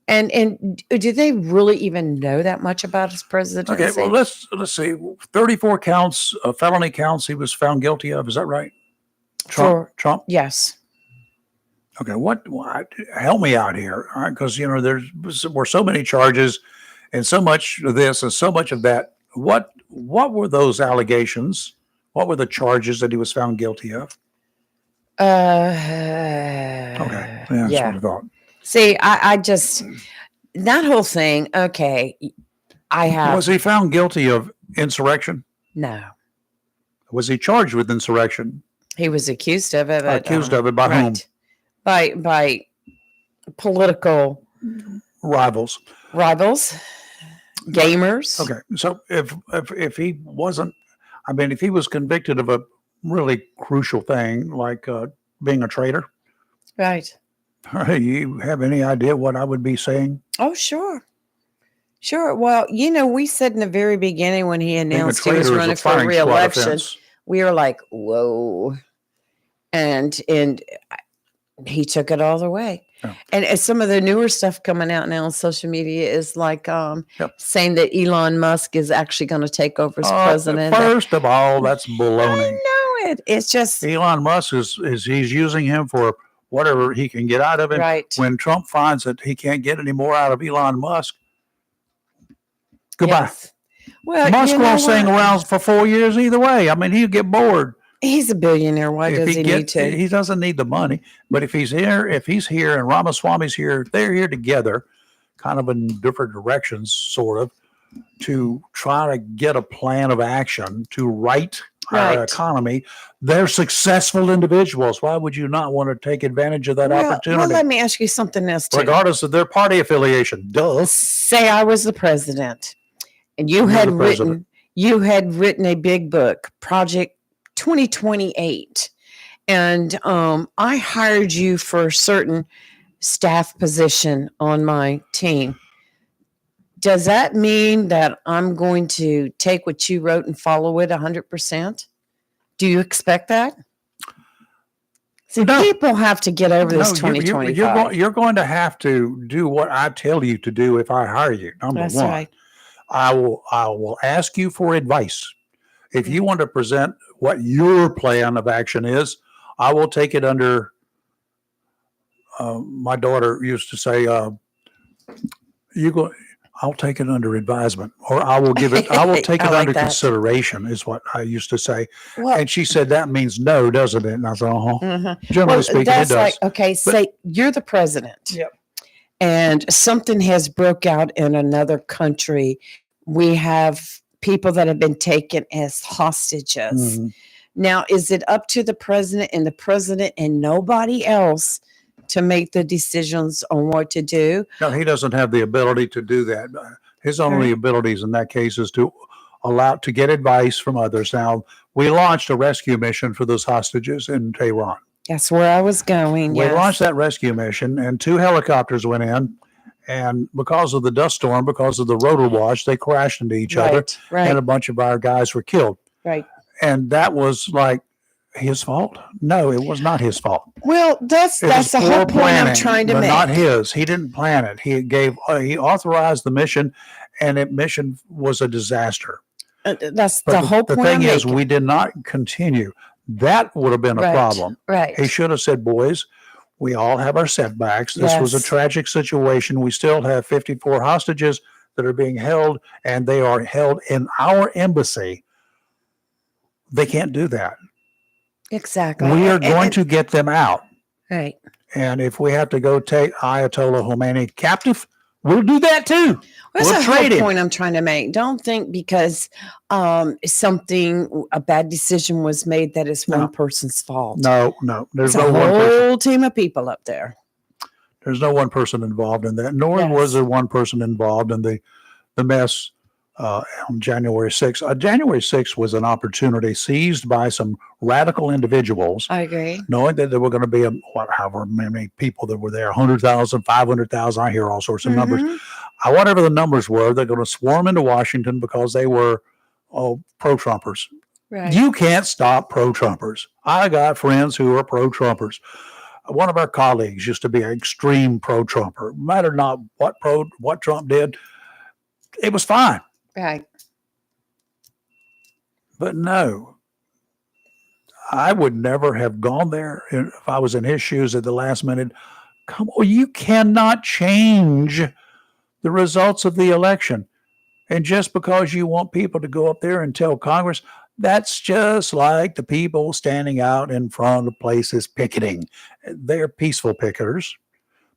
And do they really even know that much about his presidency? Okay, well let's see. 34 counts, felony counts he was found guilty of. Is that right? Trump? Yes. Okay, what help me out here, all right? Because there were so many charges, and so much of this and so much of that. What were those allegations? What were the charges that he was found guilty of? Okay. Okay, that's what I thought. See, I just that whole thing. Okay, I have Was he found guilty of insurrection? no. Was he charged with insurrection? He was accused of it. But, Accused of it by whom? By political Rivals. rivals, gamers. Okay, so if he wasn't, if he was convicted of a really crucial thing like being a traitor, Right. you have any idea what I would be saying? Oh, sure. Sure. Well, we said in the very beginning when he Being a announced he traitor was is a running for firing squad re-election, offense. we were like, whoa. And he took it all the way. Yeah. And some of the newer stuff coming out now on social media is like Yep. saying that Elon Musk is actually going to take over as president. First of all, that's I baloney. know it. It's just Elon Musk is he's using him for whatever he can get out of it. right. When Trump finds that he can't get any more out of Elon Musk, goodbye. Yes. Well, Musk you know won't hang what? around for 4 years either way. I mean, he'll get bored. He's a billionaire. Why If does he need to? He doesn't need the money. But if he's here and Ramaswamy's here, they're here together, kind of in different directions, sort of, to try to get a plan of action to right our Right. economy. They're successful individuals. Why would you not want to take advantage of that Well, opportunity, let me ask you something else too. regardless of their party affiliation? Duh. Say I was the president, and you You're had the president. written a big book, Project 2028, and I hired you for a certain staff position on my team. Does that mean that I'm going to take what you wrote and follow it 100%? Do you expect that? See, No. people have to get over this No, 2025. you're going to have to do what I tell you to do if I hire you. Number That's one. right. I will ask you for advice. If you want to present what your plan of action is, I will take it under. My daughter used to say, I'll take it under advisement, or I will give it. I will take I it like under that. consideration, is what I used to say. Well, And she said that means no, doesn't it? And I said, mhm. Generally Well, speaking, it that's does. like, okay, say you're the president. Yep. And something has broke out in another country. We have people that have been taken as hostages. Mhm. Now, is it up to the president and nobody else to make the decisions on what to do? No, he doesn't have the ability to do that. His only abilities in that case is to get advice from others. Now, we launched a rescue mission for those hostages in Tehran. That's where I was going. We Yes. launched that rescue mission, and 2 helicopters went in. And because of the dust storm, because of the rotor wash, they crashed into each other, Right, and a bunch of our guys were killed. right. And that was like his fault? No, it was not his fault. Well, that's It was the poor whole point I'm planning, trying to but make. not his. He didn't plan it. He authorized the mission, and that mission was a disaster. That's But the whole the point I'm thing is, making. we did not continue. That would have been a Right. problem. Right. He should have said, boys, we all have our setbacks. This was a Yes. tragic situation. We still have 54 hostages that are being held, and they are held in our embassy. They can't do that. Exactly. We are And- going to get them out. Right. And if we have to go take Ayatollah Khomeini captive, we'll do that too. That's We'll the trade whole him. point I'm trying to make. Don't think because a bad decision was made that it's No. one person's fault. No, there's It's a no one person. whole team of people up there. There's no one person involved in that, nor Yes. was there one person involved in the mess on January 6th. January 6th was an opportunity seized by some radical individuals, I agree. knowing that there were going to be however many people that were there, 100,000, 500,000. I hear all sorts of numbers. Mhm. Whatever the numbers were, they're going to swarm into Washington because they were pro-Trumpers. Right. You can't stop pro-Trumpers. I got friends who are pro-Trumpers. One of our colleagues used to be an extreme pro-Trumper. Matter not what Trump did, it was fine. Right. But no, I would never have gone there if I was in his shoes at the last minute. Come on, you cannot change the results of the election. And just because you want people to go up there and tell Congress, that's just like the people standing out in front of places picketing. They're peaceful picketers.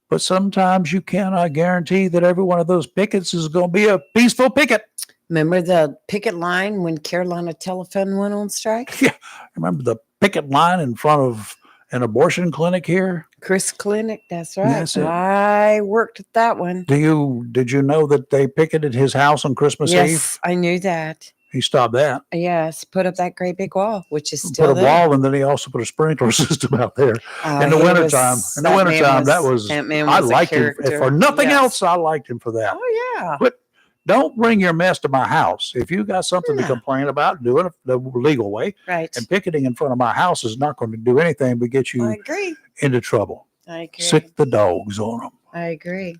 But sometimes you cannot guarantee that every one of those pickets is going to be a peaceful picket. Remember the picket line when Carolina Telephone went on strike? Yeah. Remember the picket line in front of an abortion clinic here? Chris Clinic. That's right. That's it. I worked at that one. Did you know that they picketed his house on Christmas Eve? Yes, I knew that. He stopped that. Yes, put up that great big wall, which is still Put a there. wall, and then he also put a sprinkler system out there. Oh, in the he wintertime, was- in the that man wintertime, that man I was a liked him. character. For nothing Yes. else, I liked him for that. Oh yeah. But don't bring your mess to my house. If you got something to Yeah. complain about, do it the legal way. Right. And picketing in front of my house is not going to do anything but get I you agree. into trouble. I agree. Sick the dogs on them. I agree.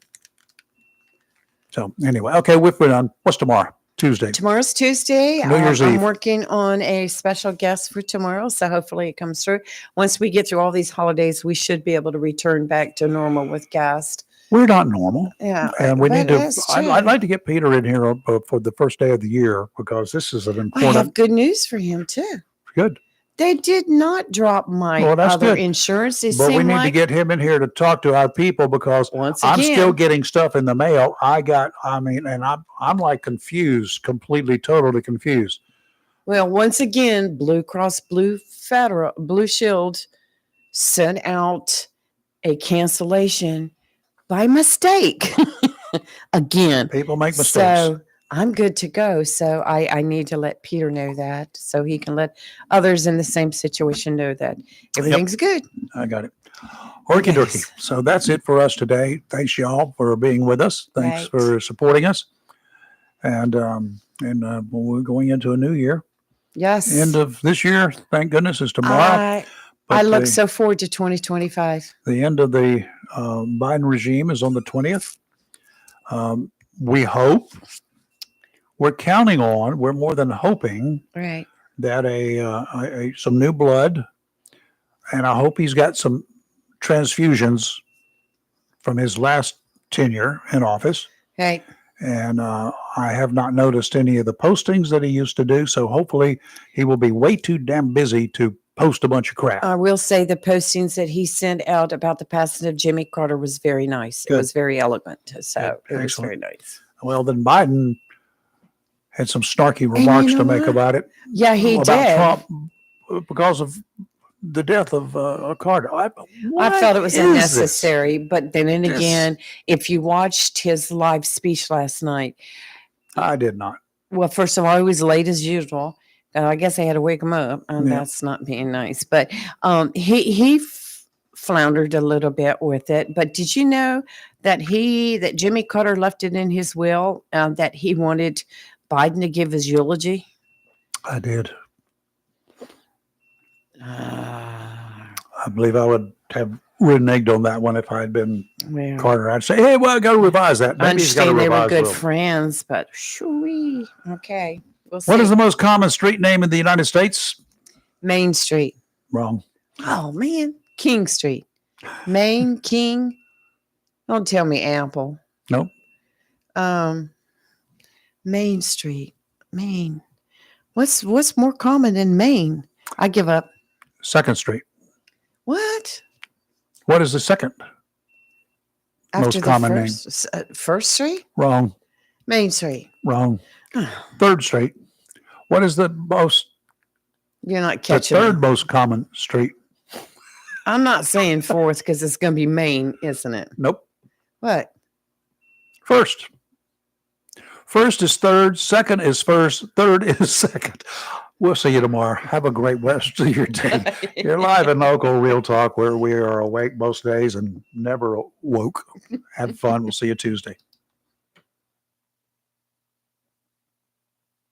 So anyway, okay, we're done. What's tomorrow? Tuesday. Tomorrow's Tuesday. New Year's I'm Eve. working on a special guest for tomorrow, so hopefully it comes through. Once we get through all these holidays, we should be able to return back to normal with guests. We're not normal. Yeah, And we but need to, that's I'd true. like to get Peter in here for the first day of the year because this is an I have important, good news for him too. good. They did not drop my Well, that's other good. insurance. It But we seemed need to like get him in here to talk to our people because once I'm again, still getting stuff in the mail. And I'm like confused, completely, totally confused. well, once again, Blue Cross Blue Shield sent out a cancellation by mistake again. People make mistakes. So I'm good to go. So I need to let Peter know that so he can let others in the same situation know that everything's good. I got it. Orky dorky. Yes. So that's it for us today. Thanks y'all for being with us. Thanks Right. for supporting us. And we're going into a new year. Yes. End of this year, thank goodness, is tomorrow. I But look the, so forward to 2025. the end of the Biden regime is on the 20th. We hope, we're counting on, we're more than hoping Right. that some new blood, and I hope he's got some transfusions from his last tenure in office. Right. And I have not noticed any of the postings that he used to do. So hopefully he will be way too damn busy to post a bunch of crap. I will say the postings that he sent out about the passing of Jimmy Carter was very nice. Good. It was very eloquent. So Good. it was Excellent. very nice. Well, then Biden had some snarky remarks know to make what? about it. Yeah, he about did. Trump because of the death of Carter. I What felt it was is this? unnecessary. But then This- again, if you watched his live speech last night, I did not. well, first of all, he was late as usual. I guess they had to wake him up, and Yeah. that's not being nice. But he floundered a little bit with it. But did you know that Jimmy Carter left it in his will that he wanted Biden to give his eulogy? I did. Ah, I believe I would have reneged on that one if I had been well, Carter. I'd say, hey, well, I got to revise that. I Maybe he's got to understand they were revise good it. friends, but shoo okay. We'll see. What is the most common street name in the United States? Main Street? Wrong. Oh man, King Street, Main King. Don't tell me Apple. Nope. Main Street, Maine. What's more common than Maine? I give up. Second Street. What? What is the second? Most common name. First Street, Wrong. Main Street. Wrong. Third Street. What is the You're not catching. third me. most common street? I'm not saying fourth because it's going to be Maine, isn't it? Nope. What? First. First is third. Second is first. Third is second. We'll see you tomorrow. Have a great rest of your day. You're live in local real talk where we are awake most days and never woke. Have fun. We'll see you Tuesday.